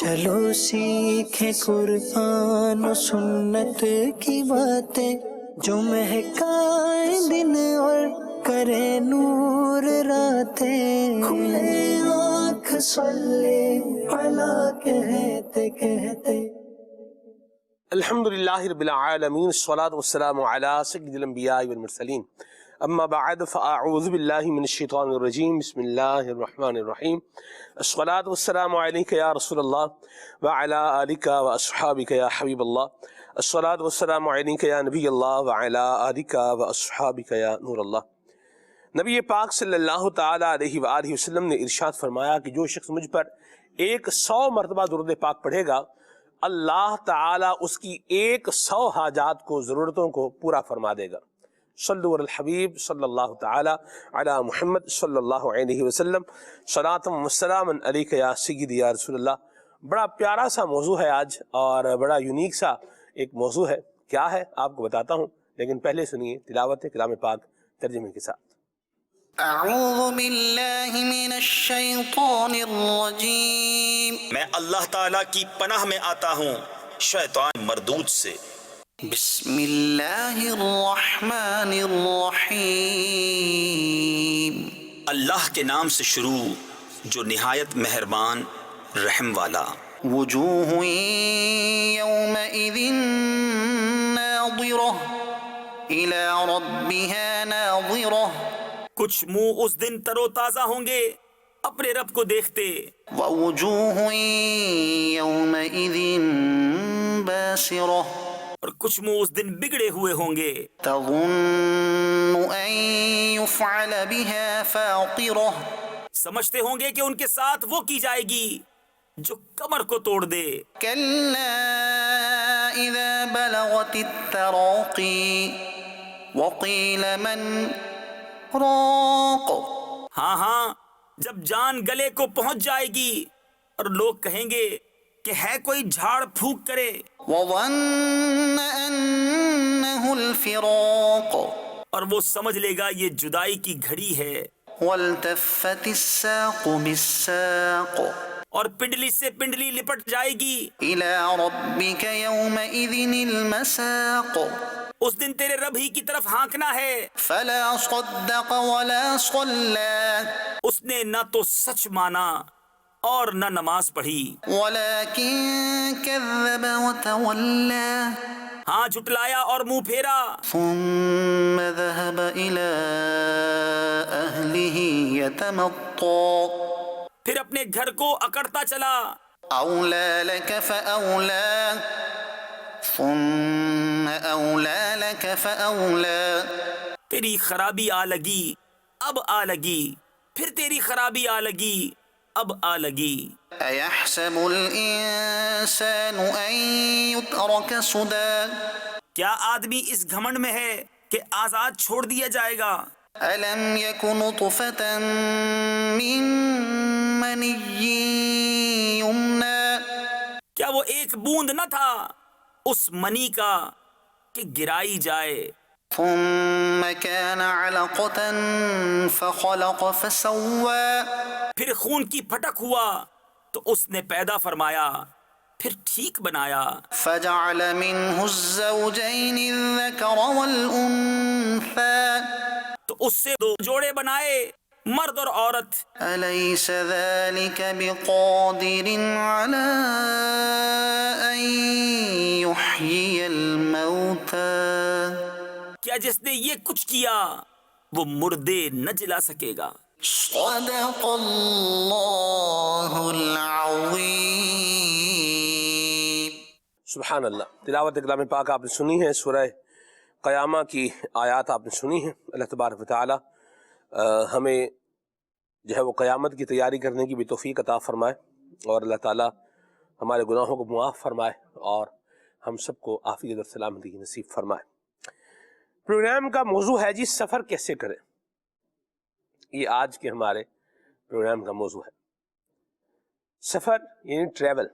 چلو سیکھیں قرآن و سنت کی باتیں جو مہکائیں دن اور کرے نور راتیں، کھلے آنکھ صلی علی کہتے کہتے۔ الحمدللہ رب العالمین، الصلاۃ والسلام علی سید الانبیاء والمرسلین، اما بعد فاعوذ باللہ من الشیطان الرجیم، بسم اللہ الرحمن الرحیم۔ الصلاۃ والسلام علیک یا رسول اللہ وعلی آلک واصحابک یا حبیب اللہ، الصلاۃ والسلام علیک یا نبی اللہ وعلی آلک واصحابک یا نور اللہ۔ نبی پاک صلی اللہ تعالی علیہ وآلہ وسلم نے ارشاد فرمایا کہ جو شخص مجھ پر 100 مرتبہ درود پاک پڑھے گا، اللہ تعالیٰ اس کی 100 حاجات کو، ضرورتوں کو پورا فرما دے گا۔ صلو علی الحبیب صلی اللہ تعالی علی محمد صلی اللہ علیہ وسلم، صلاۃ و سلاما علیک یا سیدی یا رسول اللہ۔ بڑا پیارا سا موضوع ہے آج، اور بڑا یونیک سا ایک موضوع ہے۔ کیا ہے آپ کو بتاتا ہوں، لیکن پہلے سنیے تلاوت کلام پاک ترجمے کے ساتھ۔ اعوذ باللہ من الشیطان الرجیم، میں اللہ تعالیٰ کی پناہ میں آتا ہوں شیطان مردود سے۔ بسم اللہ الرحمن الرحیم، اللہ کے نام سے شروع جو نہایت مہربان رحم والا۔ وجوہ یومئذ ناظرہ الی ربها ناظرہ، کچھ منہ اس دن تر و تازہ ہوں گے اپنے رب کو دیکھتے، ووجوہ یومئذ باسرہ، اور کچھ منہ اس دن بگڑے ہوئے ہوں گے، تظن ان یفعل بها فاقرہ، سمجھتے ہوں گے کہ ان کے ساتھ وہ کی جائے گی جو کمر کو توڑ دے۔ کلا اذا بلغت التراقی وقیل من راق، ہاں ہاں، جب جان گلے کو پہنچ جائے گی اور لوگ کہیں گے کہ ہے کوئی جھاڑ پھونک کرے، وظن انہ الفراق، اور وہ سمجھ لے گا یہ جدائی کی گھڑی ہے، والتفت الساق بالساق، اور پنڈلی سے پنڈلی لپٹ جائے گی۔ الی ربک یومئذ المساق، اس دن تیرے رب ہی کی طرف ہانکنا ہے۔ فلا صدق ولا صلی، اس نے نہ تو سچ مانا اور نہ نماز پڑھی، ولكن كذب وتولى، ہاں جھٹلایا اور منہ پھیرا، ثم ذهب إلى أهله يتمطى، پھر اپنے گھر کو اکڑتا چلا، أولى لك فأولى، ثم أولى لك فأولى، تیری خرابی آ لگی اب آ لگی، پھر تیری خرابی آ لگی اب آ لگی۔ أيحسب الإنسان أن يترك سدى، کیا آدمی اس گھمنڈ میں ہے کہ آزاد چھوڑ دیا جائے گا؟ ألم يك نطفة من مني يمنى، کیا وہ ایک بوند نہ تھا اس منی کا کہ گرائی جائے، ثم كان علقة فخلق فسوى، پھر خون کی پھٹک ہوا تو اس نے پیدا فرمایا پھر ٹھیک بنایا، فجعل منه الزوجين الذكر والأنثى، تو اس سے 2 جوڑے بنائے، مرد اور عورت۔ أليس ذلك بقادر على أن يحيي الموتى، کیا جس نے یہ کچھ کیا وہ مردے نہ جلا سکے گا؟ صدق اللہ العظیم۔ سبحان اللہ۔ تلاوت کلام پاک آپ نے سنی ہے، سورہ قیامہ کی آیات آپ نے سنی ہیں۔ اللہ تبارک و تعالی ہمیں جو ہے وہ قیامت کی تیاری کرنے کی بھی توفیق عطا فرمائے، اور اللہ تعالی ہمارے گناہوں کو معاف فرمائے، اور ہم سب کو عافیت اور سلامتی کی نصیب فرمائے۔ پروگرام کا موضوع ہے جی سفر کیسے کریں، یہ آج کے ہمارے پروگرام کا موضوع ہے۔ سفر یعنی ٹریول۔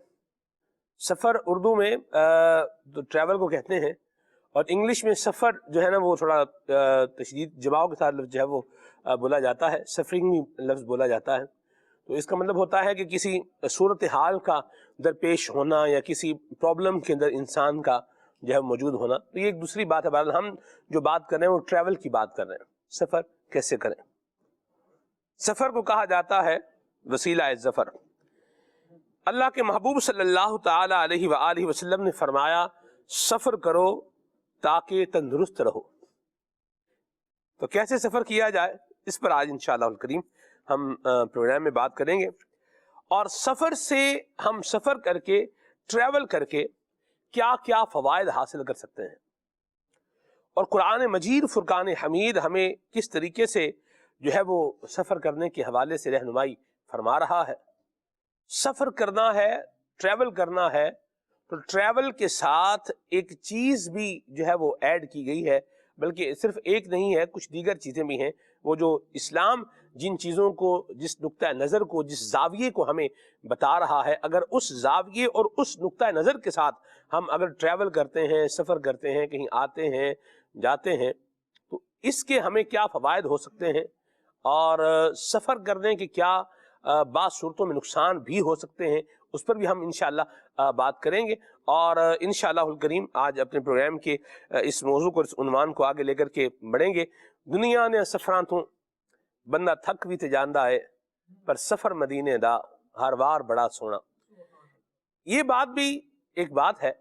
سفر اردو میں تو ٹریول کو کہتے ہیں، اور انگلش میں سفر جو ہے نا وہ تھوڑا تشدید جماؤں کے ساتھ لفظ جو ہے وہ بولا جاتا ہے، سفرنگ لفظ بولا جاتا ہے۔ تو اس کا مطلب ہوتا ہے کہ کسی صورتحال کا درپیش ہونا یا کسی پرابلم کے اندر انسان کا جو ہے موجود ہونا، تو یہ ایک دوسری بات ہے۔ بہرحال ہم جو بات کر رہے ہیں وہ ٹریول کی بات کر رہے ہیں، سفر کیسے کریں۔ سفر کو کہا جاتا ہے وسیلہ ظفر۔ اللہ کے محبوب صلی اللہ تعالی علیہ وآلہ وسلم نے فرمایا سفر کرو تاکہ تندرست رہو۔ تو کیسے سفر کیا جائے، اس پر آج انشاءاللہ الکریم ہم پروگرام میں بات کریں گے، اور سفر سے ہم سفر کر کے، ٹریول کر کے کیا کیا فوائد حاصل کر سکتے ہیں، اور قرآن مجید فرقان حمید ہمیں کس طریقے سے جو ہے وہ سفر کرنے کے حوالے سے رہنمائی فرما رہا ہے۔ سفر کرنا ہے، ٹریول کرنا ہے، تو ٹریول کے ساتھ ایک چیز بھی جو ہے وہ ایڈ کی گئی ہے، بلکہ صرف ایک نہیں ہے، کچھ دیگر چیزیں بھی ہیں۔ وہ جو اسلام جن چیزوں کو، جس نقطہ نظر کو، جس زاویے کو ہمیں بتا رہا ہے، اگر اس زاویے اور اس نقطہ نظر کے ساتھ ہم اگر ٹریول کرتے ہیں، سفر کرتے ہیں، کہیں آتے ہیں جاتے ہیں، تو اس کے ہمیں کیا فوائد ہو سکتے ہیں، اور سفر کرنے کے کیا بعض صورتوں میں نقصان بھی ہو سکتے ہیں، اس پر بھی ہم انشاءاللہ بات کریں گے۔ اور انشاءاللہ الکریم آج اپنے پروگرام کے اس موضوع کو، اس عنوان کو آگے لے کر کے بڑھیں گے۔ دنیا نے سفراں تو بندہ تھک بھی تے جاندا ہے، پر سفر مدینے دا ہر وار بڑا سونا۔ یہ بات بھی ایک بات ہے،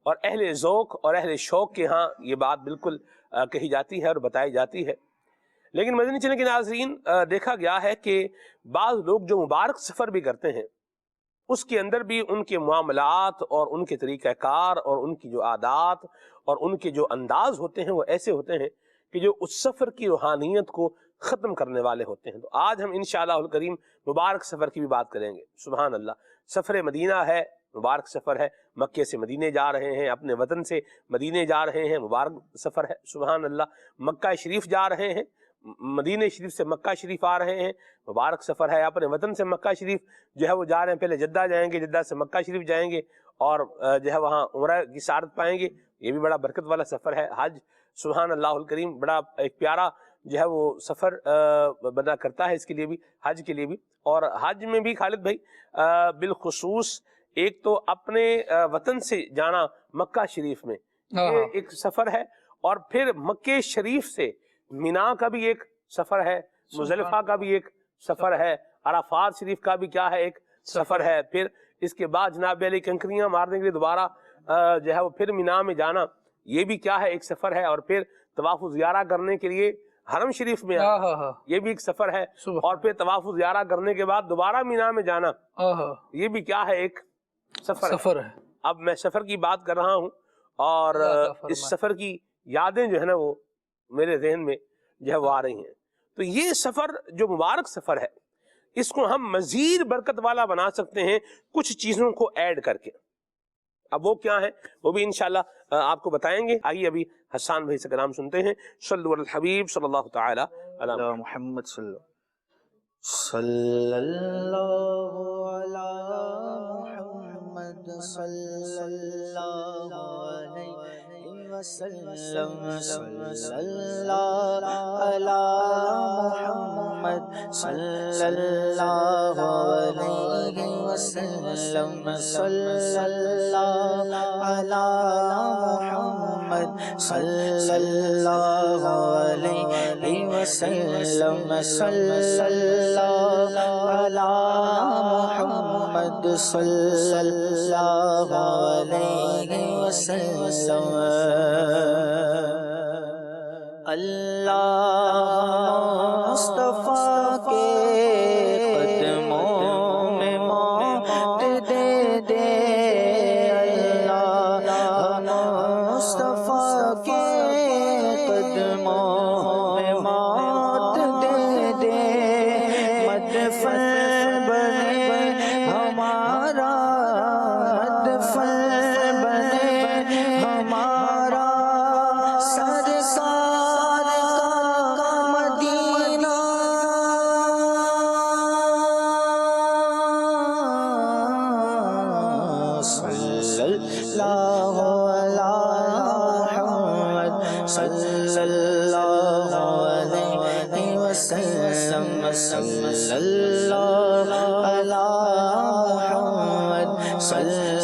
اور اہل ذوق اور اہل شوق کے ہاں یہ بات بالکل کہی جاتی ہے اور بتائی جاتی ہے۔ لیکن مدنی چینل کے ناظرین، دیکھا گیا ہے کہ بعض لوگ جو مبارک سفر بھی کرتے ہیں، اس کے اندر بھی ان کے معاملات اور ان کے طریقہ کار اور ان کی جو عادات اور ان کے جو انداز ہوتے ہیں وہ ایسے ہوتے ہیں کہ جو اس سفر کی روحانیت کو ختم کرنے والے ہوتے ہیں۔ تو آج ہم انشاءاللہ الکریم مبارک سفر کی بھی بات کریں گے۔ سبحان اللہ، سفر مدینہ ہے، مبارک سفر ہے۔ مکے سے مدینے جا رہے ہیں، اپنے وطن سے مدینے جا رہے ہیں، مبارک سفر ہے۔ سبحان اللہ، مکہ شریف جا رہے ہیں، مدینہ شریف سے مکہ شریف آ رہے ہیں، مبارک سفر ہے۔ اپنے وطن سے مکہ شریف جو ہے وہ جا رہے ہیں، پہلے جدہ جائیں گے، جدہ سے مکہ شریف جائیں گے، اور جو ہے وہاں عمرہ کی سعادت پائیں گے۔ یہ بھی بڑا برکت والا سفر ہے۔ حج، سبحان اللہ الکریم، بڑا ایک پیارا جو ہے وہ سفر بنا کرتا ہے اس کے لیے بھی، حج کے لیے بھی۔ اور حج میں بھی خالد بھائی بالخصوص ایک تو اپنے وطن سے جانا مکہ شریف میں، یہ ایک سفر ہے، اور پھر مکہ شریف سے مینا کا بھی ایک سفر ہے، مزدلفہ کا بھی ایک سفر ہے، عرفات شریف کا بھی کیا ہے، ایک سفر ہے۔ پھر اس کے بعد جناب علی کنکریاں مارنے کے لیے دوبارہ جو ہے وہ پھر مینا میں جانا، یہ بھی کیا ہے، ایک سفر ہے۔ اور پھر طواف و زیارہ کرنے کے لیے حرم شریف میں آنا، یہ بھی ایک سفر ہے۔ اور پھر طواف و زیارہ کرنے کے بعد دوبارہ مینا میں جانا، یہ بھی کیا ہے، ایک سفر ہے۔ اب میں سفر کی بات کر رہا ہوں، اور اس سفر کی یادیں جو ہے نا وہ میرے ذہن میں جو ہے وہ آ رہی ہیں۔ تو یہ سفر جو مبارک سفر ہے، اس کو ہم مزید برکت والا بنا سکتے ہیں کچھ چیزوں کو ایڈ کر کے۔ اب وہ کیا ہے، وہ بھی انشاءاللہ آپ کو بتائیں گے۔ آئیے ابھی حسان بھائی سے کلام سنتے ہیں۔ صلو علی الحبیب صلی اللہ تعالی علی محمد صلی اللہ علی محمد صلی اللہ علیہ وسلم، صلی اللہ علی محمد صلی اللہ علیہ وسلم، صلی اللہ علی محمد صلی اللہ علیہ وسلم، صلی اللہ علی محمد صلی اللہ علیہ وسلم۔ اللہ مصطفیٰ کے قدموں میں موت دے دے، اللہ مصطفیٰ کے قدموں میں موت دے دے، مدفن بنے ہمارا، مدفن بنے ہمارا، سرکار کا مدینہ، صلی اللہ علی محمد صلی اللہ علیہ وسلم، صلی اللہ علی محمد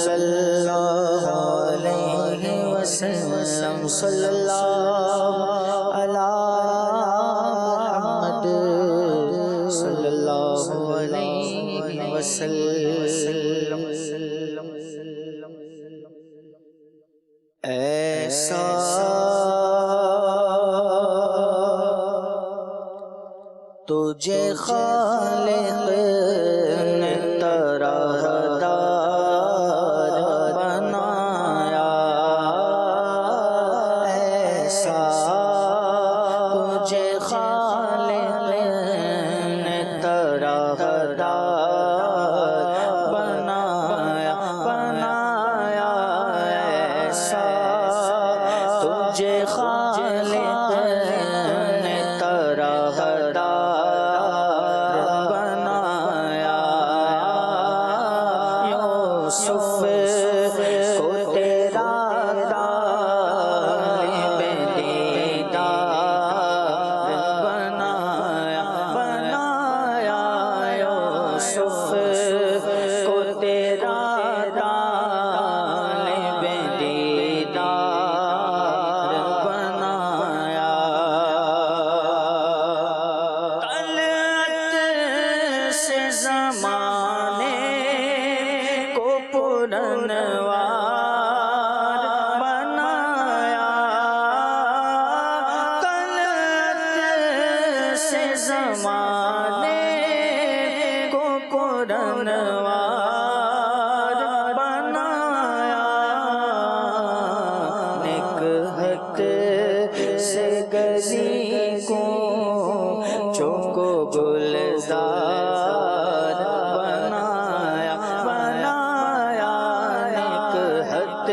صلی اللہ علیہ وسلم صلی اللہ علی محمد صلی اللہ علیہ وسلم ایسا تجھے خالق نے طرح دار بنایا، ایسا تجھے خالق نے طرح دار بنایا ایسا تجھے خالق نے طرح زمانے کو پرنوار بنایا، نکہت سے گلی کو چوکو گلزار بنایا نکہت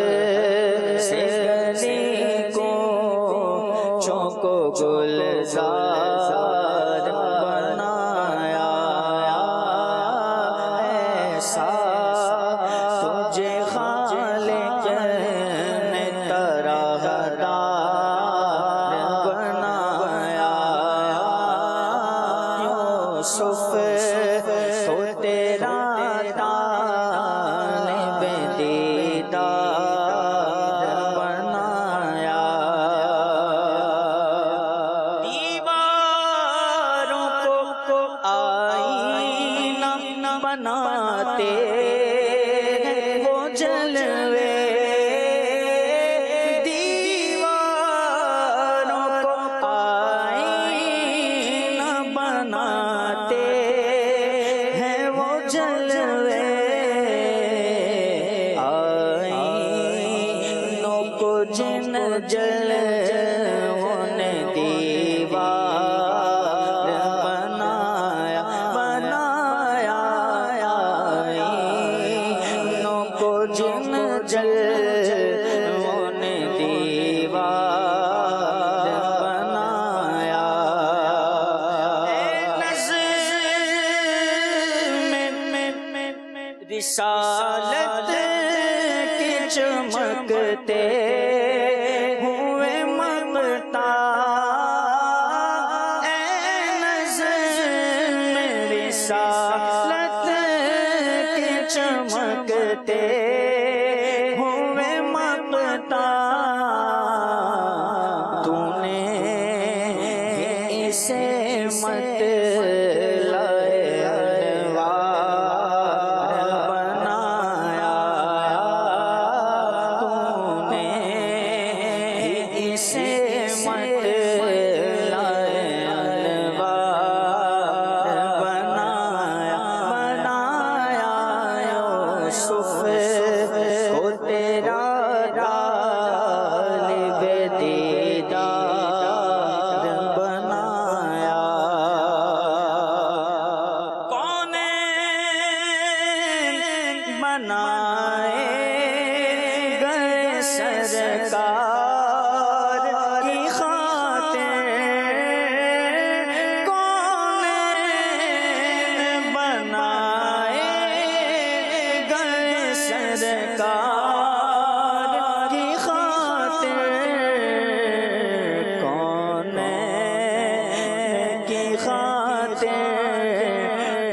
سے گلی کو چوکو گلزار بنایا، ایسا تجھے خالق نے طرح دار بنایا، یوسف تو تیرا طالب دیدار بنایا، بناتے وہ جلوے، دیواروں کو آئینہ بناتے ہیں وہ جلوے، آئینوں کو جن جلووں نے دیوار بنایا جن جلووں نے دیوار بنایا، نظم رسالت کی چمکتے ہوئے مقتا، اے نظم رسالت کی چمکتے ہوئے مقتا، تو نے اسے مت لائے انوار بنایا، تو نے اسے مت لائے انوار بنایا، یوسف کو تیرا طالب دیدار بنایا، کونین بنائے گئے سرکار کی خاطر، کونین بنائے گئے سرکار کی خاطر، کونین کی خاطر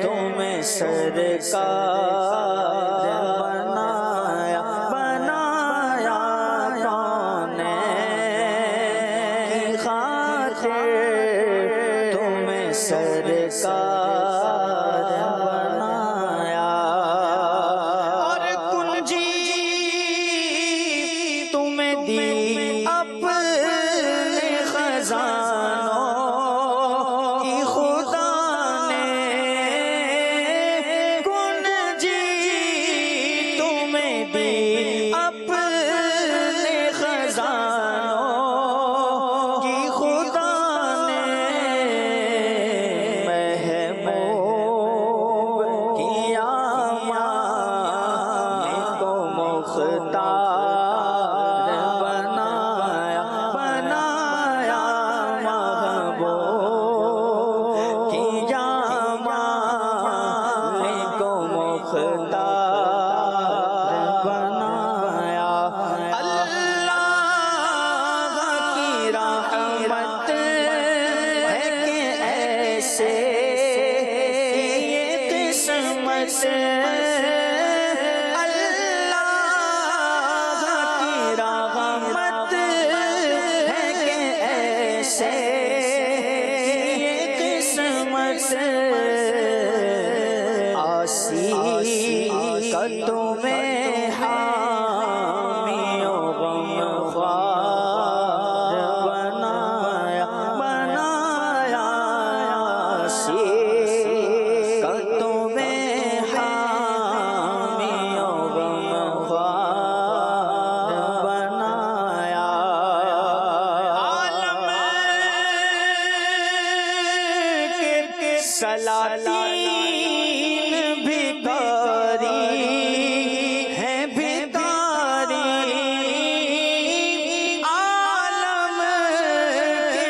تمہیں سرکار بنایا، دی اپنے خزانوں کی خدا نے محبوب کیا ماں کو مختار بنایا بنایا محبوب کیا ماں کو مختار بنایا اللہ کی رحمت ہے کہ ایسے یہ قسمت اللہ کی رحمت ہے کہ ایسے یہ قسمت آسی کا تمہیں حامی و غمخوار بنایا بنایا آسی کا تمہیں حامی و غمخوار بنایا عالم کے سلاطین بھکاری ہے بھکاری عالم کے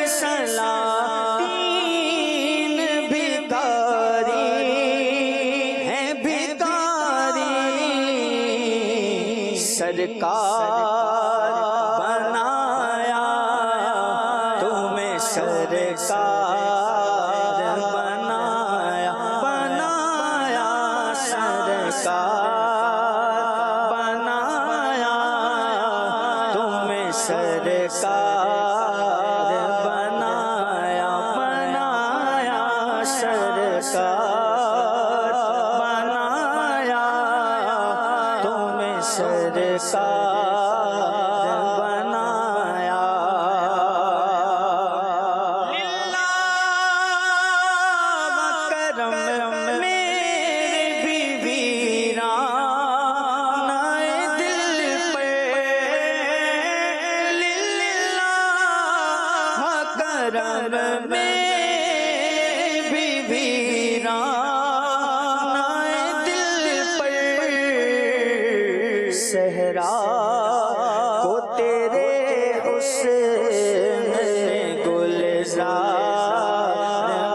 سلاطین بھکاری ہے بھکاری سرکار بنایا تمہیں سرکار بنایا بنایا سرکار بنایا تمہیں سرکار بنایا بنایا سرکار بنایا تمہیں سرکار بنایا للہ کرم میرے بیویران دل پہ للہ کرم میرے بیویران دل پہ صحرا کو تیرے حسن نے گلزار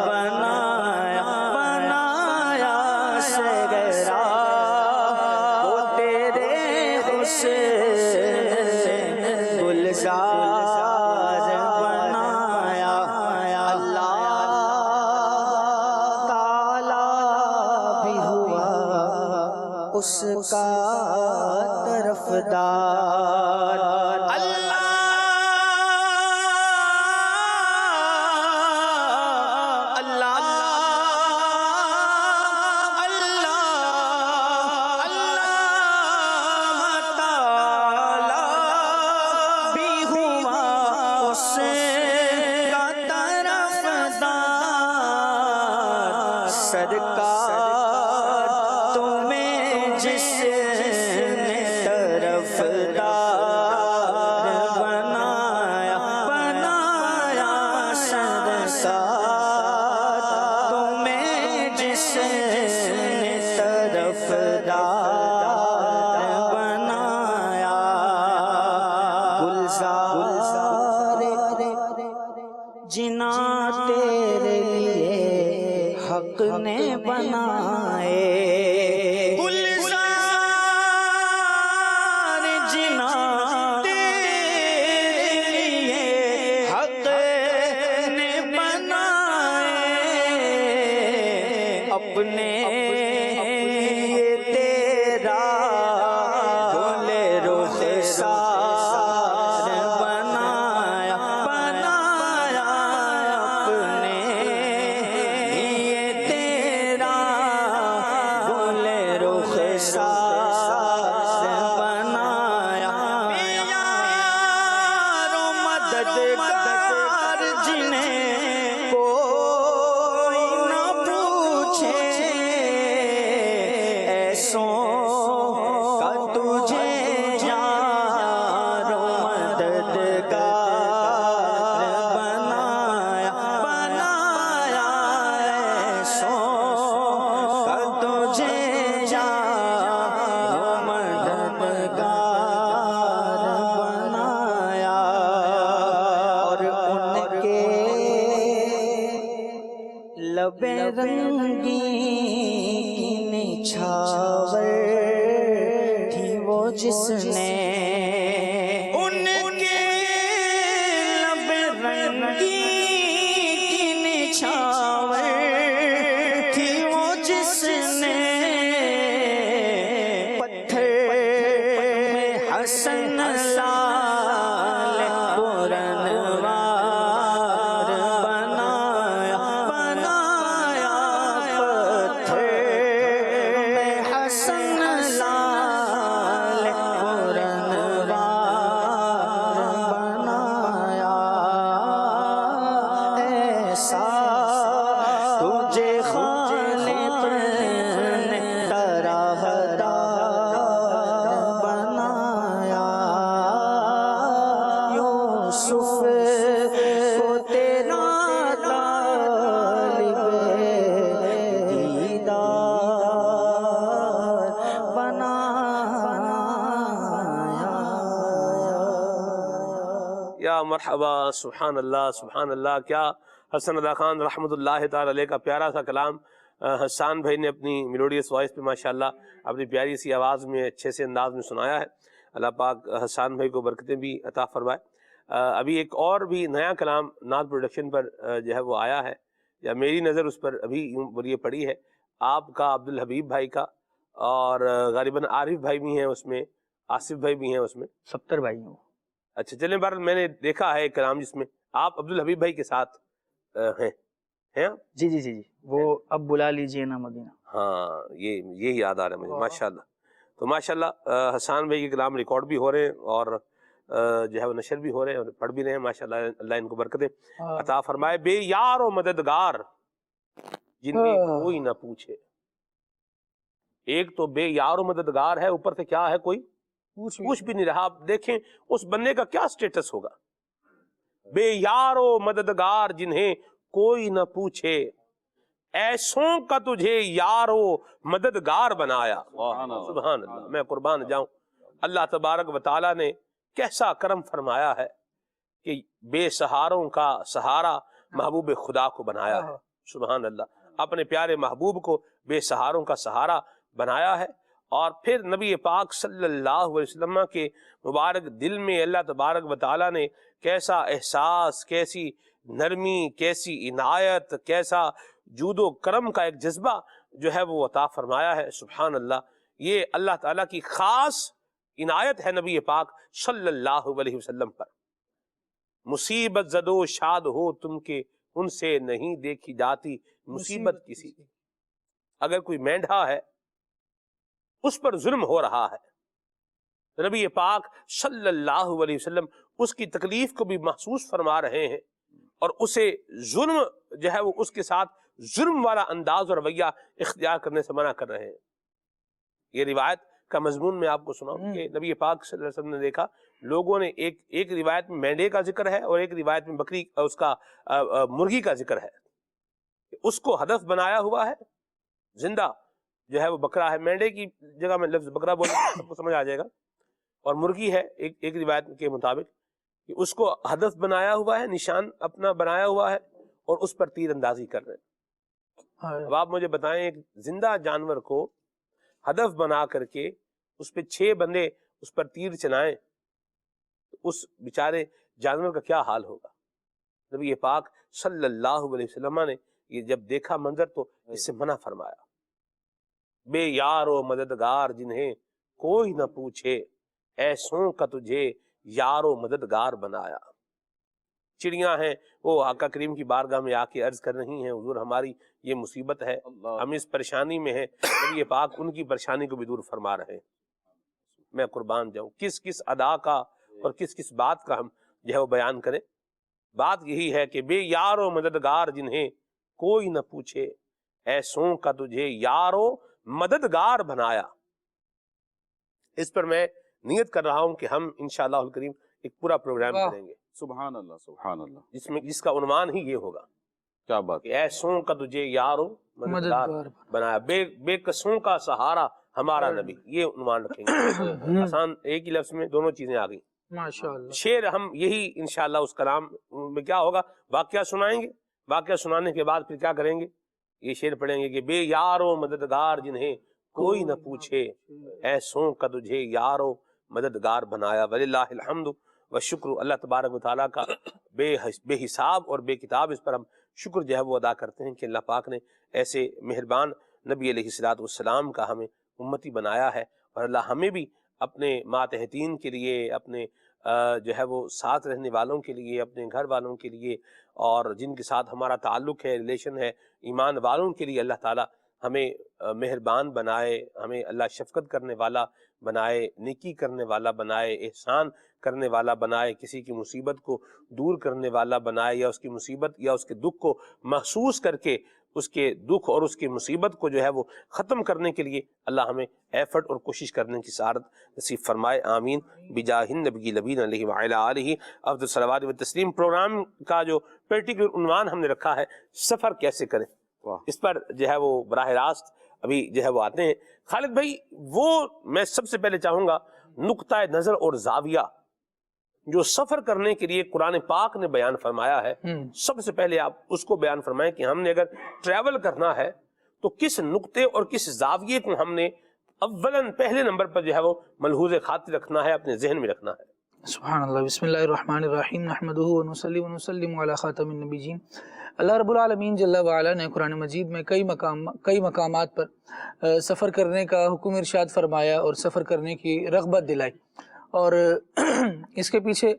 بنایا بنایا صحرا کو تیرے حسن نے گلزار بنایا اللہ تعالی بھی ہوا اس کا طرفدار اللہ اللہ اللہ اللہ تعالی بھی ہوا اس کا طرفدار سرکار تمہیں جس نے طرفدار بنایا بنایا سرکار تمہیں جس نے طرفدار بنایا گلزار جنا تیرے لیے حق نے بنائے گلزار جنا تیرے لیے حق نے بنائے اپنے تیرا گل رخسار بنایا بنایا اپنے تیرا گل رخسار بنایا جس نے ان کے لب رنگی کی نچھاور تھی، وہ جس نے پتھر میں حسن لال پرنوار بنایا پتھر میں حسن لال پرنوار بنایا، ایسا تجھے خالق نے طرح بنایا، یوسف کو تیرا طالب دیدار بنایا۔ یا مرحبا، سبحان اللہ سبحان اللہ. کیا حسن ادا خان رحمۃ اللہ تعالی علیہ کا پیارا سا کلام حسان بھائی نے اپنی میلوڈیس وائس پہ ماشاءاللہ اپنی پیاری سی آواز میں اچھے سے انداز میں سنایا ہے. اللہ پاک حسان بھائی کو برکتیں بھی عطا فرمائے. ابھی ایک اور بھی نیا کلام نعت پروڈکشن پر جو ہے وہ آیا ہے، یا میری نظر اس پر ابھی یوں بولیے پڑی ہے، آپ کا عبدالحبیب بھائی کا، اور غالباً عارف بھائی بھی ہیں اس میں، آصف بھائی بھی ہیں اس میں. 70 بھائی ہیں وہ. اچھا چلیں، بہرحال میں نے دیکھا ہے ایک کلام جس میں آپ عبدالحبیب بھائی کے ساتھ ہیں آپ؟ جی جی جی جی، وہ اب بلا لیجئے نا مدینہ. ہاں، یہ یاد آ رہا ہے مجھے ماشاءاللہ. تو ماشاءاللہ حسان بھائی کے کلام ریکارڈ بھی ہو رہے ہیں اور جو ہے وہ نشر بھی ہو رہے ہیں اور پڑھ بھی رہے ہیں ماشاءاللہ. اللہ ان کو برکتیں عطا فرمائے. بے یار و مددگار جنہیں کوئی نہ پوچھے. ایک تو بے یار و مددگار ہے، اوپر سے کیا ہے، کوئی پوچھ بھی نہیں رہا. آپ دیکھیں اس بندے کا کیا سٹیٹس ہوگا. بے یار و مددگار جنہیں کوئی نہ پوچھے، ایسوں کا تجھے یار و مددگار بنایا. سبحان اللہ، میں قربان جاؤں. اللہ تبارک و تعالیٰ نے کیسا کرم فرمایا ہے کہ بے سہاروں کا سہارا محبوب خدا کو بنایا ہے. سبحان اللہ، اپنے پیارے محبوب کو بے سہاروں کا سہارا بنایا ہے. اور پھر نبی پاک صلی اللہ علیہ وسلم کے مبارک دل میں اللہ تبارک و تعالیٰ نے کیسا احساس، کیسی نرمی، کیسی عنایت، کیسا جود و کرم کا ایک جذبہ جو ہے وہ عطا فرمایا ہے. سبحان اللہ، یہ اللہ تعالیٰ کی خاص عنایت ہے نبی پاک صلی اللہ علیہ وسلم پر. مصیبت زدو شاد ہو تم کے، ان سے نہیں دیکھی جاتی مصیبت کسی. اگر کوئی مینڈھا ہے اس پر ظلم ہو رہا ہے، نبی پاک صلی اللہ علیہ وسلم اس کی تکلیف کو بھی محسوس فرما رہے ہیں اور اسے ظلم جو ہے وہ اس کے ساتھ ظلم والا انداز اور رویہ اختیار کرنے سے منع کر رہے ہیں. یہ روایت کا مضمون میں آپ کو سناؤں کہ نبی پاک صلی اللہ علیہ وسلم نے دیکھا لوگوں نے ایک روایت میں مینڈے کا ذکر ہے اور ایک روایت میں بکری اس کا مرغی کا ذکر ہے. اس کو ہدف بنایا ہوا ہے، زندہ جو ہے وہ بکرا ہے، مینڈے کی جگہ میں لفظ بکرا بولے سب کو سمجھ آ جائے گا، اور مرغی ہے ایک روایت کے مطابق کہ اس کو ہدف بنایا ہوا ہے، نشان اپنا بنایا ہوا ہے اور اس پر تیر اندازی کر رہے ہیں. اب آپ مجھے بتائیں، ایک زندہ جانور کو ہدف بنا کر کے اس پہ 6 بندے اس پر تیر چلائیں تو اس بیچارے جانور کا کیا حال ہوگا. نبی پاک صلی اللہ علیہ وسلم نے یہ جب دیکھا منظر تو اس سے منع فرمایا. بے یار و مددگار جنہیں کوئی نہ پوچھے، ایسوں کا تجھے یار و مددگار بنایا. چڑیاں ہیں وہ آقا کریم کی بارگاہ میں آ کے عرض کر رہی ہیں، حضور ہماری یہ مصیبت ہے، ہم اس پریشانی میں ہیں. نبی پاک ان کی پریشانی کو بھی دور فرما رہے ہیں. میں قربان جاؤں، کس ادا کا اور کس بات کا ہم جو ہے وہ بیان کریں. بات یہی ہے کہ بے یار و مددگار جنہیں کوئی نہ پوچھے، ایسوں کا تجھے یار و مددگار بنایا. اس پر میں نیت کر رہا ہوں کہ ہم انشاءاللہ الکریم ایک پورا پروگرام کریں گے. سبحان اللہ سبحان اللہ، جس کا عنوان ہی یہ ہوگا کیا بات. کہ ایسوں کا تجھے یار و مددگار بنایا، بے کسوں کا سہارا ہمارا نبی. یہ عنوان رکھیں گے. آسان ایک ہی لفظ میں دونوں چیزیں آ گئی. ماشاءاللہ. شعر ہم یہی انشاءاللہ اس کلام میں کیا ہوگا، واقعہ سنائیں گے، واقعہ سنانے کے بعد پھر کیا کریں گے، یہ شعر پڑھیں گے کہ بے یار و مددگار جنہیں کوئی نہ پوچھے، ایسوں کا تجھے یار و مددگار بنایا. وللہ الحمد و شکر. اللہ تبارک و تعالیٰ کا بے حساب اور بے کتاب اس پر ہم شکر جو ہے وہ ادا کرتے ہیں کہ اللہ پاک نے ایسے مہربان نبی علیہ الصلوۃ والسلام کا ہمیں امتی بنایا ہے. اور اللہ ہمیں بھی اپنے ماتحتین کے لیے، اپنے جو ہے وہ ساتھ رہنے والوں کے لیے، اپنے گھر والوں کے لیے، اور جن کے ساتھ ہمارا تعلق ہے، ریلیشن ہے، ایمان والوں کے لیے اللہ تعالیٰ ہمیں مہربان بنائے، ہمیں اللہ شفقت کرنے والا بنائے، نیکی کرنے والا بنائے، احسان کرنے والا بنائے، کسی کی مصیبت کو دور کرنے والا بنائے، یا اس کی مصیبت یا اس کے دکھ کو محسوس کر کے اس کے دکھ اور اس کی مصیبت کو جو ہے وہ ختم کرنے کے لیے اللہ ہمیں ایفرٹ اور کوشش کرنے کی سعادت نصیب فرمائے. آمین بجاہ النبی لبین علیہ وعلی آلہ افضل الصلوات و تسلیم. پروگرام کا جو پرٹیکولر عنوان ہم نے رکھا ہے سفر کیسے کریں، اس پر جو ہے وہ براہ راست ابھی جو ہے وہ آتے ہیں. خالد بھائی، وہ میں سب سے پہلے چاہوں گا نقطہ نظر اور زاویہ جو سفر کرنے کے لیے قرآن پاک نے بیان فرمایا ہے، سب سے پہلے آپ اس کو بیان فرمائیں کہ ہم نے اگر ٹریول کرنا ہے تو کس نقطے اور کس زاویے کو ہم نے اولاً پہلے نمبر پر جو ہے وہ ملحوظ خاطر رکھنا ہے، اپنے ذہن میں رکھنا ہے. سبحان اللہ. بسم اللہ الرحمن الرحیم. نحمدہ و نصلی و نسلم علی خاتم النبیین. اللہ رب العالمین جل وعلا نے قرآن مجید میں کئی مقامات پر سفر کرنے کا حکم ارشاد فرمایا اور سفر کرنے کی رغبت دلائی. اور اس کے پیچھے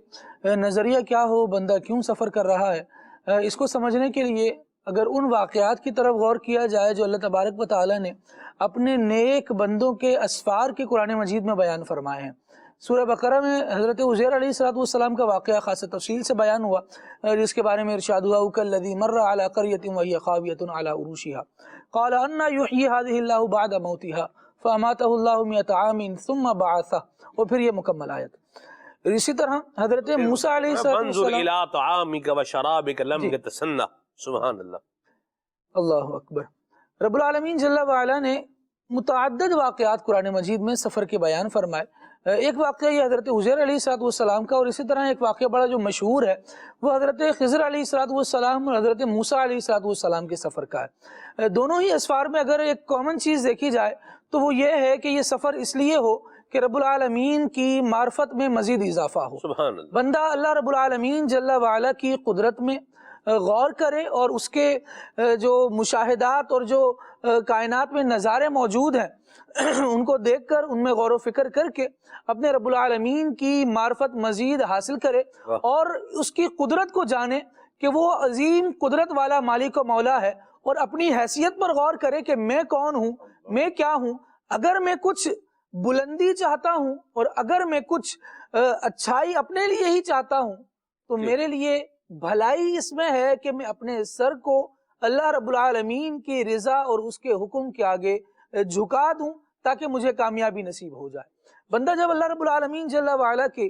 نظریہ کیا ہو، بندہ کیوں سفر کر رہا ہے، اس کو سمجھنے کے لیے اگر ان واقعات کی طرف غور کیا جائے جو اللہ تبارک و تعالیٰ نے اپنے نیک بندوں کے اسفار کے قرآن مجید میں بیان فرمائے ہیں. سورہ بقرہ میں حضرت عزیر علیہ السلام کا واقعہ خاص تفصیل سے بیان ہوا، جس کے بارے میں ارشاد ہوا کالذی مر علی قریۃ وہی خاویۃ علی عروشها قال انا یحیی هذه اللہ بعد موتها فاماتہ اللہ 100 عام ثم بعثہ. اور پھر یہ مکمل آیت. اسی طرح حضرت موسیٰ علیہ السلام منظر الی طعامک و شرابک لم یتسنہ. سبحان اللہ. اللہ اکبر. رب العالمین جل وعلا نے متعدد واقعات قرآن مجید میں سفر کے بیان فرمائے. ایک واقعہ یہ حضرت عزیر علیہ السلام کا، اور اسی طرح ایک واقعہ بڑا جو مشہور ہے وہ حضرت خضر علیہ السلام اور حضرت موسیٰ علیہ السلام کے سفر کا ہے. دونوں ہی اسفار میں اگر ایک کامن چیز دیکھی جائے تو وہ یہ ہے کہ یہ سفر اس لیے ہو کہ رب العالمین کی معرفت میں مزید اضافہ ہو. سبحان اللہ. بندہ اللہ رب العالمین جل وعلا کی قدرت میں غور کرے اور اس کے جو مشاہدات اور جو کائنات میں نظارے موجود ہیں ان کو دیکھ کر ان میں غور و فکر کر کے اپنے رب العالمین کی معرفت مزید حاصل کرے اور اس کی قدرت کو جانے کہ وہ عظیم قدرت والا مالک و مولا ہے، اور اپنی حیثیت پر غور کرے کہ میں کون ہوں، میں کیا ہوں. اگر میں کچھ بلندی چاہتا ہوں اور اگر میں کچھ اچھائی اپنے لیے ہی چاہتا ہوں تو میرے لیے بھلائی اس میں ہے کہ میں اپنے سر کو اللہ رب العالمین کی رضا اور اس کے حکم کے آگے جھکا دوں تاکہ مجھے کامیابی نصیب ہو جائے. بندہ جب اللہ رب العالمین جل وعلا کے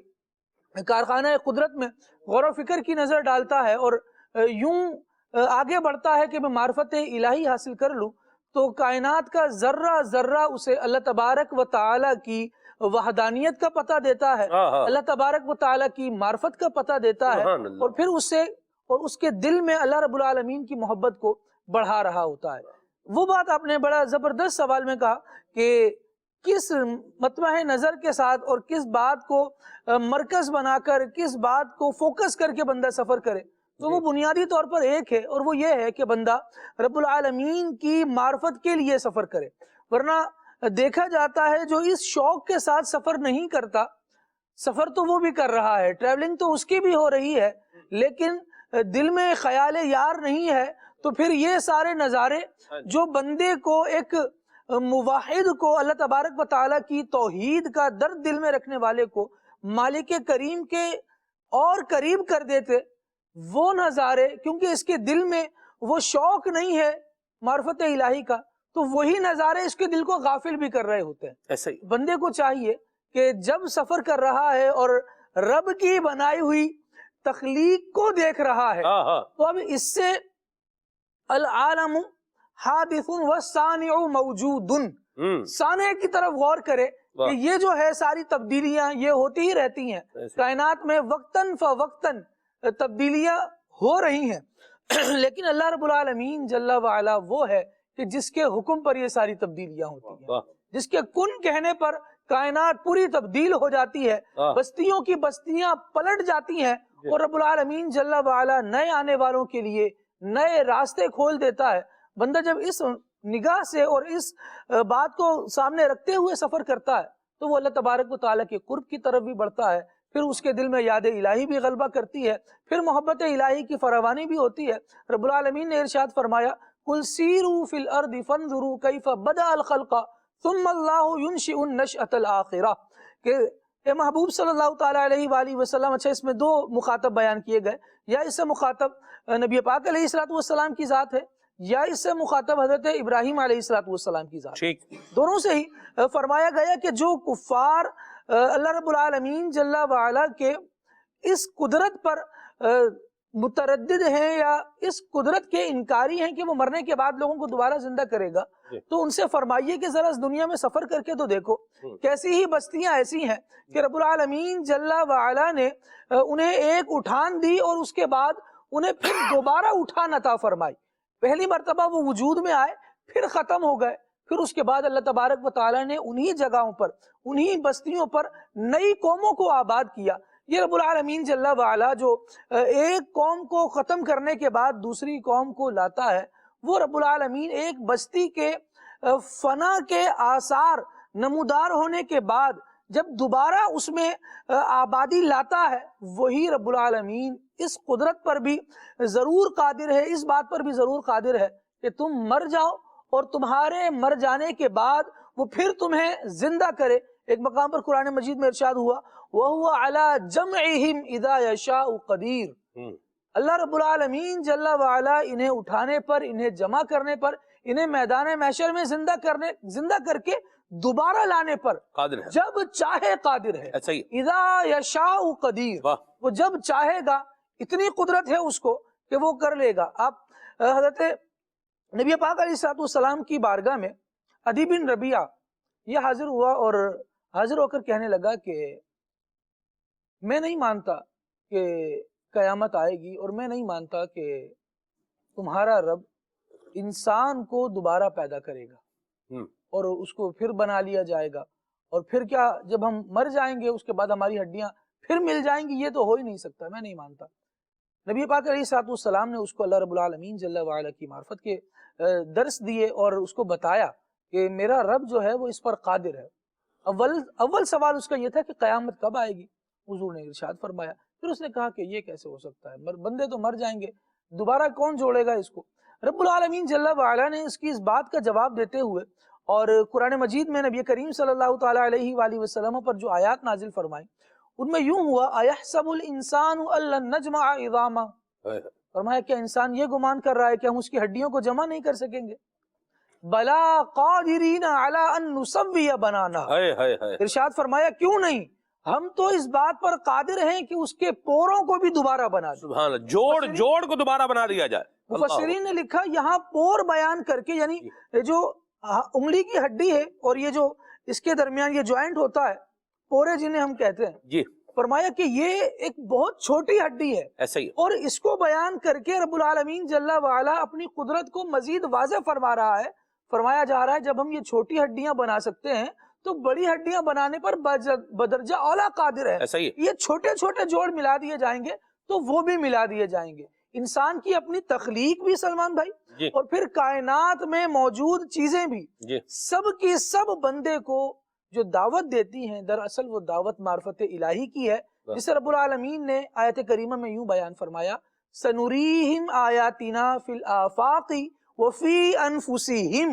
کارخانہ قدرت میں غور و فکر کی نظر ڈالتا ہے اور یوں آگے بڑھتا ہے کہ میں معرفت الہی حاصل کر لوں، تو کائنات کا ذرہ ذرہ اسے اللہ تبارک و تعالیٰ کی وحدانیت کا پتہ دیتا ہے، اللہ تبارک و تعالیٰ کی معرفت کا پتہ دیتا ہے، اور پھر اسے اور اس کے دل میں اللہ رب العالمین کی محبت کو بڑھا رہا ہوتا ہے. وہ بات آپ نے بڑا زبردست سوال میں کہا کہ کس مطمع نظر کے ساتھ اور کس بات کو مرکز بنا کر، کس بات کو فوکس کر کے بندہ سفر کرے. تو وہ بنیادی طور پر ایک ہے، اور وہ یہ ہے کہ بندہ رب العالمین کی معرفت کے لیے سفر کرے. ورنہ دیکھا جاتا ہے جو اس شوق کے ساتھ سفر نہیں کرتا، سفر تو وہ بھی کر رہا ہے، ٹریولنگ تو اس کی بھی ہو رہی ہے، لیکن دل میں خیال یار نہیں ہے، تو پھر یہ سارے نظارے جو بندے کو، ایک موحد کو، اللہ تبارک و تعالیٰ کی توحید کا درد دل میں رکھنے والے کو مالک کریم کے اور قریب کر دیتے، وہ نظارے، کیونکہ اس کے دل میں وہ شوق نہیں ہے معرفت الہی کا، تو وہی نظارے اس کے دل کو غافل بھی کر رہے ہوتے ہیں. ایسا ہی بندے کو چاہیے کہ جب سفر کر رہا ہے اور رب کی بنائی ہوئی تخلیق کو دیکھ رہا ہے تو اب اس سے العالم حادث والصانع موجود، صانع کی طرف غور کرے کہ یہ جو ہے ساری تبدیلیاں یہ ہوتی ہی رہتی ہیں، کائنات میں وقتاً فوقتاً تبدیلیاں ہو رہی ہیں، لیکن اللہ رب العالمین جل وعلا وہ ہے کہ جس کے حکم پر یہ ساری تبدیلیاں ہوتی ہیں، جس کے کن کہنے پر کائنات پوری تبدیل ہو جاتی ہے، بستیوں کی بستیاں پلٹ جاتی ہیں، اور رب العالمین جل وعلا نئے آنے والوں کے لیے نئے راستے کھول دیتا ہے۔ بندہ جب اس نگاہ سے اور اس بات کو سامنے رکھتے ہوئے سفر کرتا ہے تو وہ اللہ تبارک و تعالیٰ کے قرب کی طرف بھی بڑھتا ہے، پھر اس کے دل میں یاد الہی بھی غلبہ کرتی ہے، پھر محبت الہی کی فراوانی بھی ہوتی ہے۔ رب العالمین نے ارشاد فرمایا قُلْ سِیرُوا فِی الْأَرْضِ فَانْظُرُوا کَیْفَ بَدَأَ الْخَلْقَ ثُمَّ اللَّهُ يُنْشِئُ النَّشْأَةَ الْآخِرَةَ کہ اے محبوب صلی اللہ تعالیٰ علیہ وآلہ وسلم، اچھا اس میں دو مخاطب بیان کیے گئے، یا اس سے مخاطب نبی پاک علیہ السلام کی ذات ہے، یا اس سے مخاطب حضرت ابراہیم علیہ السلام کی ذات، دونوں سے ہی فرمایا گیا کہ جو کفار اللہ رب العالمین جل وعلا کے اس قدرت پر متردد ہیں یا اس قدرت کے انکاری ہیں کہ وہ مرنے کے بعد لوگوں کو دوبارہ زندہ کرے گا، تو ان سے فرمائیے کہ ذرا اس دنیا میں سفر کر کے تو دیکھو کیسی ہی بستیاں ایسی ہیں کہ رب العالمین جل وعلا نے انہیں ایک اٹھان دی اور اس کے بعد انہیں پھر دوبارہ اٹھان عطا فرمائی۔ پہلی مرتبہ وہ وجود میں آئے، پھر ختم ہو گئے، پھر اس کے بعد اللہ تبارک و تعالیٰ نے انہی جگہوں پر، انہی بستیوں پر نئی قوموں کو آباد کیا۔ یہ رب العالمین جل وعلا جو ایک قوم کو ختم کرنے کے بعد دوسری قوم کو لاتا ہے، وہ رب العالمین ایک بستی کے فنا کے آثار نمودار ہونے کے بعد جب دوبارہ اس میں آبادی لاتا ہے، وہی رب العالمین اس قدرت پر بھی ضرور قادر ہے، اس بات پر بھی ضرور قادر ہے کہ تم مر جاؤ اور تمہارے مر جانے کے بعد وہ پھر تمہیں زندہ کرے۔ ایک مقام پر قرآن مجید میں ارشاد ہوا وَهُوَ عَلَى جَمْعِهِمْ إِذَا يَشَاءُ قَدِيرٌ، اللہ رب العالمین جل وعلا انہیں اٹھانے پر، انہیں جمع کرنے پر، انہیں میدان محشر میں زندہ کر کے دوبارہ لانے پر قادر ہے، جب چاہے قادر ہے۔ اذا یشاء قدیر، وہ جب چاہے گا، اتنی قدرت ہے اس کو کہ وہ کر لے گا۔ آپ حضرت نبی پاک علیہ السلام کی بارگاہ میں عدی بن ربیعہ یہ حاضر ہوا اور حاضر ہو کر کہنے لگا کہ میں نہیں مانتا کہ قیامت آئے گی، اور میں نہیں مانتا کہ تمہارا رب انسان کو دوبارہ پیدا کرے گا اور اس کو پھر بنا لیا جائے گا، اور پھر کیا جب ہم مر جائیں گے اس کے بعد ہماری ہڈیاں پھر مل جائیں گی، یہ تو ہو ہی نہیں سکتا، میں نہیں مانتا۔ نبی پاک علیہ السلام نے اس کو اللہ رب العالمین جل وعلا کی معرفت کے درس دیے اور اس کو بتایا کہ میرا رب جو ہے وہ اس پر قادر ہے۔ اول سوال اس کا یہ تھا کہ قیامت کب آئے گی؟ حضور نے ارشاد فرمایا، پھر اس نے کہا کہ یہ کیسے ہو سکتا ہے، بندے تو مر جائیں گے، دوبارہ کون جوڑے گا اس کو؟ رب العالمین جل وعلا نے اس کی اس بات کا جواب دیتے ہوئے اور قرآن مجید میں نبی کریم صلی اللہ تعالیٰ علیہ وآلہ وسلم پر جو آیات نازل فرمائیں ان میں یوں ہوا اَيَحْسَبُ الْإِنسَانُ أَن لَّن نَّجْمَعَ عِظَامَهُ، فرمایا کہ انسان یہ گمان کر رہا ہے کہ ہم اس کی ہڈیوں کو جمع نہیں کر سکیں گے۔ بَلَا قَادِرِينَ عَلَىٰ أَن نُّسَوِّيَ بَنَانَهُ، ارشاد فرمایا کیوں نہیں، ہم تو اس بات پر قادر ہیں کہ اس کے پوروں کو بھی دوبارہ بنا دیں۔ سبحان اللہ، جوڑ کو دوبارہ بنا دیا جائے۔ مفسرین نے لکھا یہاں پور بیان کر کے، یعنی جو انگلی کی ہڈی ہے اور یہ جو اس کے درمیان یہ جوائنٹ ہوتا ہے، پورے جنہیں ہم کہتے ہیں، جی، فرمایا کہ یہ ایک بہت چھوٹی ہڈی ہے، ایسا ہی، اور اس کو بیان کر کے رب العالمین جل وعلا اپنی قدرت کو مزید واضح فرما رہا ہے۔ فرمایا جا رہا ہے جب ہم یہ چھوٹی ہڈیاں بنا سکتے ہیں تو بڑی ہڈیاں بنانے پر بدرجہ اولا قادر ہے۔ ایسا ہی، یہ چھوٹے چھوٹے جوڑ ملا دیے جائیں گے تو وہ بھی ملا دیے جائیں گے۔ انسان کی اپنی تخلیق بھی سلمان بھائی، جی، اور پھر کائنات میں موجود چیزیں بھی، جی، سب کی سب بندے کو جو دعوت دیتی ہیں، دراصل وہ دعوت معرفت الہی کی ہے، جسے رب العالمین نے آیت کریمہ میں یوں بیان فرمایا سَنُرِيهِمْ آیَاتِنَا فِي الْآفَاقِ وَفِي أَنفُسِهِمْ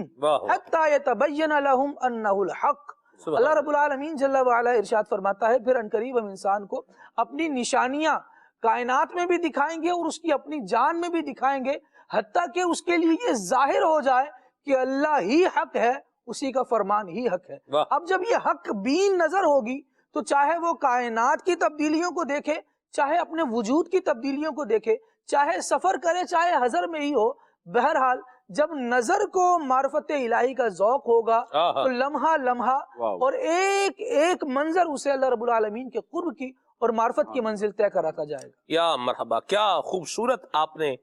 حَتَّى يَتَبَيَّنَ لَهُمْ أَنَّهُ الْحَقُّ۔ اللہ رب العالمین جل وعلا ارشاد فرماتا ہے پھر عنقریب ہم انسان کو اپنی نشانیاں کائنات میں بھی دکھائیں گے اور اس کی اپنی جان میں بھی دکھائیں گے، حتیٰ کہ اس کے لیے یہ ظاہر ہو جائے کہ اللہ ہی حق ہے، اسی کا فرمان ہی حق ہے۔ اب جب یہ حق بین نظر ہوگی تو چاہے وہ کائنات کی تبدیلیوں کو دیکھے، چاہے اپنے وجود کی تبدیلیوں کو دیکھے، چاہے سفر کرے، چاہے حضر میں ہی ہو، بہرحال جب نظر کو معرفت الہی کا ذوق ہوگا تو لمحہ لمحہ اور ایک ایک منظر اسے اللہ رب العالمین کے قرب کی اور معرفت کی منزل طے کراتا جائے گا۔ یا مرحبا، کیا خوبصورت آپ نے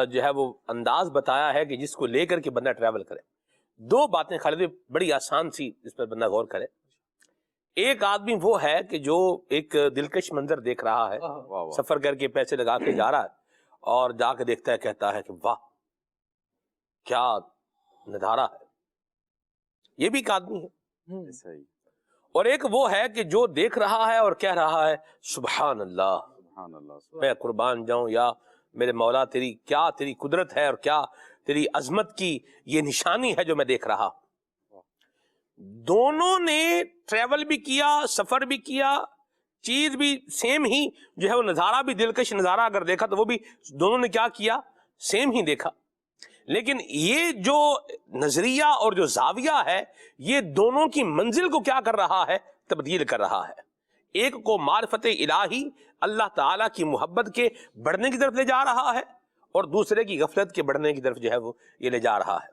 جو ہے وہ انداز بتایا ہے کہ جس کو لے کر کے بندہ ٹریول کرے۔ دو باتیں خالد بڑی آسان سی، اس پر بندہ غور کرے۔ ایک آدمی وہ ہے کہ جو ایک دلکش منظر دیکھ رہا ہے، واہ واہ سفر کر کے پیسے لگا کے جا رہا ہے، اور جا کے دیکھتا ہے، کہتا ہے کہ واہ کیا نظارہ ہے. یہ بھی ایک آدمی ہے. صحیح. اور ایک وہ ہے کہ جو دیکھ رہا ہے اور کہہ رہا ہے سبحان اللہ، سبحان اللہ. میں قربان جاؤں یا میرے مولا تیری کیا تیری قدرت ہے اور کیا تیری عظمت کی یہ نشانی ہے جو میں دیکھ رہا. دونوں نے ٹریول بھی کیا، سفر بھی کیا، چیز بھی سیم ہی جو ہے وہ نظارہ بھی دلکش نظارہ اگر دیکھا تو وہ بھی دونوں نے کیا کیا، سیم ہی دیکھا. لیکن یہ جو نظریہ اور جو زاویہ ہے یہ دونوں کی منزل کو کیا کر رہا ہے، تبدیل کر رہا ہے. ایک کو معرفت الہی اللہ تعالیٰ کی محبت کے بڑھنے کی طرف لے جا رہا ہے، اور دوسرے کی غفلت کے بڑھنے کی طرف جو ہے وہ یہ لے جا رہا ہے.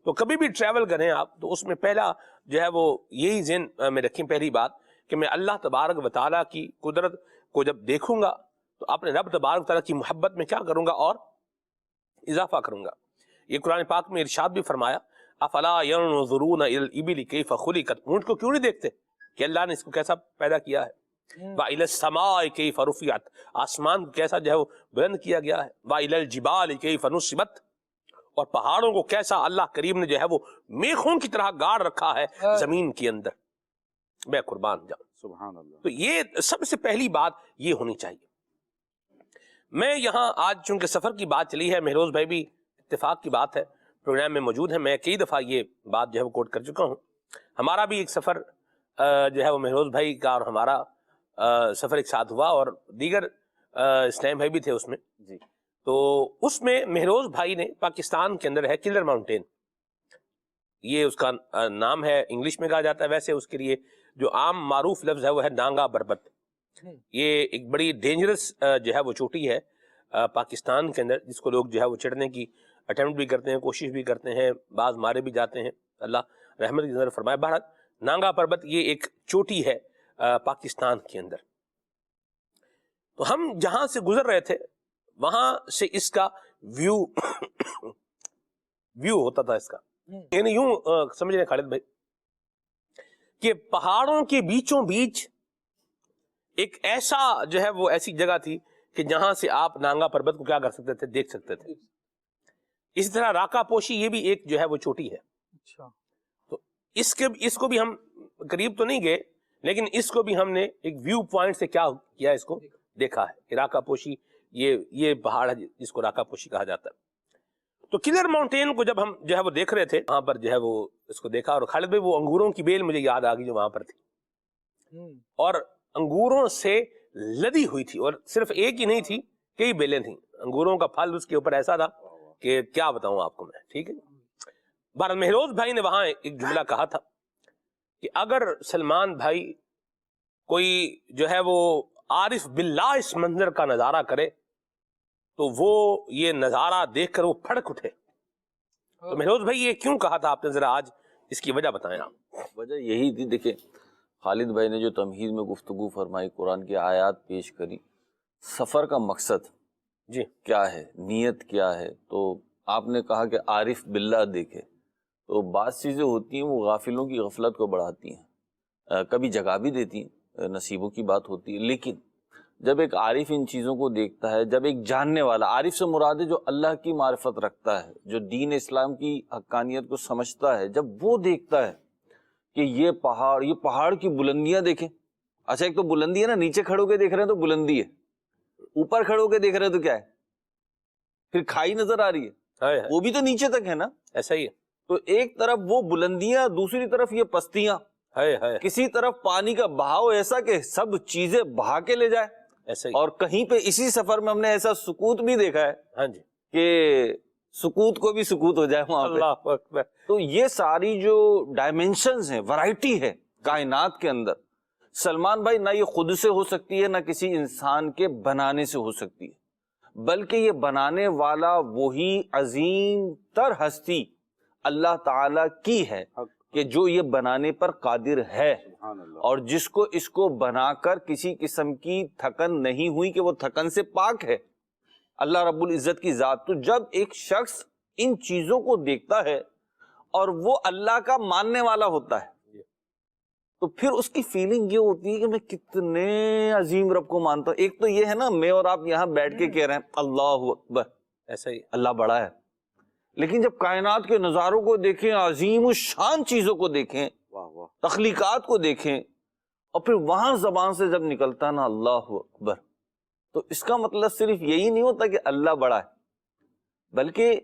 تو کبھی بھی ٹریول کریں آپ تو اس میں پہلا جو ہے وہ یہی ذہن میں رکھیں، پہلی بات کہ میں اللہ تبارک و تعالیٰ کی قدرت کو جب دیکھوں گا تو اپنے رب تبارک و تعالیٰ کی محبت میں کیا کروں گا اور اضافہ کروں گا. یہ قرآن پاک میں ارشاد بھی فرمایا افلا ينظرون الى الابل كيف خلقت، اونٹ کو کیوں نہیں دیکھتے کہ اللہ نے اس کو کیسا پیدا کیا ہے. وَإِلَى السَّمَاءِ كَيْفَ رُفِعَتْ، آسمان کو کیسا جو ہے وہ بلند کیا گیا ہے. وَإِلَى الْجِبَالِ كَيْفَ نُصِبَتْ، اور پہاڑوں کو کیسا اللہ کریم نے جو ہے وہ میخوں کی طرح گاڑ رکھا ہے زمین کے اندر. میں قربان جاؤں. سبحان اللہ. تو یہ سب سے پہلی بات یہ ہونی چاہیے. میں یہاں آج چونکہ سفر کی بات چلی ہے، مہروز بھائی بھی اتفاق کی بات ہے پروگرام میں موجود ہے، میں کئی دفعہ یہ بات جو ہے وہ کوٹ کر چکا ہوں. ہمارا بھی ایک سفر جو ہے وہ مہروز بھائی کا اور ہمارا سفر ایک ساتھ ہوا، اور دیگر اسلام بھائی بھی تھے اس میں. جی. تو اس میں مہروز بھائی نے پاکستان کے اندر ہے کلر ماؤنٹین، یہ اس کا نام ہے، انگلش میں کہا جاتا ہے، ویسے اس کے لیے جو عام معروف لفظ ہے وہ ہے نانگا بربت. یہ ایک بڑی ڈینجرس جو ہے وہ چوٹی ہے پاکستان کے اندر، جس کو لوگ جو ہے وہ چڑھنے کی اٹیمپٹ بھی کرتے ہیں، کوشش بھی کرتے ہیں، بعض مارے بھی جاتے ہیں، اللہ رحمت کی نظر فرمائے. بہرحال نانگا پربت یہ ایک چوٹی ہے پاکستان کے اندر. تو ہم جہاں سے گزر رہے تھے وہاں سے اس کا ویو ہوتا تھا اس کا، یعنی یوں سمجھ لیں خالد بھائی کہ پہاڑوں کے بیچوں بیچ ایک ایسا جو ہے وہ ایسی جگہ تھی کہ جہاں سے آپ نانگا پربت کو کیا کر سکتے تھے، دیکھ سکتے تھے. اسی طرح راکا پوشی یہ بھی ایک جو ہے وہ چوٹی ہے. تو اس کو بھی ہم قریب تو نہیں گئے، لیکن اس کو بھی ہم نے ایک ویو پوائنٹ سے کیا کیا، اس کو دیکھا ہے کہ راکا پوشی یہ پہاڑ ہے جس کو راکا پوشی کہا جاتا ہے. تو کلر ماؤنٹین کو جب ہم جو ہے وہ دیکھ رہے تھے وہاں پر جو ہے وہ اس کو دیکھا، اور خالد بھائی وہ انگوروں کی بیل مجھے یاد آ گئی جو وہاں پر تھی، اور انگوروں سے لدی ہوئی تھی، اور صرف ایک ہی نہیں تھی، کئی بیلیں تھیں. انگوروں کا پھل اس کے اوپر ایسا تھا کہ کیا بتاؤں آپ کو میں. ٹھیک ہے. بہرحال مہروز بھائی نے وہاں ایک جملہ کہا تھا کہ اگر سلمان بھائی کوئی جو ہے وہ عارف باللہ اس منظر کا نظارہ کرے تو وہ یہ نظارہ دیکھ کر وہ پھڑک اٹھے. تو مہروز بھائی یہ کیوں کہا تھا آپ نے، ذرا آج اس کی وجہ بتائیں آپ. وجہ یہی تھی، دیکھیں خالد بھائی نے جو تمہید میں گفتگو فرمائی، قرآن کی آیات پیش کری، سفر کا مقصد جی کیا ہے، نیت کیا ہے. تو آپ نے کہا کہ عارف باللہ دیکھے، تو بعض چیزیں ہوتی ہیں وہ غافلوں کی غفلت کو بڑھاتی ہیں، کبھی جگہ بھی دیتی ہیں، نصیبوں کی بات ہوتی ہے. لیکن جب ایک عارف ان چیزوں کو دیکھتا ہے، جب ایک جاننے والا، عارف سے مراد ہے جو اللہ کی معرفت رکھتا ہے، جو دین اسلام کی حقانیت کو سمجھتا ہے، جب وہ دیکھتا ہے کہ یہ پہاڑ کی بلندیاں دیکھیں. اچھا ایک تو بلندی ہے نا، نیچے کھڑو کے دیکھ رہے ہیں تو بلندی ہے، اوپر کھڑو کے دیکھ رہے ہیں تو کیا ہے، پھر کھائی نظر آ رہی ہے، وہ بھی تو نیچے تک ہے نا. ایسا ہی ہے. تو ایک طرف وہ بلندیاں، دوسری طرف یہ پستیاں، کسی طرف پانی کا بہاؤ ایسا کہ سب چیزیں بہا کے لے جائے. ایسا ہی. اور کہیں پہ اسی سفر میں ہم نے ایسا سکوت بھی دیکھا ہے، ہاں جی، کہ سکوت کو بھی سکوت ہو جائے وہاں پہ. اللہ اکبر. تو یہ ساری جو ڈائمینشنز ہیں، ورائٹی ہے کائنات کے اندر، سلمان بھائی نہ یہ خود سے ہو سکتی ہے، نہ کسی انسان کے بنانے سے ہو سکتی ہے، بلکہ یہ بنانے والا وہی عظیم تر ہستی اللہ تعالی کی ہے کہ جو یہ بنانے پر قادر ہے، اور جس کو اس کو بنا کر کسی قسم کی تھکن نہیں ہوئی کہ وہ تھکن سے پاک ہے، اللہ رب العزت کی ذات. تو جب ایک شخص ان چیزوں کو دیکھتا ہے اور وہ اللہ کا ماننے والا ہوتا ہے، تو پھر اس کی فیلنگ یہ ہوتی ہے کہ میں کتنے عظیم رب کو مانتا ہوں. ایک تو یہ ہے نا میں اور آپ یہاں بیٹھ کے کہہ رہے ہیں اللہ اکبر، ایسا ہی اللہ بڑا ہے، لیکن جب کائنات کے نظاروں کو دیکھیں، عظیم الشان چیزوں کو دیکھیں، تخلیقات کو دیکھیں، اور پھر وہاں زبان سے جب نکلتا ہے نا اللہ اکبر، تو اس کا مطلب صرف یہی نہیں ہوتا کہ اللہ بڑا ہے، بلکہ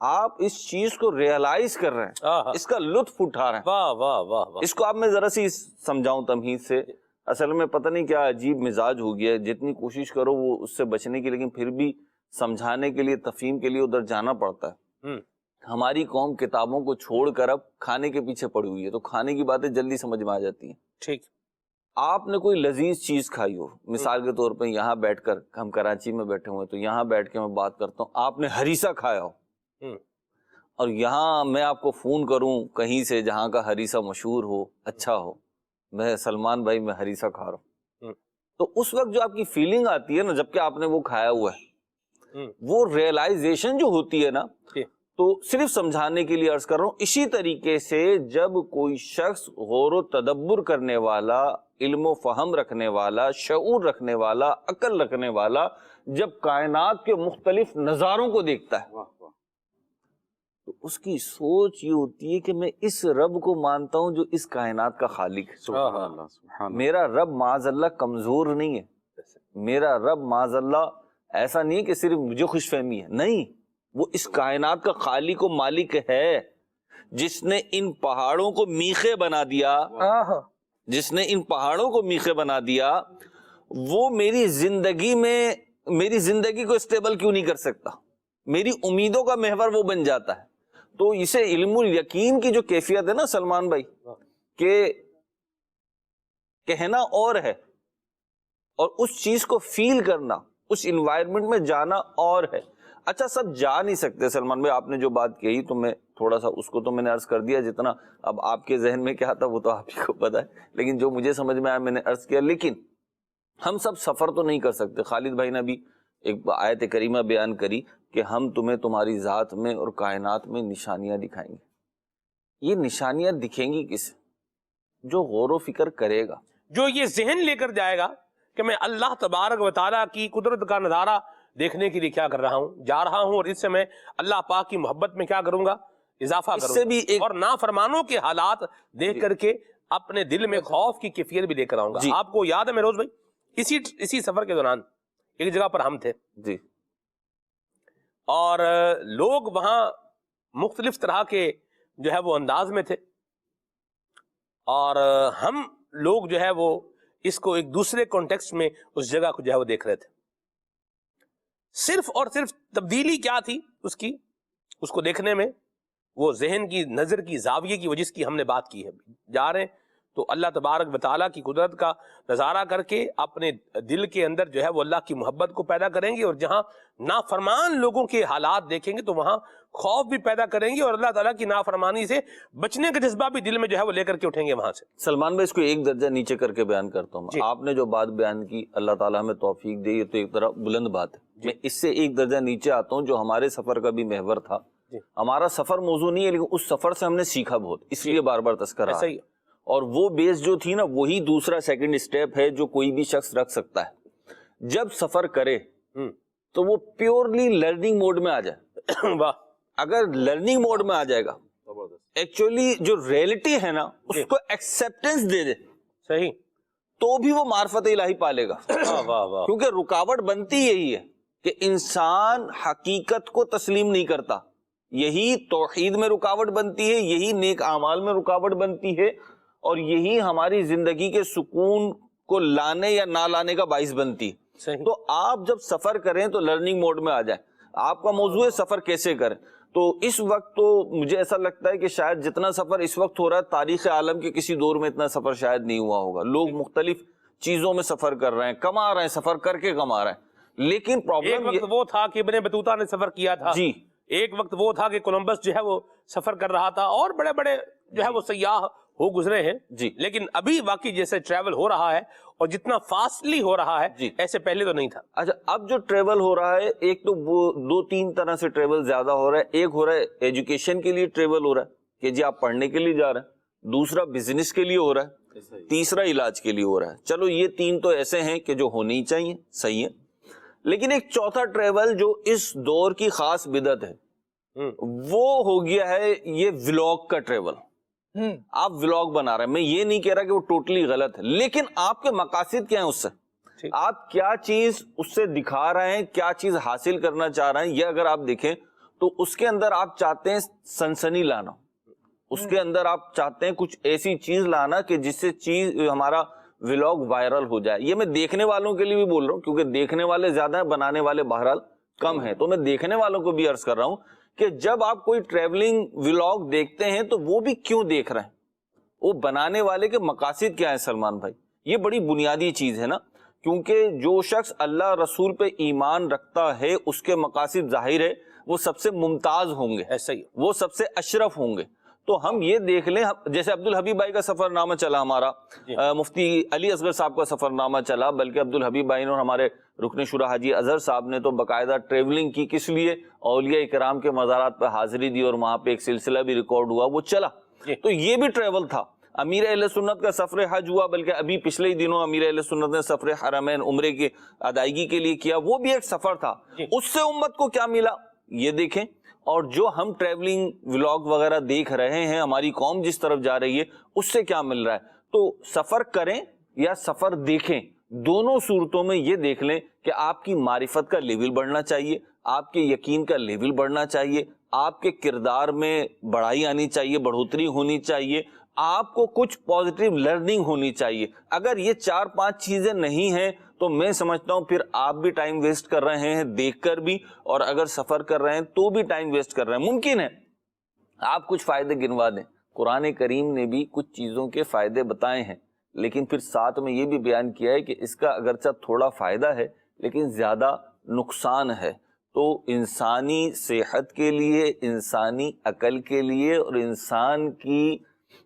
آپ اس چیز کو ریئلائز کر رہے ہیں، اس کا لطف اٹھا رہے ہیں. واہ واہ واہ واہ. اس کو آپ میں ذرا سی سمجھاؤں تمہید سے. اصل میں پتہ نہیں کیا عجیب مزاج ہو گیا ہے، جتنی کوشش کرو وہ اس سے بچنے کی، لیکن پھر بھی سمجھانے کے لیے، تفہیم کے لیے ادھر جانا پڑتا ہے. ہماری قوم کتابوں کو چھوڑ کر اب کھانے کے پیچھے پڑی ہوئی ہے، تو کھانے کی باتیں جلدی سمجھ میں آ جاتی ہیں. ٹھیک. آپ نے کوئی لذیذ چیز کھائی ہو، مثال کے طور پہ یہاں بیٹھ کر، ہم کراچی میں بیٹھے ہوئے تو یہاں بیٹھ کے میں بات کرتا ہوں، آپ نے ہریسہ کھایا ہو، اور یہاں میں آپ کو فون کروں کہیں سے جہاں کا ہریسہ مشہور ہو، اچھا ہو، میں سلمان بھائی میں ہریسہ کھا رہا ہوں، تو اس وقت جو آپ کی فیلنگ آتی ہے نا، جبکہ آپ نے وہ کھایا ہوا ہے، وہ ریئلائزیشن جو ہوتی ہے نا، تو صرف سمجھانے کے لیے عرض کر رہا ہوں. اسی طریقے سے جب کوئی شخص غور و تدبر کرنے والا، علم و فہم رکھنے والا، شعور رکھنے والا، عقل رکھنے والا، جب کائنات کے مختلف نظاروں کو دیکھتا ہے تو اس کی سوچ یہ ہوتی ہے کہ میں اس رب کو مانتا ہوں جو اس کائنات کا خالق ہے. سبحان اللہ، سبحان اللہ. میرا رب معاذ اللہ کمزور نہیں ہے، میرا رب معاذ اللہ ایسا نہیں کہ صرف مجھے خوش فہمی ہے، نہیں، وہ اس کائنات کا خالق و مالک ہے، جس نے ان پہاڑوں کو میخے بنا دیا، جس نے ان پہاڑوں کو میخے بنا دیا، وہ میری زندگی کو اسٹیبل کیوں نہیں کر سکتا؟ میری امیدوں کا محور وہ بن جاتا ہے. تو اسے علم الیقین کی جو کیفیت ہے نا سلمان بھائی، کہ کہنا اور ہے اور اس چیز کو فیل کرنا، اس انوائرمنٹ میں جانا اور ہے. اچھا، سب جا نہیں سکتے سلمان بھائی، آپ نے جو بات کہی تو میں تھوڑا سا اس کو تو میں نے عرض کر دیا، جتنا اب آپ کے ذہن میں کیا تھا وہ تو آپ ہی کو پتا ہے، لیکن جو مجھے سمجھ میں آیا میں نے عرض کیا. لیکن ہم سب سفر تو نہیں کر سکتے. خالد بھائی نے بھی ایک آیت کریمہ بیان کری کہ ہم تمہیں تمہاری ذات میں اور کائنات میں نشانیاں دکھائیں گے. یہ نشانیاں دکھیں گی کس؟ جو غور و فکر کرے گا، جو یہ ذہن لے کر جائے گا کہ میں اللہ تبارک و تعالیٰ کی قدرت کا نظارہ دیکھنے کے لیے کیا کر رہا ہوں، جا رہا ہوں، اور اس سے میں اللہ پاک کی محبت میں کیا کروں گا، اضافہ اس کروں سے گا، بھی ایک اور نافرمانوں کے حالات دیکھ کر کے اپنے دل میں خوف کی کیفیت بھی لے کر آؤں گا. جی. آپ کو یاد ہے مہروز بھائی، اسی سفر کے دوران ایک جگہ پر ہم تھے، جی، اور لوگ وہاں مختلف طرح کے جو ہے وہ انداز میں تھے، اور ہم لوگ جو ہے وہ اس کو ایک دوسرے کانٹیکسٹ میں اس جگہ کو جو ہے وہ دیکھ رہے تھے. صرف اور صرف تبدیلی کیا تھی اس کو دیکھنے میں، وہ ذہن کی، نظر کی زاویے کی وجہ کی ہم نے بات کی ہے. جا رہے ہیں تو اللہ تبارک و تعالیٰ کی قدرت کا نظارہ کر کے اپنے دل کے اندر جو ہے وہ اللہ کی محبت کو پیدا کریں گے، اور جہاں نافرمان لوگوں کے حالات دیکھیں گے تو وہاں خوف بھی پیدا کریں گے، اور اللہ تعالیٰ کی نافرمانی سے بچنے کا جذبہ بھی دل میں جو ہے وہ لے کر کے اٹھیں گے وہاں سے. سلمان بھائی اس کو ایک درجہ نیچے کر کے بیان کرتا ہوں. جی. آپ نے جو بات بیان کی، اللہ تعالیٰ ہمیں توفیق دے، یہ تو ایک طرح بلند بات ہے. میں اس سے ایک درجہ نیچے آتا ہوں، جو ہمارے سفر کا بھی محور تھا. ہمارا سفر موضوع نہیں ہے، لیکن اس سفر سے ہم نے سیکھا بہت، اس لیے بار بار تذکرہ ایسا ہی ہے. اور وہ بیس جو تھی نا، وہی دوسرا سیکنڈ اسٹیپ ہے جو کوئی بھی شخص رکھ سکتا ہے. جب سفر کرے تو وہ پیورلی لرننگ موڈ میں آ جائے. واہ. اگر لرننگ موڈ میں آ جائے گا، ایکچولی جو ریئلٹی ہے نا اس کو ایکسیپٹنس دے دے، صحیح، تو بھی وہ معرفت الہی پالے گا. واہ واہ واہ. کیونکہ رکاوٹ بنتی یہی ہے کہ انسان حقیقت کو تسلیم نہیں کرتا. یہی توحید میں رکاوٹ بنتی ہے، یہی نیک اعمال میں رکاوٹ بنتی ہے، اور یہی ہماری زندگی کے سکون کو لانے یا نہ لانے کا باعث بنتی ہے. تو آپ جب سفر کریں تو لرننگ موڈ میں آ جائیں. آپ کا موضوع ہے سفر کیسے کریں، تو اس وقت تو مجھے ایسا لگتا ہے کہ شاید جتنا سفر اس وقت ہو رہا ہے، تاریخ عالم کے کسی دور میں اتنا سفر شاید نہیں ہوا ہوگا. لوگ مختلف چیزوں میں سفر کر رہے ہیں، کما رہے ہیں، سفر کر کے کما رہے ہیں. لیکن ایک پرابلم وقت وہ تھا کہ ابن بطوطہ نے سفر کیا تھا، جی، ایک وقت وہ تھا کہ کولمبس جو ہے وہ سفر کر رہا تھا، اور بڑے بڑے جو ہے وہ سیاح ہو گزرے ہیں. جی. لیکن ابھی واقعی جیسے ٹریول ہو رہا ہے اور جتنا فاسٹلی ہو رہا ہے، جی، ایسے پہلے تو نہیں تھا. اچھا، اب جو ٹریول ہو رہا ہے، ایک تو وہ دو تین طرح سے ٹریول زیادہ ہو رہا ہے. ایک ہو رہا ہے ایجوکیشن کے لیے ٹریول ہو رہا ہے کہ جی آپ پڑھنے کے لیے جا رہے ہیں. دوسرا بزنس کے لیے ہو رہا ہے، تیسرا علاج کے لیے ہو رہا ہے. چلو یہ تین تو ایسے ہیں کہ جو ہونے ہی چاہیے، صحیح ہے. لیکن ایک چوتھا ٹریول جو اس دور کی خاص بدعت ہے وہ ہو گیا ہے یہ ولاگ کا ٹریول. آپ ولاگ بنا رہے ہیں، میں یہ نہیں کہہ رہا کہ وہ ٹوٹلی غلط ہے، لیکن آپ کے مقاصد کیا ہیں اس سے؟ آپ کیا چیز اس سے دکھا رہے ہیں، کیا چیز حاصل کرنا چاہ رہے ہیں؟ یہ اگر آپ دیکھیں تو اس کے اندر آپ چاہتے ہیں سنسنی لانا، اس کے اندر آپ چاہتے ہیں کچھ ایسی چیز لانا کہ جس سے چیز ہمارا ولاگ وائرل ہو جائے. یہ میں دیکھنے والوں کے لیے بھی بول رہا ہوں کیونکہ دیکھنے والے زیادہ ہیں، بنانے والے بہرحال کم ہیں. تو میں دیکھنے والوں کو بھی عرض کر رہا ہوں کہ جب آپ کوئی ٹریولنگ ولاگ دیکھتے ہیں تو وہ بھی کیوں دیکھ رہے ہیں، وہ بنانے والے کے مقاصد کیا ہیں؟ سلمان بھائی یہ بڑی بنیادی چیز ہے نا، کیونکہ جو شخص اللہ رسول پہ ایمان رکھتا ہے اس کے مقاصد ظاہر ہے وہ سب سے ممتاز ہوں گے، ایسا ہی وہ سب سے اشرف ہوں گے. تو ہم یہ دیکھ لیں، جیسے عبدالحبیب بھائی کا سفر نامہ چلا ہمارا، مفتی علی اصغر صاحب کا سفر نامہ چلا، بلکہ عبدالحبیب بھائی اور ہمارے رکن شورا حاجی اظہر صاحب نے تو باقاعدہ ٹریولنگ کی. کس لیے؟ اولیاء کرام کے مزارات پہ حاضری دی اور وہاں پہ ایک سلسلہ بھی ریکارڈ ہوا، وہ چلا. تو یہ بھی ٹریول تھا. امیر اہل سنت کا سفر حج ہوا، بلکہ ابھی پچھلے ہی دنوں امیر اہل سنت نے سفر حرمین عمرے کی ادائیگی کے لیے کیا، وہ بھی ایک سفر تھا. اس سے امت کو کیا ملا یہ دیکھیں. اور جو ہم ٹریولنگ ولاگ وغیرہ دیکھ رہے ہیں، ہماری قوم جس طرف جا رہی ہے اس سے کیا مل رہا ہے. تو سفر کریں یا سفر دیکھیں، دونوں صورتوں میں یہ دیکھ لیں کہ آپ کی معرفت کا لیول بڑھنا چاہیے، آپ کے یقین کا لیول بڑھنا چاہیے، آپ کے کردار میں بڑھائی آنی چاہیے، بڑھوتری ہونی چاہیے، آپ کو کچھ پازیٹیو لرننگ ہونی چاہیے. اگر یہ 4-5 چیزیں نہیں ہیں تو میں سمجھتا ہوں پھر آپ بھی ٹائم ویسٹ کر رہے ہیں دیکھ کر بھی، اور اگر سفر کر رہے ہیں تو بھی ٹائم ویسٹ کر رہے ہیں. ممکن ہے آپ کچھ فائدے گنوا دیں، قرآن کریم نے بھی کچھ چیزوں کے فائدے بتائے ہیں، لیکن پھر ساتھ میں یہ بھی بیان کیا ہے کہ اس کا اگرچہ تھوڑا فائدہ ہے لیکن زیادہ نقصان ہے. تو انسانی صحت کے لیے، انسانی عقل کے لیے اور انسان کی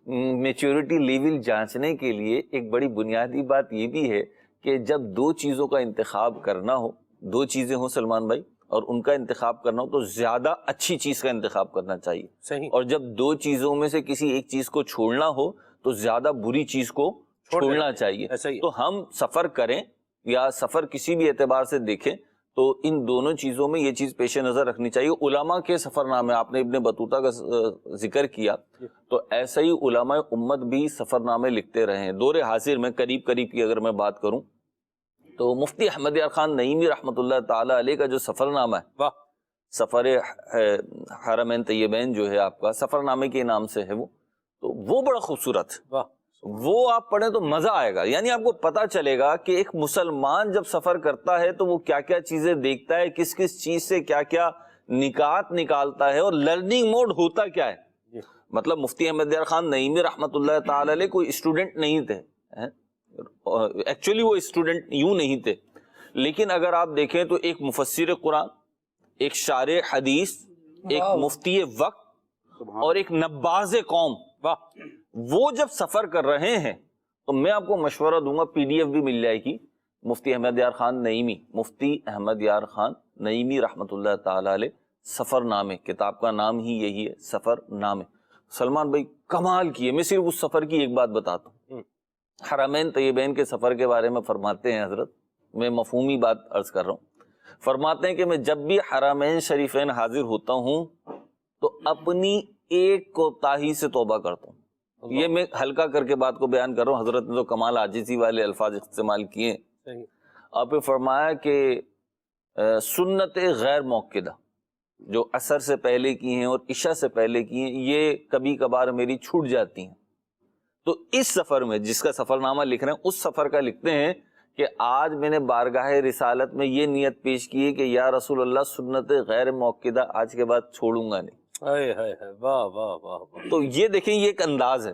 میچورٹی لیول جانچنے کے لیے ایک بڑی بنیادی بات یہ بھی ہے کہ جب دو چیزوں کا انتخاب کرنا ہو، دو چیزیں ہوں سلمان بھائی، اور ان کا انتخاب کرنا ہو تو زیادہ اچھی چیز کا انتخاب کرنا چاہیے. صحیح. اور جب دو چیزوں میں سے کسی ایک چیز کو چھوڑنا ہو تو زیادہ بری چیز کو چھوڑنا چاہیے. تو ہم سفر کریں یا سفر کسی بھی اعتبار سے دیکھیں تو ان دونوں چیزوں میں یہ چیز پیش نظر رکھنی چاہیے. علماء کے سفر نامے، آپ نے ابن بطوطہ کا ذکر کیا، تو ایسا ہی علماء امت بھی سفر نامے لکھتے رہے ہیں. دور حاضر میں قریب کی اگر میں بات کروں تو مفتی احمد یار خان نعیمی رحمۃ اللہ تعالی علیہ کا جو سفر نامہ ہے، سفر حرمین طیبین جو ہے آپ کا سفر نامے کے نام سے ہے، وہ بڑا خوبصورت ہے. وہ آپ پڑھیں تو مزہ آئے گا. یعنی آپ کو پتا چلے گا کہ ایک مسلمان جب سفر کرتا ہے تو وہ کیا کیا چیزیں دیکھتا ہے، کس کس چیز سے کیا کیا نکات نکالتا ہے، اور لرننگ موڈ ہوتا کیا ہے. مطلب مفتی احمد یار خان نعیمی رحمۃ اللہ تعالی علیہ کوئی اسٹوڈنٹ نہیں تھے، ایکچولی وہ اسٹوڈنٹ یوں نہیں تھے، لیکن اگر آپ دیکھیں تو ایک مفسر قرآن، ایک شارح حدیث، ایک مفتی وقت اور ایک نباز قوم، وہ جب سفر کر رہے ہیں تو میں آپ کو مشورہ دوں گا، PDF بھی مل جائے گی، مفتی احمد یار خان نعیمی، مفتی احمد یار خان نعیمی رحمۃ اللہ تعالی علیہ سفر نامے، کتاب کا نام ہی یہی ہے، سفر نامے. سلمان بھائی کمال کیے. میں صرف اس سفر کی ایک بات بتاتا ہوں. حرمین طیبین کے سفر کے بارے میں فرماتے ہیں حضرت، میں مفہومی بات عرض کر رہا ہوں، فرماتے ہیں کہ میں جب بھی حرمین شریفین حاضر ہوتا ہوں تو اپنی ایک کوتاہی سے توبہ کرتا ہوں. یہ میں ہلکا کر کے بات کو بیان کر رہا ہوں، حضرت نے تو کمال عاجزی والے الفاظ استعمال کیے. آپ نے فرمایا کہ سنت غیر موقدہ جو عصر سے پہلے کی ہیں اور عشاء سے پہلے کی ہیں، یہ کبھی کبھار میری چھوٹ جاتی ہیں. تو اس سفر میں جس کا سفر نامہ لکھ رہے ہیں، اس سفر کا لکھتے ہیں کہ آج میں نے بارگاہ رسالت میں یہ نیت پیش کی ہے کہ یا رسول اللہ سنت غیر موقدہ آج کے بعد چھوڑوں گا نہیں. واہ واہ واہ. تو یہ دیکھیں، یہ ایک انداز ہے،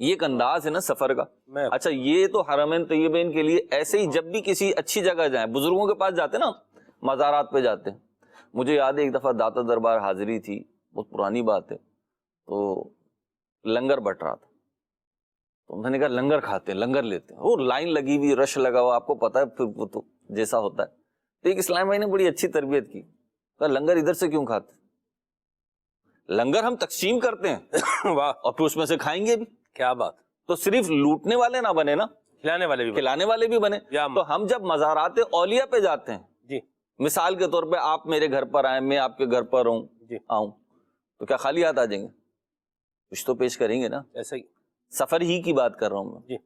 یہ ایک انداز ہے نا سفر کا. اچھا یہ تو حرمین طیبین کے لیے. ایسے ہی جب بھی کسی اچھی جگہ جائیں، بزرگوں کے پاس جاتے نا، مزارات پہ جاتے ہیں. مجھے یاد ہے ایک دفعہ داتا دربار حاضری تھی، بہت پرانی بات ہے، تو لنگر بٹ رہا تھا، تو میں نے کہا لنگر کھاتے ہیں، لنگر لیتے ہیں، اور لائن لگی ہوئی، رش لگا ہوا، آپ کو پتا ہے پھر وہ تو جیسا ہوتا ہے. تو ایک اسلام بھائی نے بڑی اچھی تربیت کی، کہا لنگر ادھر سے کیوں کھاتے؟ لنگر ہم تقسیم کرتے ہیں واہ اور پھر اس میں سے کھائیں گے بھی. کیا بات. تو صرف لوٹنے والے نہ بنے نا, کھلانے والے بھی بنے. کھلانے والے بھی بنے. یا تو ہم جب مزارات اولیاء پہ جاتے ہیں, جی مثال کے طور پہ آپ میرے گھر پر آئیں, میں آپ کے گھر پر جی آؤں, تو کیا خالی ہاتھ آ جائیں گے؟ کچھ تو پیش کریں گے نا. ایسا ہی. سفر ہی کی بات کر رہا ہوں میں. جی.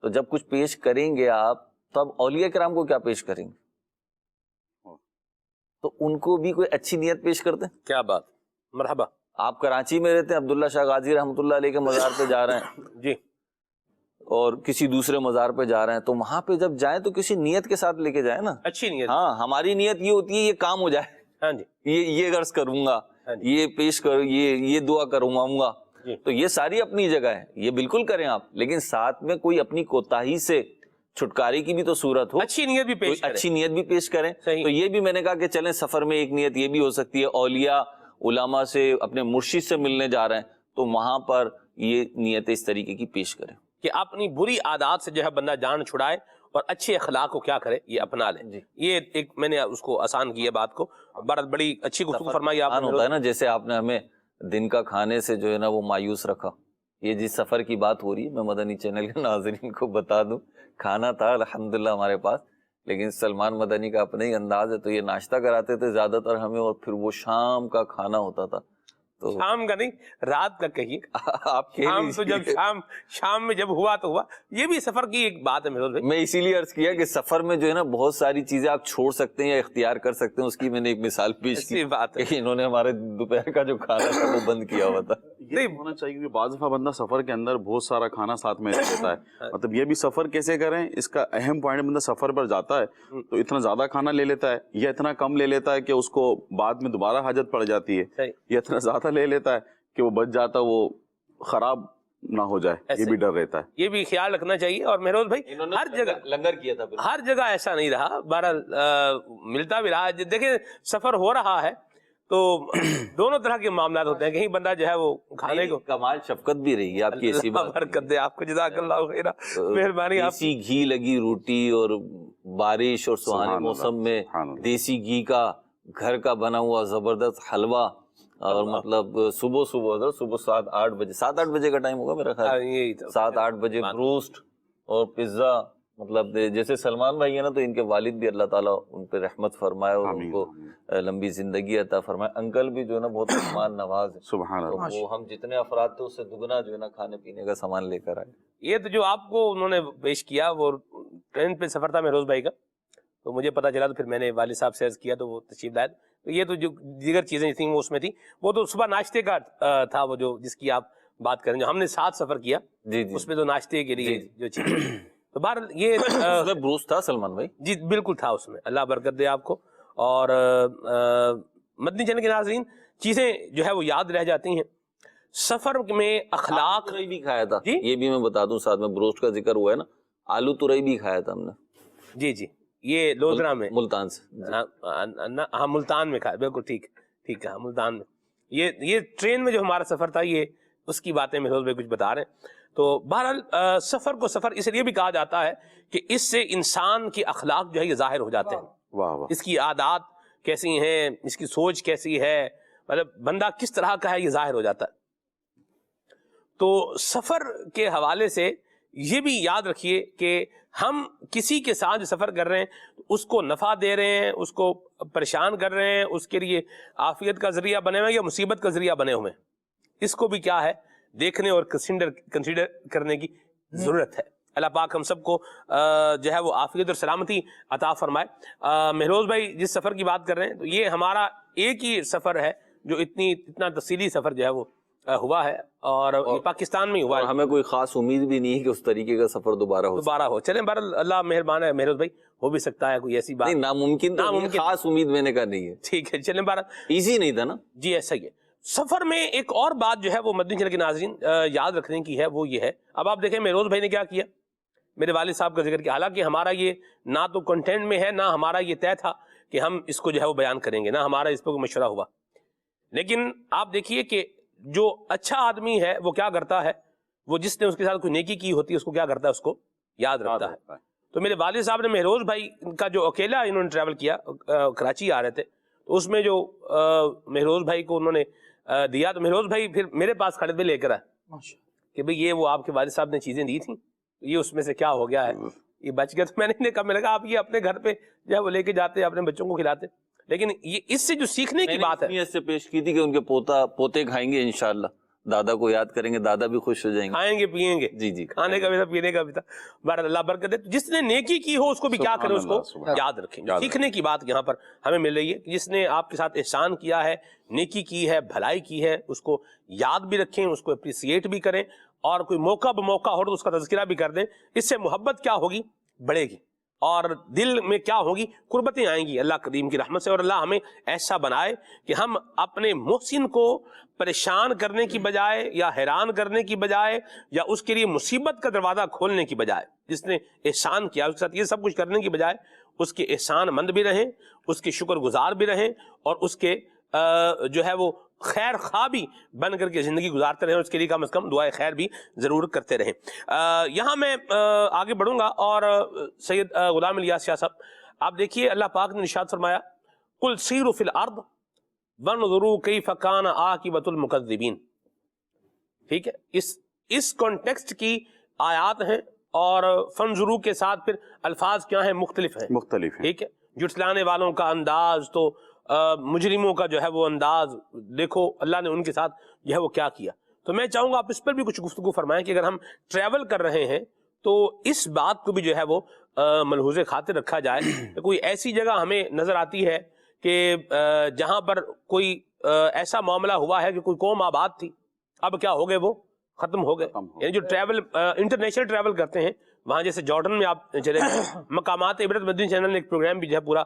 تو جب کچھ پیش کریں گے آپ, تو اب اولیاء کرام کو کیا پیش کریں گے؟ تو ان کو بھی کوئی اچھی نیت پیش کرتے ہیں. کیا بات. مرحبا. آپ کراچی میں رہتے ہیں, عبداللہ شاہ غازی رحمۃ اللہ علیہ کے مزار پہ جا رہے ہیں جی اور کسی دوسرے مزار پہ جا رہے ہیں, تو وہاں پہ جب جائیں تو کسی نیت کے ساتھ لے کے جائیں نا. اچھی نیت. ہاں, ہماری نیت یہ ہوتی ہے یہ کام ہو جائے, ہاں جی. یہ غرض کروں گا, ہاں جی. یہ پیش کروں, یہ دعا کروں گا. جی. تو یہ ساری اپنی جگہ ہے, یہ بالکل کریں آپ, لیکن ساتھ میں کوئی اپنی کوتاہی سے چھٹکارے کی بھی تو صورت ہو, اچھی نیت بھی پیش کریں. اچھی نیت بھی پیش کریں. صحیح. تو یہ بھی میں نے کہا کہ چلیں سفر میں ایک نیت یہ بھی ہو سکتی ہے, اولیاء علماء سے اپنے مرشد سے ملنے جا رہے ہیں تو وہاں پر یہ نیت اس طریقے کی پیش کریں کہ اپنی بری عادات سے جو ہے بندہ جان چھڑائے اور اچھے اخلاق کو کیا کرے, یہ اپنا لے. جی. یہ ایک میں نے اس کو آسان کیا بات کو, بڑی اچھی گفتگو فرمائی آپ آسان ہوتا ہے نے. نا, جیسے آپ نے ہمیں دن کا کھانے سے جو ہے نا وہ مایوس رکھا. یہ جس سفر کی بات ہو رہی ہے, میں مدنی چینل کے ناظرین کو بتا دوں, کھانا تھا الحمدللہ ہمارے پاس, لیکن سلمان مدنی کا اپنا ہی انداز ہے, تو یہ ناشتہ کراتے تھے زیادہ تر ہمیں, اور پھر وہ شام کا کھانا ہوتا تھا. تو شام کا نہیں, رات کا کہیے. آپ شام تو جب شام میں جب ہوا تو ہوا. یہ بھی سفر کی ایک بات ہے میرے بھائی. میں اسی لیے عرض کیا کہ سفر میں جو ہے نا بہت ساری چیزیں آپ چھوڑ سکتے ہیں یا اختیار کر سکتے ہیں, اس کی میں نے ایک مثال پیش کی ایسی بات ہے. کہ انہوں نے ہمارے دوپہر کا جو کھانا تھا وہ بند کیا ہوا تھا. یہ ہونا چاہیے کیونکہ بعض دفعہ بندہ سفر کے اندر بہت سارا کھانا ساتھ میں لیتا ہے. مطلب یہ بھی سفر کیسے کریں, اس کا اہم پوائنٹ, بندہ سفر پر جاتا ہے تو اتنا زیادہ کھانا لے لیتا ہے یا اتنا کم لے لیتا ہے کہ اس کو بعد میں دوبارہ حاجت پڑ جاتی ہے, یا اتنا زیادہ لے لیتا ہے کہ وہ بچ جاتا, وہ خراب نہ ہو جائے, یہ بھی ڈر رہتا ہے. یہ بھی خیال رکھنا چاہیے. اور مہروز بھائی ہر جگہ لنگر کیا تھا, ہر جگہ ایسا نہیں رہا, بہرحال ملتا بھی رہا. دیکھیں سفر ہو رہا ہے تو دونوں طرح کے معاملات ہوتے ہیں. کہیں بندہ جو ہے وہ کھانے کو کمال شفقت بھی رہی ہے آپ کی, ایسی بات برکت دے آپ کو, جزاک اللہ خیرہ, مہربانی. آپ دیسی گھی لگی روٹی اور بارش اور سہانے موسم میں دیسی گھی کا گھر کا بنا ہوا زبردست حلوہ, اور مطلب صبح 7-8 بجے 7-8 بجے کا ٹائم ہوگا میرا خیال, 7-8 بجے بروسٹ اور پیزا. مطلب جیسے سلمان بھائی ہیں نا, تو ان کے والد بھی اللہ تعالیٰ ان پہ رحمت فرمائے اور ان کو لمبی زندگی عطا فرمائے. انکل بھی جو ہے نا بہت مہمان نواز ہے, سبحان اللہ. وہ ہم جتنے افراد تھے اس سے دگنا جو ہے نا کھانے پینے کا سامان لے کر آئے. یہ تو جو آپ کو انہوں نے پیش کیا وہ ٹرین پہ سفر تھا مہروز بھائی کا, تو مجھے پتا چلا, تو پھر میں نے والد صاحب سے عرض کیا تو وہ تشریف لائے. تو یہ تو جو دیگر چیزیں تھیں وہ اس میں تھی, وہ تو صبح ناشتے کا تھا, وہ جو جس کی آپ بات کریں, جو ہم نے ساتھ سفر کیا جی اس میں تو ناشتے کے لیے جو چیز. تو بہرحال یہ بروسٹ تھا سلمان بھائی. جی بالکل تھا اس میں, اللہ برکت دے آپ کو. اور مدنی چینل کے ناظرین, چیزیں جو ہے وہ یاد رہ جاتی ہیں. سفر میں اخلاق بھی کھایا تھا, جی یہ بھی میں بتا دوں ساتھ میں, بروسٹ کا ذکر ہوا ہے نا, آلو ترئی بھی کھایا تھا ہم نے. جی جی, یہ لودھرا میں, ملتان سے. ہاں ملتان میں کھایا, بالکل ٹھیک ٹھیک ہے, ملتان میں. یہ ٹرین میں جو ہمارا سفر تھا, یہ اس کی باتیں مہروز بھائی کچھ بتا رہے ہیں. تو بہرحال سفر کو سفر اس لیے بھی کہا جاتا ہے کہ اس سے انسان کی اخلاق جو ہے یہ ظاہر ہو جاتے ہیں. واہ واہ. اس کی عادات کیسی ہیں, اس کی سوچ کیسی ہے, مطلب بندہ کس طرح کا ہے, یہ ظاہر ہو جاتا ہے. تو سفر کے حوالے سے یہ بھی یاد رکھیے کہ ہم کسی کے ساتھ سفر کر رہے ہیں, اس کو نفع دے رہے ہیں, اس کو پریشان کر رہے ہیں, اس کے لیے عافیت کا ذریعہ بنے ہوئے ہیں یا مصیبت کا ذریعہ بنے ہوئے ہیں, اس کو بھی کیا ہے دیکھنے اور کنسیڈر کرنے کی ضرورت ہے. اللہ پاک ہم سب کو جو ہے وہ عافیت اور سلامتی عطا فرمائے. مہروز بھائی جس سفر کی بات کر رہے ہیں, تو یہ ہمارا ایک ہی سفر ہے جو اتنا تفصیلی سفر جو ہے وہ ہوا ہے, اور یہ پاکستان میں ہوا ہے. ہمیں کوئی خاص امید بھی نہیں ہے کہ اس طریقے کا سفر دوبارہ ہو. چلیں بہرحال اللہ مہربان ہے مہروز بھائی, ہو بھی سکتا ہے کوئی ایسی بات. نہیں, ناممکن تو نہیں, خاص امید میں نے کہا نہیں ہے. ٹھیک ہے, چلیں بہرحال ایزی نہیں تھا نا. جی ایسا ہی ہے. سفر میں ایک اور بات جو ہے وہ مدنی چینل کے ناظرین یاد رکھنے کی ہے, وہ یہ ہے. اب آپ دیکھیں مہروز بھائی نے کیا کیا, میرے والد صاحب کا ذکر کیا. حالانکہ ہمارا یہ نہ تو کنٹینٹ میں ہے, نہ ہمارا یہ طے تھا کہ ہم اس کو جو ہے وہ بیان کریں گے, نہ ہمارا اس پہ کوئی مشورہ ہوا. لیکن آپ دیکھیے کہ جو اچھا آدمی ہے وہ کیا کرتا ہے, وہ جس نے اس کے ساتھ کوئی نیکی کی ہوتی ہے اس کو کیا کرتا ہے, اس کو یاد رکھتا ہے. تو میرے والد صاحب نے مہروز بھائی کا جو اکیلا انہوں نے ٹریول کیا, کراچی آ رہے تھے, تو اس میں جو مہروز بھائی کو انہوں نے دیا تو مہروز بھائی پھر میرے پاس خالد بھائی لے کر آئے ماشاء کہ بھئی یہ وہ آپ کے والد صاحب نے چیزیں دی تھیں، یہ اس میں سے کیا ہو گیا ہے، یہ بچ گیا۔ تو میں نے کہا، میں نے کہا آپ یہ اپنے گھر پہ جو ہے وہ لے کے جاتے اپنے بچوں کو کھلاتے، لیکن یہ اس سے جو سیکھنے کی بات ہے، نیت سے پیش کی تھی کہ ان کے پوتے کھائیں گے انشاءاللہ، دادا کو یاد کریں گے، دادا بھی خوش ہو جائیں گے، کھائیں گے پیئیں گے، جی جی، کھانے کا بھی تھا پینے کا بھی تھا، بہرحال اللہ برکت دے۔ جس نے نیکی کی ہو اس کو بھی کیا کرے، اس کو یاد رکھیں۔ سیکھنے کی بات یہاں پر ہمیں مل رہی ہے کہ جس نے آپ کے ساتھ احسان کیا ہے، نیکی کی ہے، بھلائی کی ہے، اس کو یاد بھی رکھیں، اس کو اپریسیٹ بھی کریں، اور کوئی موقع بموقع ہو تو اس کا تذکرہ بھی کر دیں۔ اس سے محبت کیا ہوگی، بڑھے گی، اور دل میں کیا ہوگی، قربتیں آئیں گی اللہ کریم کی رحمت سے۔ اور اللہ ہمیں ایسا بنائے کہ ہم اپنے محسن کو پریشان کرنے کی بجائے یا حیران کرنے کی بجائے یا اس کے لیے مصیبت کا دروازہ کھولنے کی بجائے، جس نے احسان کیا اس کے ساتھ یہ سب کچھ کرنے کی بجائے اس کے احسان مند بھی رہیں، اس کے شکر گزار بھی رہیں، اور اس کے جو ہے وہ خیر خواہ بھی بن کر کے زندگی گزارتے رہیں، اس کے لیے کم از کم دعائے خیر بھی ضرور کرتے رہیں۔ یہاں میں آگے بڑھوں گا، اور سید غلام الیاس شاہ صاحب آپ دیکھیے، اللہ پاک نے ارشاد فرمایا قل سیروا فی الارض وانظروا کیف کان عاقبۃ المکذبین۔ ٹھیک ہے، اس کانٹیکسٹ کی آیات ہیں، اور فنظروا کے ساتھ پھر الفاظ کیا ہیں، مختلف ہیں، ٹھیک ہے۔ جھٹلانے والوں کا انداز تو مجرموں کا جو ہے وہ انداز دیکھو، اللہ نے ان کے ساتھ جو ہے وہ کیا کیا۔ تو میں چاہوں گا آپ اس پر بھی کچھ گفتگو فرمائیں کہ اگر ہم ٹریول کر رہے ہیں تو اس بات کو بھی جو ہے وہ ملحوظ خاطر رکھا جائے کہ کوئی ایسی جگہ ہمیں نظر آتی ہے کہ جہاں پر کوئی ایسا معاملہ ہوا ہے کہ کوئی قوم آباد تھی، اب کیا ہو گئے، وہ ختم ہو گئے۔ یعنی جو ٹریول انٹرنیشنل ٹریول کرتے ہیں وہاں، جیسے جارڈن میں آپ چلے گئے، مقامات عبرت مدنی چینل نے ایک پروگرام بھی جو ہے پورا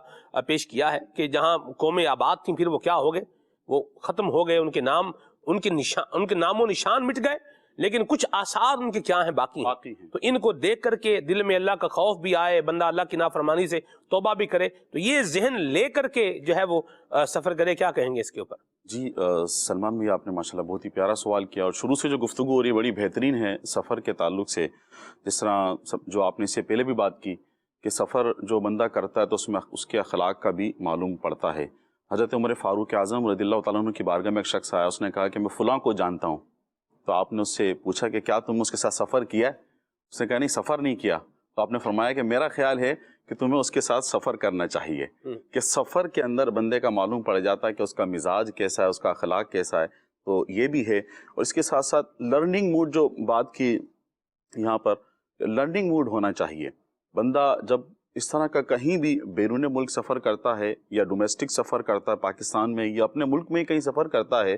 پیش کیا ہے کہ جہاں قومیں آباد تھیں پھر وہ کیا ہو گئے، وہ ختم ہو گئے، ان کے نام ان کے نام و نشان مٹ گئے، لیکن کچھ آثار ان کے کیا ہیں، باقی ہیں۔ تو ان کو دیکھ کر کے دل میں اللہ کا خوف بھی آئے، بندہ اللہ کی نافرمانی سے توبہ بھی کرے، تو یہ ذہن لے کر کے جو ہے وہ سفر کرے۔ کیا کہیں گے اس کے اوپر؟ جی سلمان بھائی، آپ نے ماشاءاللہ بہت ہی پیارا سوال کیا، اور شروع سے جو گفتگو ہو رہی ہے بڑی بہترین ہے سفر کے تعلق سے۔ جس طرح جو آپ نے اس سے پہلے بھی بات کی کہ سفر جو بندہ کرتا ہے تو اس میں اس کے اخلاق کا بھی معلوم پڑتا ہے۔ حضرت عمر فاروق اعظم رضی اللہ تعالیٰ عنہ کی بارگاہ میں ایک شخص آیا، اس نے کہا کہ میں فلاں کو جانتا ہوں۔ تو آپ نے اس سے پوچھا کہ کیا تم اس کے ساتھ سفر کیا ہے؟ اس نے کہا نہیں، سفر نہیں کیا۔ تو آپ نے فرمایا کہ میرا خیال ہے کہ تمہیں اس کے ساتھ سفر کرنا چاہیے، کہ سفر کے اندر بندے کا معلوم پڑ جاتا ہے کہ اس کا مزاج کیسا ہے، اس کا اخلاق کیسا ہے۔ تو یہ بھی ہے، اور اس کے ساتھ ساتھ لرننگ موڈ جو بات کی یہاں پر، لرننگ موڈ ہونا چاہیے۔ بندہ جب اس طرح کا کہیں بھی بیرون ملک سفر کرتا ہے یا ڈومیسٹک سفر کرتا ہے پاکستان میں یا اپنے ملک میں کہیں سفر کرتا ہے،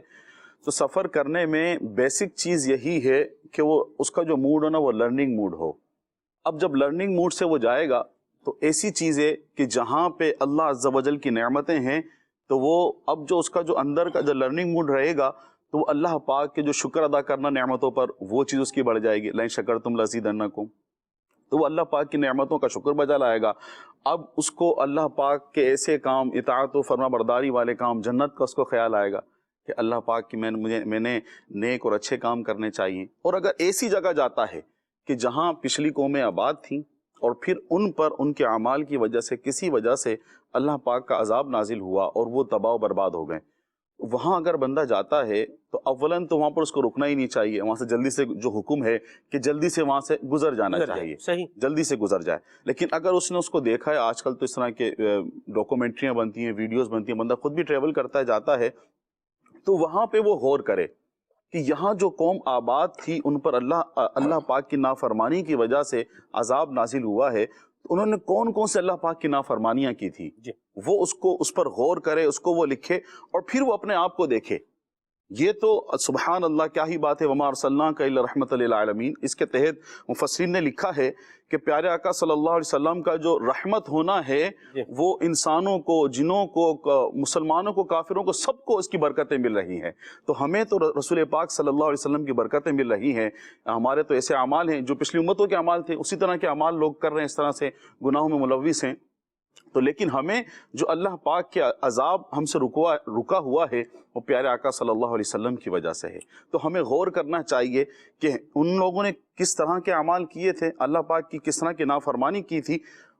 تو سفر کرنے میں بیسک چیز یہی ہے کہ وہ اس کا جو موڈ ہو نا، وہ لرننگ موڈ ہو۔ اب جب لرننگ موڈ سے وہ جائے گا تو ایسی چیز ہے کہ جہاں پہ اللہ عز و جل کی نعمتیں ہیں، تو وہ اب جو اس کا جو اندر کا جو لرننگ موڈ رہے گا، تو وہ اللہ پاک کے جو شکر ادا کرنا نعمتوں پر، وہ چیز اس کی بڑھ جائے گی۔ لئن شکرتم لازیدنکم، تو وہ اللہ پاک کی نعمتوں کا شکر بجا لائے گا۔ اب اس کو اللہ پاک کے ایسے کام، اطاعت و فرما برداری والے کام، جنت کا اس کو خیال آئے گا کہ اللہ پاک کی میں نے نیک اور اچھے کام کرنے چاہیے۔ اور اگر ایسی جگہ جاتا ہے کہ جہاں پچھلی قومیں آباد تھیں اور پھر ان پر ان کے اعمال کی وجہ سے کسی وجہ سے اللہ پاک کا عذاب نازل ہوا اور وہ تباہ و برباد ہو گئے، وہاں اگر بندہ جاتا ہے تو اولاً تو وہاں پر اس کو رکنا ہی نہیں چاہیے، وہاں سے جلدی سے جو حکم ہے کہ جلدی سے وہاں سے گزر جانا چاہیے، صحیح، جلدی سے گزر جائے۔ لیکن اگر اس نے اس کو دیکھا ہے، آج کل تو اس طرح کے ڈاکومنٹریاں بنتی ہیں، ویڈیوز بنتی ہیں، بندہ خود بھی ٹریول کرتا ہے، جاتا ہے، تو وہاں پہ وہ غور کرے کہ یہاں جو قوم آباد تھی ان پر اللہ پاک کی نافرمانی کی وجہ سے عذاب نازل ہوا ہے، انہوں نے کون کون سے اللہ پاک کی نافرمانیاں کی تھی، وہ اس پر غور کرے، اس کو وہ لکھے، اور پھر وہ اپنے آپ کو دیکھے۔ یہ تو سبحان اللہ کیا ہی بات ہے، وما ارسلناک الا رحمۃ للعالمین۔ اس کے تحت مفسرین نے لکھا ہے کہ پیارے آقا صلی اللہ علیہ وسلم کا جو رحمت ہونا ہے وہ انسانوں کو، جنوں کو، مسلمانوں کو، کافروں کو، سب کو اس کی برکتیں مل رہی ہیں۔ تو ہمیں تو رسول پاک صلی اللہ علیہ وسلم کی برکتیں مل رہی ہیں، ہمارے تو ایسے اعمال ہیں جو پچھلی امتوں کے اعمال تھے، اسی طرح کے اعمال لوگ کر رہے ہیں، اس طرح سے گناہوں میں ملوث ہیں۔ تو لیکن ہمیں جو اللہ پاک کے عذاب ہم سے رکا ہوا ہے وہ پیارے آقا صلی اللہ علیہ وسلم کی وجہ سے ہے۔ تو ہمیں غور کرنا چاہیے کہ ان لوگوں نے کس طرح کے اعمال کیے تھے، اللہ پاک کی کس طرح کی نافرمانی کی تھی،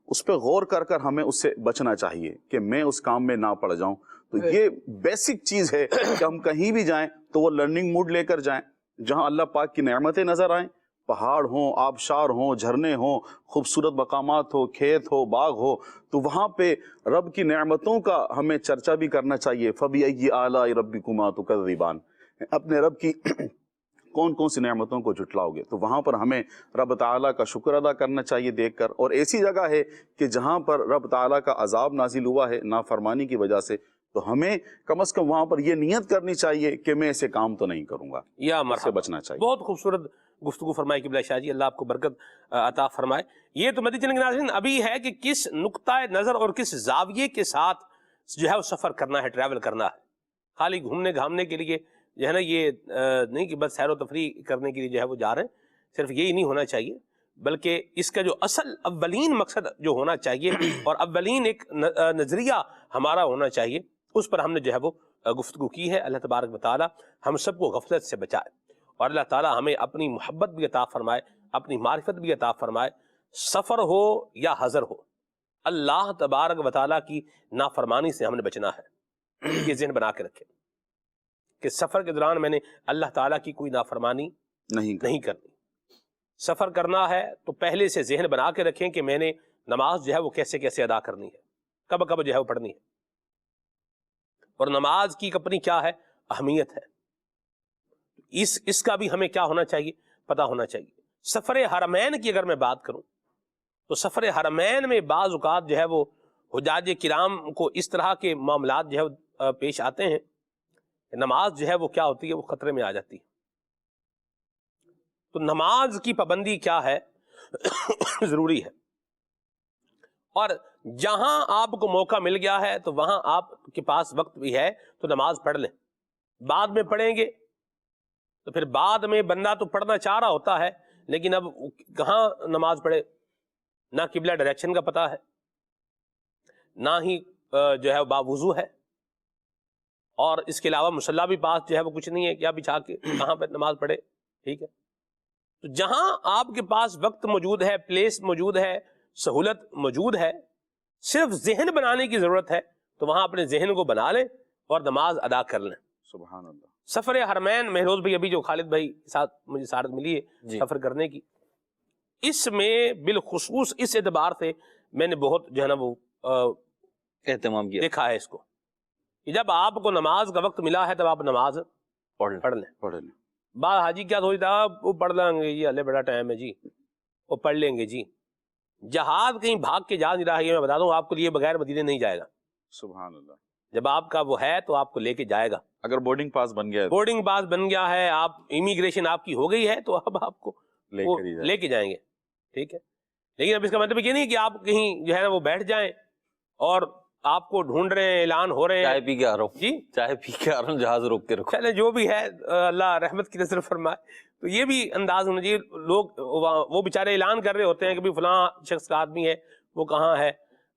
اس پہ غور کر کر ہمیں اس سے بچنا چاہیے کہ میں اس کام میں نہ پڑ جاؤں. تو یہ بیسک چیز ہے کہ ہم کہیں بھی جائیں تو وہ لرننگ موڈ لے کر جائیں, جہاں اللہ پاک کی نعمتیں نظر آئیں, پہاڑ ہوں, آبشار ہوں, جھرنے ہوں, خوبصورت مقامات ہو, کھیت ہو, باغ ہو, تو وہاں پہ رب کی نعمتوں کا ہمیں چرچا بھی کرنا چاہیے. فَبِأَيِّ آلَاءِ رَبِّكُمَا تُكَذِّبَانِ, اپنے رب کی کون کون سی نعمتوں کو جھٹلاؤ گے. تو وہاں پر ہمیں رب تعالیٰ کا شکر ادا کرنا چاہیے دیکھ کر. اور ایسی جگہ ہے کہ جہاں پر رب تعالیٰ کا عذاب نازل ہوا ہے نافرمانی کی وجہ سے, تو ہمیں کم از کم وہاں پر یہ نیت کرنی چاہیے کہ میں ایسے کام تو نہیں کروں گا, یا اس سے بچنا چاہیے. بہت خوبصورت گفتگو فرمائی قبلہ شاہ جی, اللہ آپ کو برکت عطا فرمائے. یہ تو مدنی چینل کے ناظرین ابھی ہے کہ کس نقطۂ نظر اور کس زاویے کے ساتھ جو ہے وہ سفر کرنا ہے, ٹریول کرنا ہے. خالی گھومنے گھامنے کے لیے جو ہے نا یہ نہیں کہ بس سیر و تفریح کرنے کے لیے جو ہے وہ جا رہے ہیں, صرف یہی نہیں ہونا چاہیے, بلکہ اس کا جو اصل اولین مقصد جو ہونا چاہیے اور اولین ایک نظریہ ہمارا ہونا چاہیے, اس پر ہم نے جو ہے وہ گفتگو کی ہے. اللہ تبارک و تعالی ہم سب کو غفلت سے بچائے, اور اللہ تعالی ہمیں اپنی محبت بھی عطا فرمائے, اپنی معرفت بھی عطا فرمائے. سفر ہو یا حضر ہو, اللہ تبارک و تعالی کی نافرمانی سے ہم نے بچنا ہے. یہ ذہن بنا کے رکھیں کہ سفر کے دوران میں نے اللہ تعالیٰ کی کوئی نافرمانی نہیں کرنی. سفر کرنا ہے تو پہلے سے ذہن بنا کے رکھیں کہ میں نے نماز جو ہے وہ کیسے کیسے ادا کرنی ہے, کب کب جو ہے وہ پڑھنی ہے, اور نماز کی اپنی کیا ہے اہمیت ہے. اس کا بھی ہمیں کیا ہونا چاہیے, پتہ ہونا چاہیے. سفر حرمین کی اگر میں بات کروں تو سفر حرمین میں بعض اوقات جو ہے وہ حجاج کرام کو اس طرح کے معاملات جو ہے وہ پیش آتے ہیں کہ نماز جو ہے وہ کیا ہوتی ہے, وہ خطرے میں آ جاتی ہے. تو نماز کی پابندی کیا ہے ضروری ہے, اور جہاں آپ کو موقع مل گیا ہے تو وہاں آپ کے پاس وقت بھی ہے تو نماز پڑھ لیں. بعد میں پڑھیں گے تو پھر بعد میں بندہ تو پڑھنا چاہ رہا ہوتا ہے, لیکن اب کہاں نماز پڑھے, نہ قبلہ ڈائریکشن کا پتہ ہے, نہ ہی جو ہے باوضو ہے, اور اس کے علاوہ مصلی بھی پاس جو ہے وہ کچھ نہیں ہے, کیا بچھا کے کہاں پہ نماز پڑھے. ٹھیک ہے, تو جہاں آپ کے پاس وقت موجود ہے, پلیس موجود ہے, سہولت موجود ہے, صرف ذہن بنانے کی ضرورت ہے, تو وہاں اپنے ذہن کو بنا لیں اور نماز ادا کر لیں. سبحان اللہ. سفر حرمین مہروز بھائی ابھی جو خالد بھائی کے ساتھ مجھے سعادت ملی ہے سفر کرنے کی, اس میں بالخصوص اس اعتبار سے میں نے بہت جو ہے نا وہ اہتمام کیا, دیکھا ہے اس کو کہ جب آپ کو نماز کا وقت ملا ہے تب آپ نماز پڑھ لیں. بعض حاجی کیا سوچتا ہے, وہ پڑھ لیں گے جی, اللہ بڑا ٹائم ہے جی, وہ پڑھ لیں گے جی. جہاز کہیں بھاگ کے جا نہیں رہا ہے, یہ میں بتا دوں آپ کو لیے بغیر مدینے نہیں جائے گا. سبحان اللہ. جب آپ کا وہ ہے تو آپ کو لے کے جائے گا. اگر بورڈنگ پاس بن گیا ہے, بورڈنگ پاس بن گیا ہے, آپ امیگریشن آپ کی ہو گئی ہے, تو اب آپ کو لے کے جائیں گے. ٹھیک ہے, لیکن اب اس کا مطلب یہ نہیں کہ آپ کہیں جو ہے نا وہ بیٹھ جائیں اور آپ کو ڈھونڈ رہے ہیں, اعلان ہو رہے ہیں, چائے پی کے آ رہا ہوں جی, چائے پی کے آ رہا ہوں, جہاز روک کے رکھو. چلے جو بھی ہے اللہ رحمت کی نظر فرمائے. تو یہ بھی انداز ہونا چاہیے. لوگ وہ بیچارے اعلان کر رہے ہوتے ہیں کہ بھی فلاں شخص کا آدمی ہے, وہ کہاں ہے.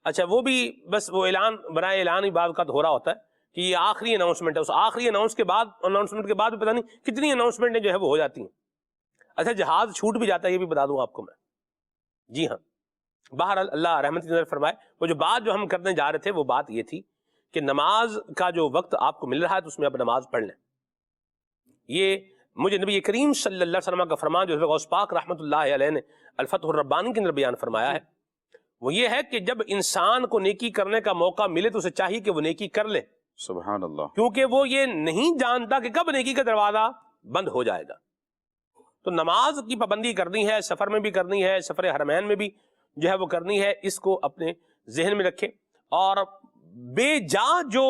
اچھا, وہ بھی بس وہ اعلان برائے اعلان ہی بعض اوقات ہو رہا ہوتا ہے کہ یہ آخری اناؤنسمنٹ ہے. اس آخری اناؤنسمنٹ کے بعد بھی پتہ نہیں کتنی اناؤنسمنٹیں جو ہے وہ ہو جاتی ہیں. اچھا, جہاز چھوٹ بھی جاتا ہے, یہ بھی بتا دوں آپ کو میں. جی ہاں, بہرحال اللہ رحمت کی نظر فرمائے. وہ جو بات جو ہم کرنے جا رہے تھے وہ بات یہ تھی کہ نماز کا جو وقت آپ کو مل رہا ہے تو اس میں آپ نماز پڑھ لیں. یہ مجھے نبی کریم صلی اللہ علیہ وسلم کا فرمان جو غوث پاک رحمۃ اللہ علیہ نے الفتح الربانی کے اندر بیان فرمایا ہے, وہ یہ ہے کہ جب انسان کو نیکی کرنے کا موقع ملے تو اسے چاہیے کہ وہ نیکی کر لے. سبحان اللہ. کیونکہ وہ یہ نہیں جانتا کہ کب نیکی کا دروازہ بند ہو جائے گا. تو نماز کی پابندی کرنی ہے, سفر میں بھی کرنی ہے, سفر حرمین میں بھی جو ہے وہ کرنی ہے. اس کو اپنے ذہن میں رکھیں. اور بے جا جو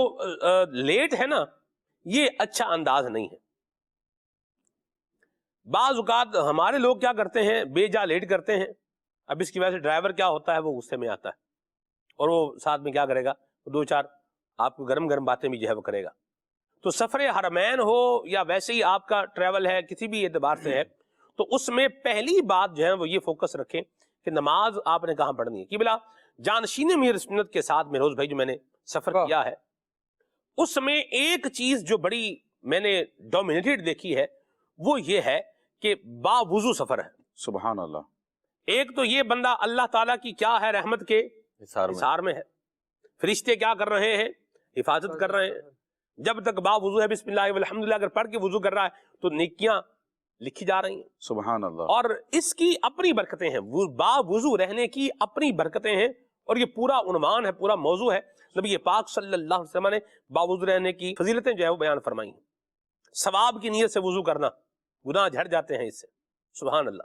لیٹ ہے نا, یہ اچھا انداز نہیں ہے. بعض اوقات ہمارے لوگ کیا کرتے ہیں, بے جا لیٹ کرتے ہیں. اب اس کی وجہ سے ڈرائیور کیا ہوتا ہے, وہ غصے میں آتا ہے, اور وہ ساتھ میں کیا کرے گا, دو چار آپ کو گرم گرم باتیں بھی جو ہے وہ کرے گا. تو سفر حرمین ہو یا ویسے ہی آپ کا ٹریول ہے کسی بھی اعتبار سے ہے, تو اس میں پہلی بات جو ہے وہ یہ فوکس رکھیں کہ نماز آپ نے کہاں پڑھنی ہے. کہ بلا جانشین میر سنت کے ساتھ مہروز بھائی جو میں نے سفر کیا ہے, اس میں ایک چیز جو بڑی میں نے ڈومینیٹڈ دیکھی ہے وہ یہ ہے کہ باوضو سفر ہے. سبحان اللہ. ایک تو یہ بندہ اللہ تعالیٰ کی کیا ہے رحمت کے حصار میں ہے، فرشتے کیا کر رہے ہیں، حفاظت کر رہے ہیں. جب تک با وضو ہے بسم اللہ والحمدللہ اگر پڑھ کے وضو کر رہا ہے تو نیکیاں لکھی جا رہی ہیں. سبحان اللہ. اور اس کی اپنی برکتیں ہیں، با وضو رہنے کی اپنی برکتیں ہیں. اور یہ پورا عنوان ہے، پورا موضوع ہے. نبی پاک صلی اللہ علیہ وسلم نے با وضو رہنے کی فضیلتیں جو ہے وہ بیان فرمائی ہیں. ثواب کی نیت سے وضو کرنا، گناہ جھڑ جاتے ہیں اس سے. سبحان اللہ.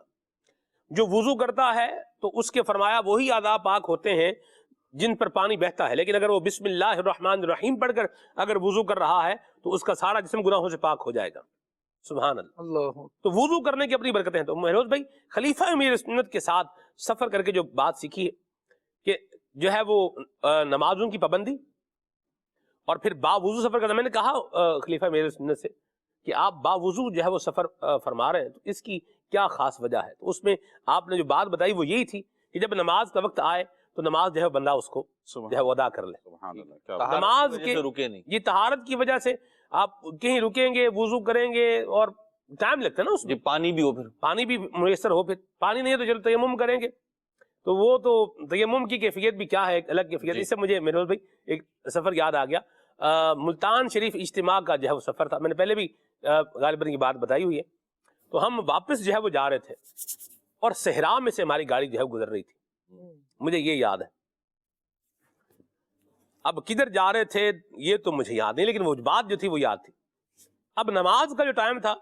جو وضو کرتا ہے تو اس کے فرمایا وہی اعضاء پاک ہوتے ہیں جن پر پانی بہتا ہے، لیکن اگر وہ بسم اللہ الرحمن الرحیم پڑھ کر اگر وضو کر رہا ہے تو اس کا سارا جسم گناہوں سے پاک ہو جائے گا. سبحان اللہ. اللہ. تو وضو کرنے کی اپنی برکتیں ہیں. تو مہروز بھائی خلیفہ امیر سنت کے ساتھ سفر کر کے جو بات سیکھی ہے کہ جو ہے وہ نمازوں کی پابندی اور پھر با وضو سفر کرنا. میں نے کہا خلیفہ امیر سنت سے کہ آپ با وضو جو ہے وہ سفر فرما رہے ہیں تو اس کی کیا خاص وجہ ہے. تو اس میں آپ نے جو بات بتائی وہ یہی تھی کہ جب نماز کا وقت آئے تو نماز جو ہے بندہ اس کو جو ہے وہ ادا کر لے. سبحان اللہ. کیا بات. نماز کے رکے نہیں. یہ طہارت کی وجہ سے آپ کہیں رکیں گے وضو کریں گے اور ٹائم لگتا ہے نا اس میں. پانی بھی ہو، پھر پانی بھی میسر ہو، پھر پانی نہیں ہے تو چلو تیمم کریں گے. تو وہ تو تیمم کی کیفیت بھی کیا ہے، ایک الگ کیفیت. اس سے مجھے مہروز بھائی ایک سفر یاد آ گیا. ملتان شریف اجتماع کا جو ہے وہ سفر تھا. میں نے پہلے بھی غالباً کی بات بتائی ہوئی ہے. تو ہم واپس جو ہے وہ جا رہے تھے اور صحرا میں سے ہماری گاڑی جو ہے گزر رہی تھی. مجھے یہ یاد ہے. اب کدھر جا رہے تھے یہ تو مجھے یاد نہیں، لیکن وہ بات جو تھی وہ یاد تھی. اب نماز کا جو ٹائم تھا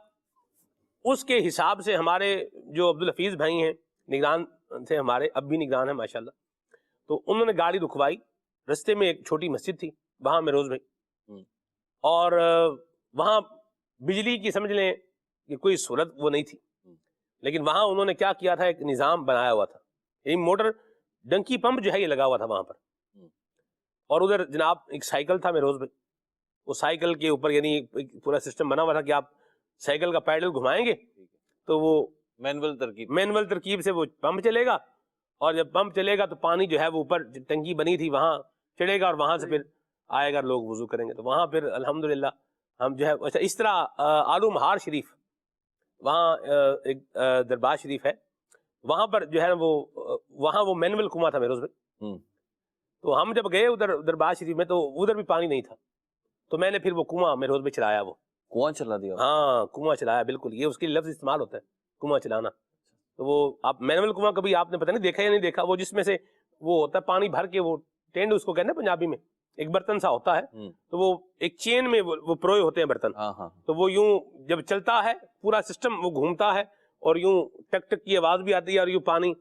اس کے حساب سے ہمارے جو عبدالحفیظ بھائی ہیں نگران تھے ہمارے، اب بھی نگران ہیں ماشاءاللہ. تو انہوں نے گاڑی رکوائی. رستے میں ایک چھوٹی مسجد تھی وہاں مہروز بھائی، اور وہاں بجلی کی سمجھ لیں کہ کوئی صورت وہ نہیں تھی، لیکن وہاں انہوں نے کیا کیا تھا، ایک نظام بنایا ہوا تھا. یہ موٹر ڈنکی پمپ جو ہے یہ لگا ہوا تھا وہاں پر. اور ادھر جناب ایک سائیکل تھا مہروز بھائی. وہ سائیکل کے اوپر یعنی ایک پورا سسٹم بنا ہوا تھا کہ آپ سائیکل کا پیڈل گھمائیں گے تو وہ مینول ترکیب سے وہ پمپ چلے گا، اور جب پمپ چلے گا تو پانی جو ہے وہ اوپر ٹنکی بنی تھی وہاں چڑھے گا اور وہاں سے پھر آئے گا، لوگ وضو کریں گے. تو وہاں پھر الحمدللہ ہم جو ہے اچھا اس طرح آلو مہار شریف وہاں ایک دربار شریف ہے، وہاں پر جو ہے وہ وہاں وہ مینول کنواں تھا مہروز بھائی. تو ہم جب گئے ادھر دربار شریف میں تو ادھر بھی پانی نہیں تھا. تو میں نے پھر وہ کنواں مہروز بھائی چلایا. وہ کنواں چلا دیا. ہاں کنواں چلایا، بالکل یہ اس کے لفظ استعمال ہوتا ہے کنواں چلانا. تو وہ آپ مینول کنواں کبھی آپ نے پتہ نہیں دیکھا یا نہیں دیکھا، وہ جس میں سے وہ ہوتا ہے پانی بھر کے، وہ ٹینڈ اس کو کہتے ہیں پنجابی میں، ایک برتن سا ہوتا ہے. تو وہ ایک چین میں وہ پروئے ہوتے ہیں برتن. تو وہ یوں جب چلتا ہے پورا سسٹم وہ گھومتا ہے اور یوں ٹک ٹک کی آواز بھی آتی ہے اور یوں پانی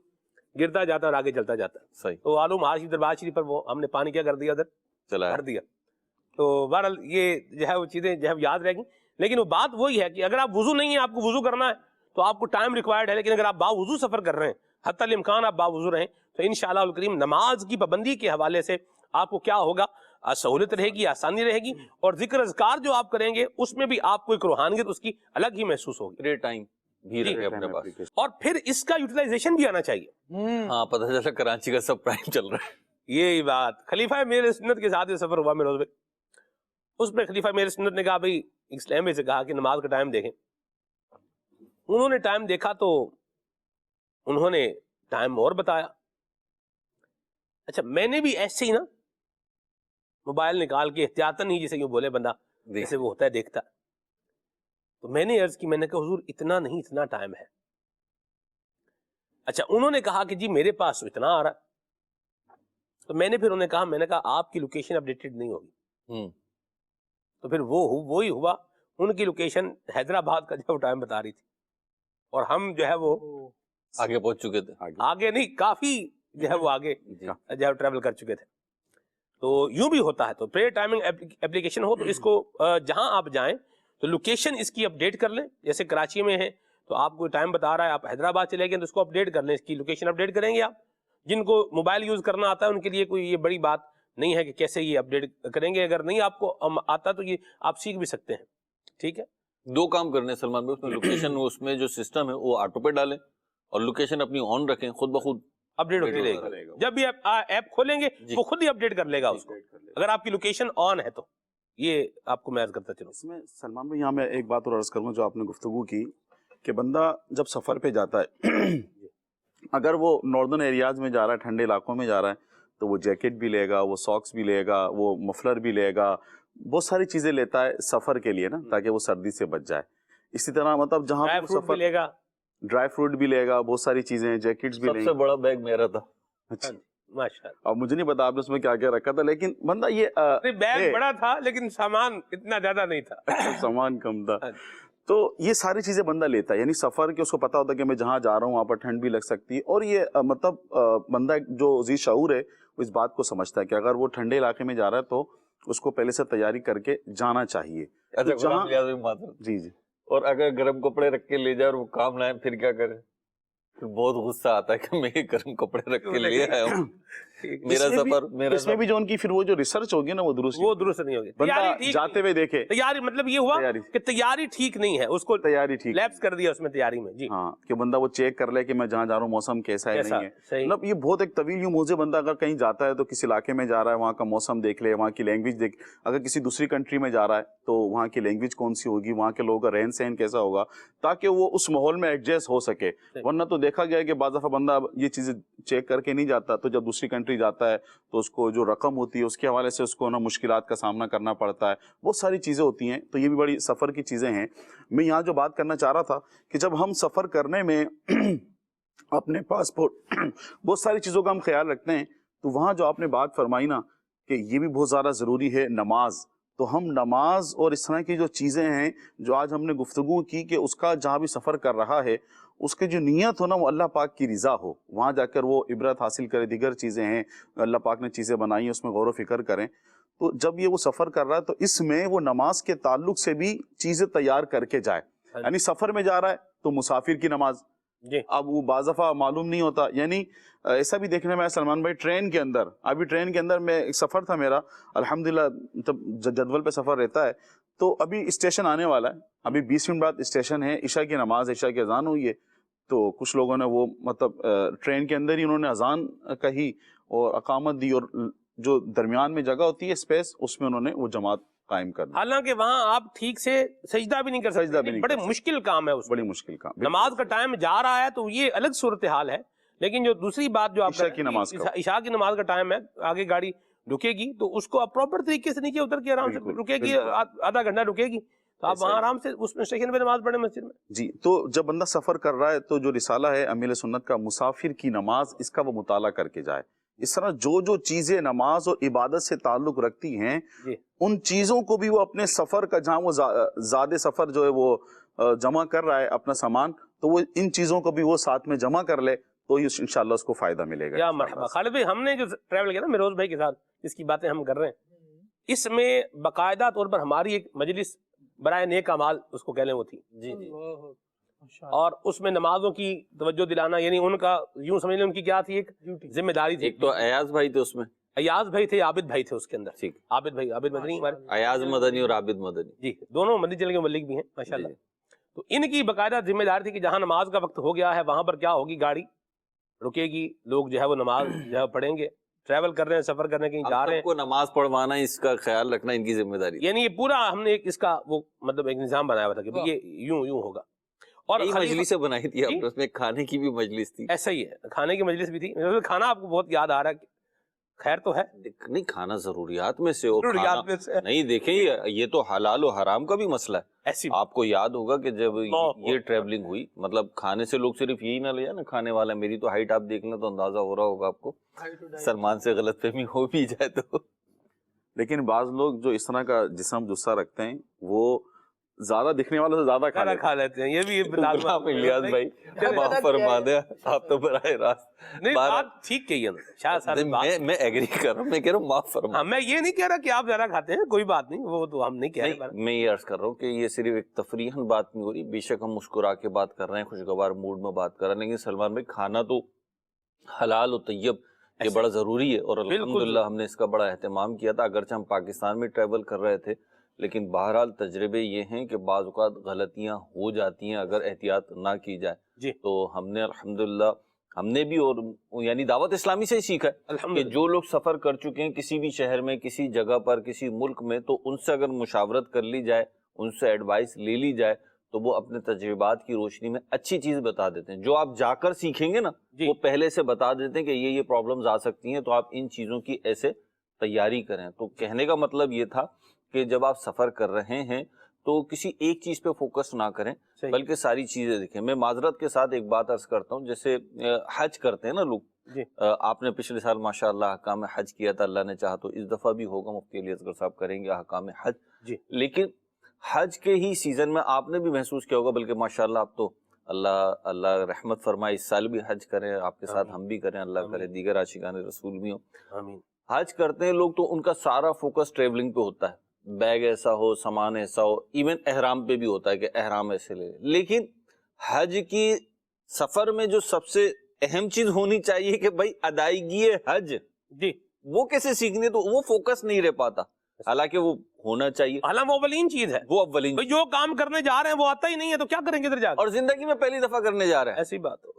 گرتا جاتا ہے اور آگے چلتا جاتا ہے. صحیح. تو آلو مہار شریف دربار شریف پر وہ ہم نے پانی کیا کر دیا، ادھر چلا بھر دیا. تو بہرحال یہ جو ہے وہ چیزیں جو ہے یاد رہ گئی. لیکن وہ بات وہی ہے کہ اگر آپ وضو نہیں ہے، آپ کو وضو کرنا ہے تو آپ کو ٹائم ریکوائرڈ ہے. لیکن اگر آپ با وضو سفر کر رہے ہیں، حتی الامکان آپ با وضو رہیں، تو انشاءاللہ الکریم نماز کی پابندی کے حوالے سے آپ کو کیا ہوگا، سہولت رہے گی، آسانی رہے گی. اور ذکر اذکار جو آپ کریں گے اس میں بھی آپ کو ایک روحانیت اس کی الگ ہی محسوس ہوگی. پورے ٹائم بھی رکھے اپنے پاس. اور پھر اس کا یوٹیلائزیشن بھی آنا چاہیے. ہاں پتہ چلا کراچی کا سب پرائم چل رہا ہے. یہی بات خلیفہ میرے سنت کے ساتھ سفر ہوا مہروز بھائی. اس میں خلیفہ میرے سنت نے کہا بھائی اسلام سے کہا کہ نماز کا ٹائم دیکھیں. انہوں نے ٹائم دیکھا تو انہوں نے ٹائم اور بتایا. اچھا میں نے بھی ایسے ہی نا موبائل نکال کے احتیاطاً ہی جیسے یوں بولے بندہ جیسے وہ ہوتا ہے دیکھتا. تو میں نے عرض کی، میں نے کہا حضور اتنا نہیں، اتنا ٹائم ہے. اچھا انہوں نے کہا کہ جی میرے پاس اتنا آ رہا ہے. تو میں نے پھر انہوں نے کہا، میں نے کہا آپ کی لوکیشن اپڈیٹڈ نہیں ہوگی. تو پھر وہی ہوا، ان کی لوکیشن حیدرآباد کا جو ٹائم بتا رہی تھی اور ہم جو ہے وہ آگے پہنچ چکے تھے. آگے نہیں، کافی جو ہے وہ آگے جو ہے ٹریول کر چکے تھے. تو یوں بھی ہوتا ہے. تو پریئر ٹائمنگ اپلیکیشن ہو تو اس کو جہاں آپ جائیں تو لوکیشن اس کی اپڈیٹ کر لیں. جیسے کراچی میں ہے تو آپ کو ٹائم بتا رہا ہے، آپ حیدرآباد چلے گئے تو اس کو اپڈیٹ کر لیں، اس کی لوکیشن اپڈیٹ کریں گے. آپ جن کو موبائل یوز کرنا آتا ہے ان کے لیے کوئی یہ بڑی بات نہیں ہے کہ کیسے یہ اپڈیٹ کریں گے. اگر نہیں آپ کو آتا تو یہ آپ سیکھ بھی سکتے ہیں. ٹھیک ہے. دو کام کرنے ہیں سلمان بھائی. اس میں لوکیشن اس میں جو سسٹم ہے وہ آٹو پہ ڈالیں اور لوکیشن اپنی آن رکھیں، خود بخود اپڈیٹ ہوتی رہے گی. جب بھی ایپ کھولیں گے وہ خود ہی اپڈیٹ کر لے گا اس کو، اگر آپ کی لوکیشن آن ہے تو. یہ آپ کو میں عرض کرتا چلوں. اس میں سلمان بھائی یہاں میں ایک بات اور عرض کروں جو آپ نے گفتگو کی کہ بندہ جب سفر پہ جاتا ہے اگر وہ ناردرن ایریاز میں جا رہا ہے، ٹھنڈے علاقوں میں جا رہا ہے، تو وہ جیکٹ بھی لے گا، وہ ساکس بھی لے گا، وہ مفلر بھی لے گا، بہت ساری چیزیں لیتا ہے سفر کے لیے نا، تاکہ وہ سردی سے بچ جائے. اسی طرح مطلب جہاں ڈرائی وہ فروٹ بھی سفر، لے گا، ڈرائی فروٹ بھی لے گا، بہت ساری چیزیں، جیکٹس بھی سب لیں سے گے. بڑا بیگ میرا تھا. اچھا، ماشاء اللہ. اب مجھے نہیں پتا آپ نے اس میں کیا کیا رکھا تھا، لیکن بندہ یہ بیگ بڑا تھا لیکن سامان اتنا زیادہ نہیں تھا. سامان کم تھا. تو یہ ساری چیزیں بندہ لیتا ہے، یعنی سفر کے اس کو پتا ہوتا ہے کہ میں جہاں جا رہا ہوں وہاں پر ٹھنڈ بھی لگ سکتی ہے. اور یہ مطلب بندہ جو ذی شعور ہے وہ اس بات کو سمجھتا ہے کہ اگر وہ ٹھنڈے علاقے میں جا رہا ہے تو اس کو پہلے سے تیاری کر کے جانا چاہیے. اچھا جہاں جی جی. اور اگر گرم کپڑے رکھ کے لے جائے اور وہ کام لائیں پھر کیا کرے؟ پھر بہت غصہ آتا ہے کہ میں یہ گرم کپڑے رکھ کے لے آیا ہوں. میرا سفر اس میں بھی جو ان کی پھر وہ جو ریسرچ ہوگی نا وہ درست نہیں ہوگی. بندہ جاتے ہوئے دیکھے تیاری مطلب یہ ہوا کہ تیاری ٹھیک نہیں ہے، اس کو تیاری ٹھیک لیپس کر دیا اس میں تیاری میں. جی ہاں، کہ بندہ وہ چیک کر لے کہ میں جہاں جا رہا ہوں موسم کیسا ہے نہیں ہے. مطلب یہ بہت ایک طویل یوں موضوع. بندہ اگر کہیں جاتا ہے تو کسی علاقے میں جا رہا ہے، وہاں کا موسم دیکھ لے، وہاں کی لینگویج دیکھ. اگر کسی دوسری کنٹری میں جا رہا ہے تو وہاں کی لینگویج کون سی ہوگی، وہاں کے لوگوں کا رہن سہن کیسا ہوگا، تاکہ وہ اس ماحول میں ایڈجسٹ ہو سکے. ورنہ تو دیکھا گیا ہے کہ بعض دفعہ بندہ یہ چیزیں چیک کر کے نہیں جاتا، تو جب دوسری کنٹری جاتا ہے تو اس کو جو رقم ہوتی ہے اس کے حوالے سے اس کو نا مشکلات کا سامنا کرنا پڑتا ہے. بہت ساری چیزیں ہوتی ہیں. تو یہ بھی بڑی سفر کی چیزیں ہیں. میں یہاں جو بات کرنا چاہ رہا تھا کہ جب ہم سفر کرنے میں اپنے پاسپورٹ بہت ساری چیزوں کا ہم خیال رکھتے ہیں، تو وہاں جو آپ نے بات فرمائی نا کہ یہ بھی بہت زیادہ ضروری ہے نماز. تو ہم نماز اور اس طرح کی جو چیزیں ہیں جو آج ہم نے گفتگو کی کہ اس کا جہاں بھی سفر کر رہا ہے اس کی جو نیت ہو نا وہ اللہ پاک کی رضا ہو، وہاں جا کر وہ عبرت حاصل کرے. دیگر چیزیں ہیں اللہ پاک نے چیزیں بنائی ہیں، اس میں غور و فکر کریں. تو جب یہ وہ سفر کر رہا ہے تو اس میں وہ نماز کے تعلق سے بھی چیزیں تیار کر کے جائے. یعنی سفر میں جا رہا ہے تو مسافر کی نماز. اب وہ بعض دفعہ معلوم نہیں ہوتا. یعنی ایسا بھی دیکھنے میں آیا سلمان بھائی، ٹرین کے اندر، ابھی ٹرین کے اندر میں ایک سفر تھا میرا، الحمدللہ جدول پہ سفر رہتا ہے. تو ابھی اسٹیشن آنے والا ہے، ابھی 20 منٹ بعد اسٹیشن ہے، عشاء کی نماز، عشاء کی اذان ہوئی ہے. تو کچھ لوگوں نے وہ مطلب ٹرین کے اندر ہی انہوں نے اذان کہی اور اقامت دی، اور جو درمیان میں جگہ ہوتی ہے اسپیس، اس میں انہوں نے وہ جماعت قائم کر دی. حالانکہ وہاں آپ ٹھیک سے سجدہ بھی نہیں کر سکتے، بڑے مشکل کام ہے. اس بڑی مشکل کام. نماز کا ٹائم جا رہا ہے تو یہ الگ صورتحال ہے. لیکن جو دوسری بات جو آپ عشاء کی نماز کا، عشاء کی نماز کا ٹائم ہے، آگے گاڑی رکے گی تو اس کو آپ پراپر طریقے سے نیچے اتر کے آرام سے رکے گی، آدھا گھنٹہ رکے گی تو آپ وہاں آرام سے اس اسٹیشن پہ نماز پڑھیں مسجد میں. جی. تو جب بندہ سفر کر رہا ہے تو جو رسالہ ہے امیل سنت کا مسافر کی نماز، اس کا وہ مطالعہ کر کے جائے. اس طرح جو چیزیں نماز اور عبادت سے تعلق رکھتی ہیں ان چیزوں کو بھی وہ اپنے سفر کا، جہاں وہ زاد سفر جو ہے وہ جمع کر رہا ہے اپنا سامان، تو وہ ان چیزوں کو بھی وہ ساتھ میں جمع کر لے تو انشاءاللہ اس کو فائدہ ملے گا. یا مرحبا. خالد بھائی، ہم نے جو ٹریول کیا نا مروز بھائی کے ساتھ، جس کی باتیں ہم کر رہے ہیں، اس میں باقاعدہ طور پر ہماری ایک مجلس برائے نیک اعمال اس کو کہہ لیں وہ تھی. جی جی. اور اس میں نمازوں کی توجہ دلانا، یعنی ان کا یوں سمجھ لیں ان کی کیا تھی، ایک ذمہ داری تھی. ایک تو ایاز بھائی تھے اس میں، ایاز بھائی تھے، عابد بھائی تھے اس کے اندر. ٹھیک. عابد بھائی، عابد مدنی ہمارے، ایاز مدنی اور عابد مدنی، جی دونوں مدنی چل کے ملک بھی ہیں ماشاءاللہ. تو ان کی باقاعدہ ذمہ داری تھی کہ جہاں نماز کا وقت ہو گیا ہے وہاں پر کیا ہوگی، گاڑی رکے گی، لوگ جو ہے وہ نماز جو ہے پڑھیں گے. ٹریول کر رہے ہیں، سفر کرنے کہیں جا رہے ہیں، کو نماز پڑھوانا، اس کا خیال رکھنا ان کی ذمہ داری. یعنی یہ پورا ہم نے اس کا وہ مطلب ایک نظام بنایا ہوا تھا کہ یہ یوں ہوگا. اور مجلس بنائی تھی آپ نے، اس میں کھانے کی بھی مجلس تھی. ایسا ہی ہے، کھانے کی مجلس بھی تھی. کھانا آپ کو بہت یاد آ رہا ہے، خیر تو ہے نہیں، کھانا ضروریات میں سے، ضروریات میں سے نہیں. دیکھیں یہ تو حلال و حرام کا بھی مسئلہ ہے. ایسی آپ کو یاد ہوگا کہ جب یہ ٹریولنگ ہوئی، مطلب کھانے سے لوگ صرف یہی نہ لے جائے نا کھانے والا. میری تو ہائٹ آپ دیکھ لیں تو اندازہ ہو رہا ہوگا آپ کو، سلمان سے غلط فہمی ہو بھی جائے تو. لیکن بعض لوگ جو اس طرح کا جسم جسہ رکھتے ہیں وہ زیادہ دکھنے والوں سے زیادہ کھا لیتے ہیں. یہ بھی الیاس بھائی معاف فرما دیں، آپ تو براہ راست نہیں بات ٹھیک کہی ہے شاہ صاحب. میں ایگری کر رہا ہوں، میں کہہ رہا ہوں معاف فرما. میں یہ نہیں کہہ رہا کہ آپ زیادہ کھاتے ہیں، کوئی بات نہیں، وہ تو ہم نہیں کہہ رہے. میں یہ عرض کر رہا ہوں کہ یہ صرف ایک تفریحاً بات نہیں ہو رہی. بے شک ہم مسکرا کے بات کر رہے ہیں، خوشگوار موڈ میں بات کر رہے ہیں، لیکن سلمان بھائی کھانا تو حلال و طیب یہ بڑا ضروری ہے. اور الحمدللہ ہم نے اس کا بڑا اہتمام کیا تھا. اگرچہ ہم پاکستان میں ٹریول کر رہے تھے، لیکن بہرحال تجربے یہ ہیں کہ بعض اوقات غلطیاں ہو جاتی ہیں اگر احتیاط نہ کی جائے. تو ہم نے الحمدللہ ہم نے بھی، اور یعنی دعوت اسلامی سے ہی سیکھا ہے کہ جو لوگ سفر کر چکے ہیں کسی بھی شہر میں، کسی جگہ پر، کسی ملک میں، تو ان سے اگر مشاورت کر لی جائے، ان سے ایڈوائس لے لی جائے تو وہ اپنے تجربات کی روشنی میں اچھی چیز بتا دیتے ہیں. جو آپ جا کر سیکھیں گے نا وہ پہلے سے بتا دیتے ہیں کہ یہ پرابلمز آ سکتی ہیں، تو آپ ان چیزوں کی ایسے تیاری کریں. تو کہنے کا مطلب یہ تھا کہ جب آپ سفر کر رہے ہیں تو کسی ایک چیز پہ فوکس نہ کریں بلکہ ساری چیزیں دیکھیں. میں معذرت کے ساتھ ایک بات عرض کرتا ہوں، جیسے حج کرتے ہیں نا لوگ، آپ نے پچھلے سال ماشاءاللہ احکام حج کیا تھا، اللہ نے چاہا تو اس دفعہ بھی ہوگا، مفتی علی اصغر صاحب کریں گے احکام حج. لیکن حج کے ہی سیزن میں آپ نے بھی محسوس کیا ہوگا، بلکہ ماشاءاللہ آپ تو اللہ رحمت فرمائے اس سال بھی حج کریں آپ کے ساتھ، ہم بھی کریں، اللہ کرے دیگر عاشقان رسول بھی ہوں. حج کرتے ہیں لوگ تو ان کا سارا فوکس ٹریولنگ پہ ہوتا ہے، بیگ ایسا ہو، سامان ایسا ہو، ایون احرام پہ بھی ہوتا ہے کہ احرام ایسے لے. لیکن حج کی سفر میں جو سب سے اہم چیز ہونی چاہیے کہ بھائی ادائیگی حج وہ کیسے سیکھنے، تو وہ فوکس نہیں رہ پاتا، حالانکہ وہ ہونا چاہیے. حالانکہ وہ اولین چیز ہے، وہ اولین بھئی جو کام کرنے جا رہے ہیں وہ آتا ہی نہیں ہے تو کیا کریں گے ادھر جا کے، اور زندگی میں پہلی دفعہ کرنے جا رہے ہیں، ایسی بات ہو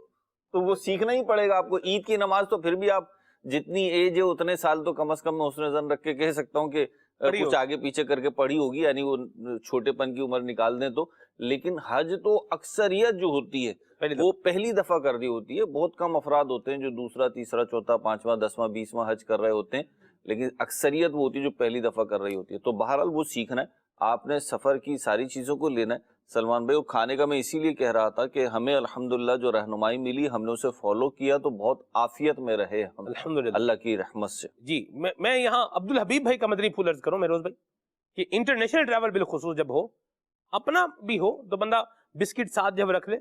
تو وہ سیکھنا ہی پڑے گا آپ کو. عید کی نماز تو پھر بھی آپ جتنی ایج ہے اتنے سال تو کم از کم میں حسن ظن رکھ کے کہہ سکتا ہوں کہ کچھ آگے پیچھے کر کے پڑھی ہوگی، یعنی وہ چھوٹے پن کی عمر نکال دیں تو. لیکن حج تو اکثریت جو ہوتی ہے وہ پہلی دفعہ کر دی ہوتی ہے. بہت کم افراد ہوتے ہیں جو دوسرا، تیسرا، چوتھا، پانچواں، 10واں، 20واں حج کر رہے ہوتے ہیں، لیکن اکثریت وہ ہوتی ہے جو پہلی دفعہ کر رہی ہوتی ہے. تو بہرحال وہ سیکھنا ہے، آپ نے سفر کی ساری چیزوں کو لینا ہے. سلمان بھائی، وہ کھانے کا میں اسی لیے کہہ رہا تھا کہ ہمیں الحمدللہ جو رہنمائی ملی ہم نے اسے فالو کیا تو بہت عافیت میں رہے ہم الحمدللہ اللہ کی رحمت سے. جی. میں یہاں عبدالحبیب بھائی کا مدنی پھول عرض کروں مہروز بھائی کہ انٹرنیشنل ٹریول بالخصوص جب ہو، اپنا بھی ہو تو بندہ بسکٹ ساتھ جب رکھ لے،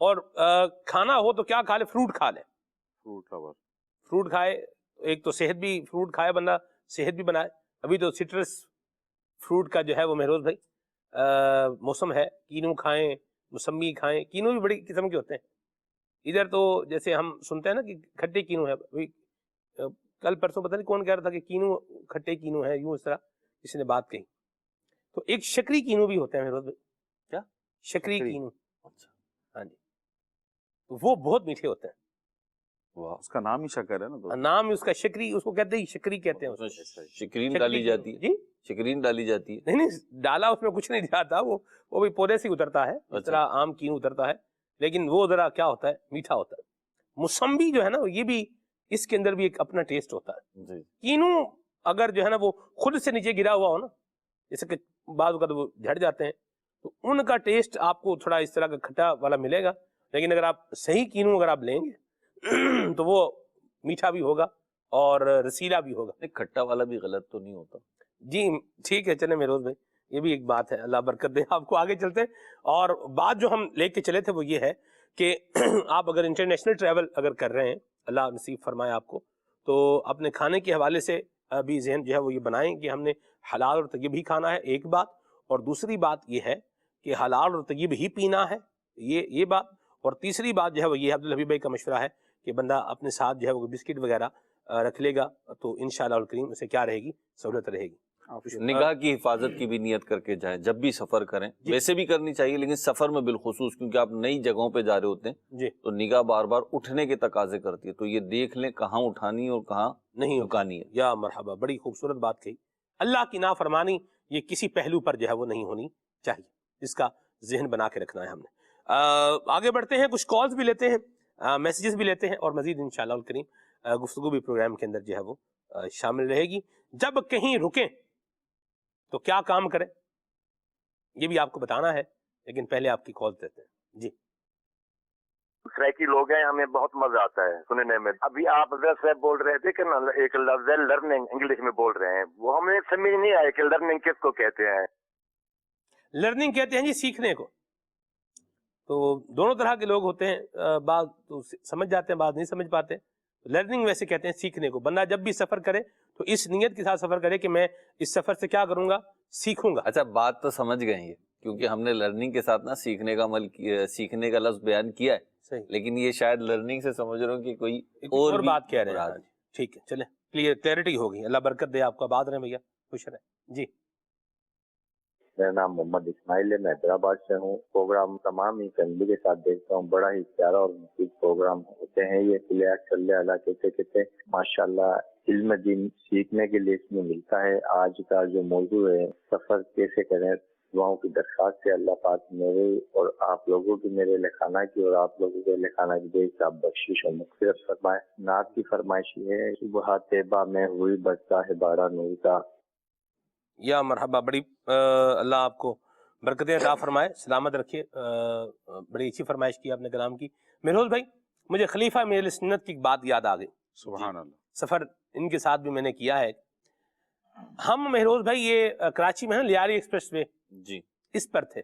اور کھانا ہو تو کیا کھا لے، فروٹ کھا لے، فروٹ کھائے. ایک تو صحت بھی، فروٹ کھائے بندہ صحت بھی بنائے. ابھی تو سٹرس فروٹ کا جو ہے وہ مہروز بھائی موسم ہے، کینو کھائیں، موسمی کھائیں. کینو بھی بڑی قسم کے ہوتے ہیں ادھر تو، جیسے ہم سنتے ہیں نا کہ کھٹے کینو ہے. کل پرسوں پتہ نہیں کون کہہ رہا تھا کہ کینو کھٹے کینو ہے، یوں اس طرح کسی نے بات کہی. تو ایک شکری کینو بھی ہوتے ہیں مہروز بھائی. کیا شکری کینو؟ ہاں جی، وہ بہت میٹھے ہوتے ہیں. اس کا نام ہی شکر ہے نا، تو نام اس کا شکری، اس کو کہتے ہیں شکری کہتے ہیں. شکرین ڈالی جاتی ہے. جی شکرین ڈالی جاتی ہے. نہیں ڈالا اس میں کچھ نہیں جاتا، وہ بھی پودے سے اترتا ہے اس طرح عام کینو اترتا ہے، لیکن وہ ذرا کیا ہوتا ہے، میٹھا ہوتا ہے. موسمبی جو ہے نا یہ بھی، اس کے اندر بھی ایک اپنا ٹیسٹ ہوتا ہے. کینو اگر جو ہے نا وہ خود سے نیچے گرا ہوا ہو نا، جیسے کہ بعض اوقات وہ جھڑ جاتے ہیں، تو ان کا ٹیسٹ آپ کو تھوڑا اس طرح کا کھٹا والا ملے گا. لیکن اگر آپ صحیح کینو اگر آپ لیں گے تو وہ میٹھا بھی ہوگا اور رسیلا بھی ہوگا. کھٹا والا بھی غلط تو نہیں ہوتا. جی ٹھیک ہے، چلیں مہروز بھائی، یہ بھی ایک بات ہے، اللہ برکت دے آپ کو. آگے چلتے ہیں. اور بات جو ہم لے کے چلے تھے وہ یہ ہے کہ آپ اگر انٹرنیشنل ٹریول اگر کر رہے ہیں، اللہ نصیب فرمائے آپ کو، تو اپنے کھانے کے حوالے سے بھی ذہن جو ہے وہ یہ بنائیں کہ ہم نے حلال اور طیب ہی کھانا ہے، ایک بات. اور دوسری بات یہ ہے کہ حلال اور طیب ہی پینا ہے، یہ بات. اور تیسری بات جو ہے وہ یہ عبدالحبیب بھائی کا مشورہ ہے کہ بندہ اپنے ساتھ جو ہے وہ بسکٹ وغیرہ رکھ لے گا تو انشاءاللہ الکریم اسے کیا رہے گی، سہولت رہے گی. نگاہ کی حفاظت کی بھی نیت کر کے جائیں جب بھی سفر کریں. ویسے بھی کرنی چاہیے لیکن سفر میں بالخصوص، کیونکہ آپ نئی جگہوں پہ جا رہے ہوتے ہیں تو نگاہ بار بار اٹھنے کے تقاضے کرتی ہے، تو یہ دیکھ لیں کہاں اٹھانی ہے اور کہاں نہیں اٹھانی ہے. یا مرحبا، بڑی خوبصورت بات کہی. اللہ کی نافرمانی یہ کسی پہلو پر جو ہے وہ نہیں ہونی چاہیے، اس کا ذہن بنا کے رکھنا ہے ہم نے. آگے بڑھتے ہیں، کچھ کالز بھی لیتے ہیں، میسیجز بھی لیتے ہیں، اور مزید انشاءاللہ الکریم گفتگو بھی پروگرام کے اندر جو ہے وہ شامل رہے گی. جب کہیں رکیں تو کیا کام کریں یہ بھی آپ کو بتانا ہے، لیکن پہلے آپ کی کال دیتے ہیں. جی سرائکی لوگ ہیں، ہمیں بہت مزہ آتا ہے سننے میں. ابھی آپ صاحب بول رہے تھے کہ ایک لفظ ہے لرننگ، انگلش میں بول رہے ہیں، وہ ہمیں سمجھ نہیں آئے کہ لرننگ کس کو کہتے ہیں. لرننگ کہتے ہیں جی سیکھنے کو. تو دونوں طرح کے لوگ ہوتے ہیں، بعض تو سمجھ جاتے ہیں، بعض نہیں سمجھ پاتے. لرننگ ویسے کہتے ہیں سیکھنے کو. بندہ جب بھی سفر کرے تو اس نیت کے ساتھ سفر کرے کہ میں اس سفر سے کیا کروں گا، سیکھوں گا. اچھا بات تو سمجھ گئے ہیں، کیونکہ ہم نے لرننگ کے ساتھ نا سیکھنے کا عمل سیکھنے کا لفظ بیان کیا ہے، صحیح، لیکن یہ شاید لرننگ سے سمجھ رہا ہوں کہ کوئی اور بھی بات کہہ رہے ہیں. ٹھیک ہے، چلیں کلیئرٹی ہو گئی. اللہ برکت دے آپ کو، آباد رہیں بھیا، خوش رہیں. جی میرا نام محمد اسماعیل ہے، میں حیدرآباد سے ہوں. پروگرام تمام ہی فیملی کے ساتھ دیکھتا ہوں، بڑا ہی پیارا اور مفید پروگرام ہوتے ہیں یہ. اللہ کہتے ماشاءاللہ علم دین سیکھنے کے لیے اس میں ملتا ہے. آج کا جو موضوع ہے سفر کیسے کریں دعاؤں کی درخواست ہے اللہ پاک میرے اور آپ لوگوں کی، میرے لکھانہ کی اور آپ لوگوں کے لکھانہ کی بے حساب بخشش اور مغفرت فرمائے۔ نعت کی فرمائش ہے، صبح طیبہ میں ہوئی برسا ہے بارہ نور کا۔ یا مرحبا، بڑی اللہ آپ کو برکتیں عطا فرمائے، سلامت رکھے، بڑی اچھی فرمائش کی آپ نے کلام کی۔ مہروز بھائی، مجھے خلیفہ میرے سنت کی ایک بات یاد آ گئی۔ سبحان اللہ۔ سفر ان کے ساتھ بھی میں نے کیا ہے۔ ہم مہروز بھائی یہ کراچی میں لیاری ایکسپریس وے جی اس پر تھے،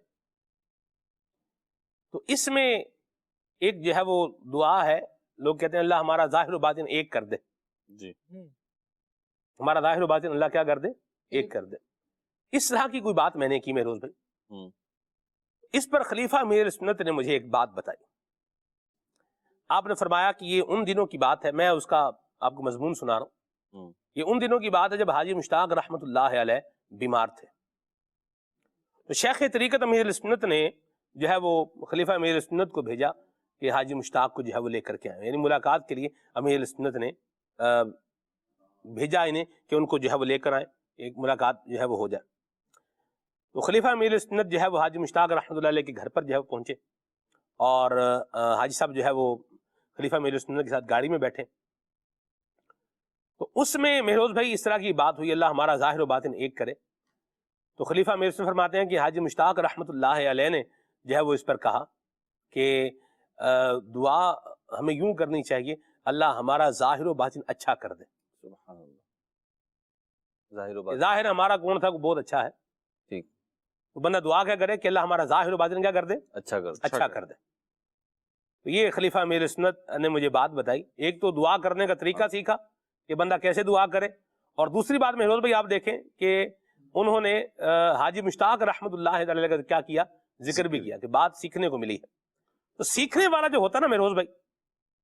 تو اس میں ایک جو ہے وہ دعا ہے، لوگ کہتے ہیں اللہ ہمارا ظاہر و باطن ایک کر دے، جی ہمارا ظاہر و باطن اللہ کیا کر دے، ایک کر دے۔ اس طرح کی کوئی بات میں نے کی مہروز بھائی، اس پر خلیفہ امیر سنت نے مجھے ایک بات بتائی۔ آپ نے فرمایا کہ یہ ان دنوں کی بات ہے، میں اس کا آپ کو مضمون سنا رہا ہوں۔ یہ ان دنوں کی بات ہے جب حاجی مشتاق رحمۃ اللہ علیہ بیمار تھے، تو شیخ طریقت امیر سنت نے جو ہے وہ خلیفہ امیر سنت کو بھیجا کہ حاجی مشتاق کو جو ہے وہ لے کر کے آئے، یعنی ملاقات کے لیے امیر سنت نے بھیجا انہیں کہ ان کو جو ہے وہ لے کر آئیں، ایک ملاقات جو ہے وہ ہو جائے۔ تو خلیفہ امیر سنت جو ہے وہ حاجی مشتاق رحمۃ اللہ علیہ کے گھر پر جو ہے وہ پہنچے، اور حاجی صاحب جو ہے وہ خلیفہ امیر سنت کے ساتھ گاڑی میں بیٹھے، تو اس میں مہروز بھائی اس طرح کی بات ہوئی، اللہ ہمارا ظاہر و باطن ایک کرے۔ تو خلیفہ امیر سنت فرماتے ہیں کہ حاجی مشتاق رحمۃ اللہ علیہ نے جو ہے وہ اس پر کہا کہ دعا ہمیں یوں کرنی چاہیے، اللہ ہمارا ظاہر و باطن اچھا کر دے۔ سبحان اللہ۔ ظاہر و باطن ظاہر ہمارا کون تھا وہ بہت اچھا ہے، ٹھیک، تو بندہ دعا کیا کرے کہ اللہ ہمارا ظاہر و باطن کیا کر دے، اچھا کر اچھا کر دے۔ تو یہ خلیفہ امیر سنت نے مجھے بات بتائی، ایک تو دعا کرنے کا طریقہ سیکھا کہ بندہ کیسے دعا کرے، اور دوسری بات مہروز بھائی آپ دیکھیں کہ انہوں نے حاجی مشتاق رحمۃ اللہ علیہ کا کیا کیا، ذکر بھی کیا کہ بات سیکھنے کو ملی ہے۔ تو سیکھنے والا جو ہوتا ہے نا مہروز بھائی،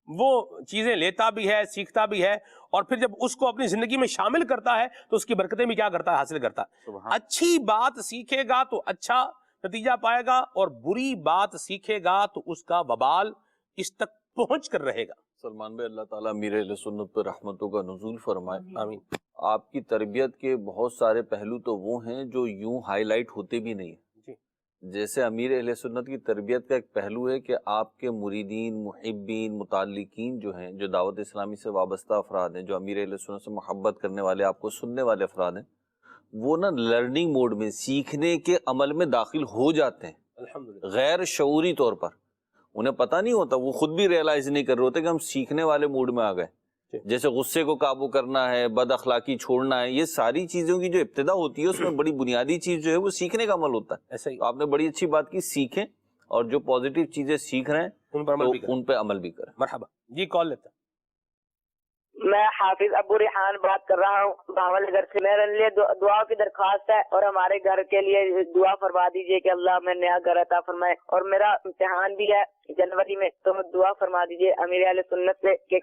وہ چیزیں لیتا بھی ہے، سیکھتا بھی ہے، اور پھر جب اس کو اپنی زندگی میں شامل کرتا ہے تو اس کی برکتیں بھی کیا کرتا ہے، حاصل کرتا ہے۔ اچھی بات سیکھے گا تو اچھا نتیجہ پائے گا، اور بری بات سیکھے گا تو اس کا وبال اس تک پہنچ کر رہے گا۔ سلمان بھائی، اللہ تعالیٰ امیر اہل سنت پر رحمتوں کا نزول فرمائے۔ آمین۔ آپ کی تربیت کے بہت سارے پہلو تو وہ ہیں جو یوں ہائی لائٹ ہوتے بھی نہیں ہیں، جی۔ جیسے امیر اہل سنت کی تربیت کا ایک پہلو ہے کہ آپ کے مریدین، محبین، متعلقین جو ہیں، جو دعوت اسلامی سے وابستہ افراد ہیں، جو امیر اہل سنت سے محبت کرنے والے، آپ کو سننے والے افراد ہیں، وہ نا لرننگ موڈ میں، سیکھنے کے عمل میں داخل ہو جاتے ہیں الحمدللہ۔ غیر شعوری طور پر۔ انہیں پتہ نہیں ہوتا، وہ خود بھی ریئلائز نہیں کر رہے ہوتے کہ ہم سیکھنے والے موڈ میں آ گئے۔ جیسے غصے کو قابو کرنا ہے، بد اخلاقی چھوڑنا ہے، یہ ساری چیزوں کی جو ابتدا ہوتی ہے اس میں بڑی بنیادی چیز جو ہے وہ سیکھنے کا عمل ہوتا ہے۔ ایسا ہی تو آپ نے بڑی اچھی بات کی، سیکھیں، اور جو پازیٹیو چیزیں سیکھ رہے ہیں ان پر عمل بھی کریں۔ ان پہ عمل بھی کریں۔ مرحبا جی، کال لیتا ہے۔ میں حافظ ابو ریحان بات کر رہا ہوں بھاول نگر سے۔ میرے لیے دعا کی درخواست ہے، اور ہمارے گھر کے لیے دعا فرما دیجئے کہ اللہ میں نیا گھر عطا فرمائے، اور میرا امتحان بھی ہے جنوری میں، تو دعا فرما دیجئے امیر اہل سنت سے کہ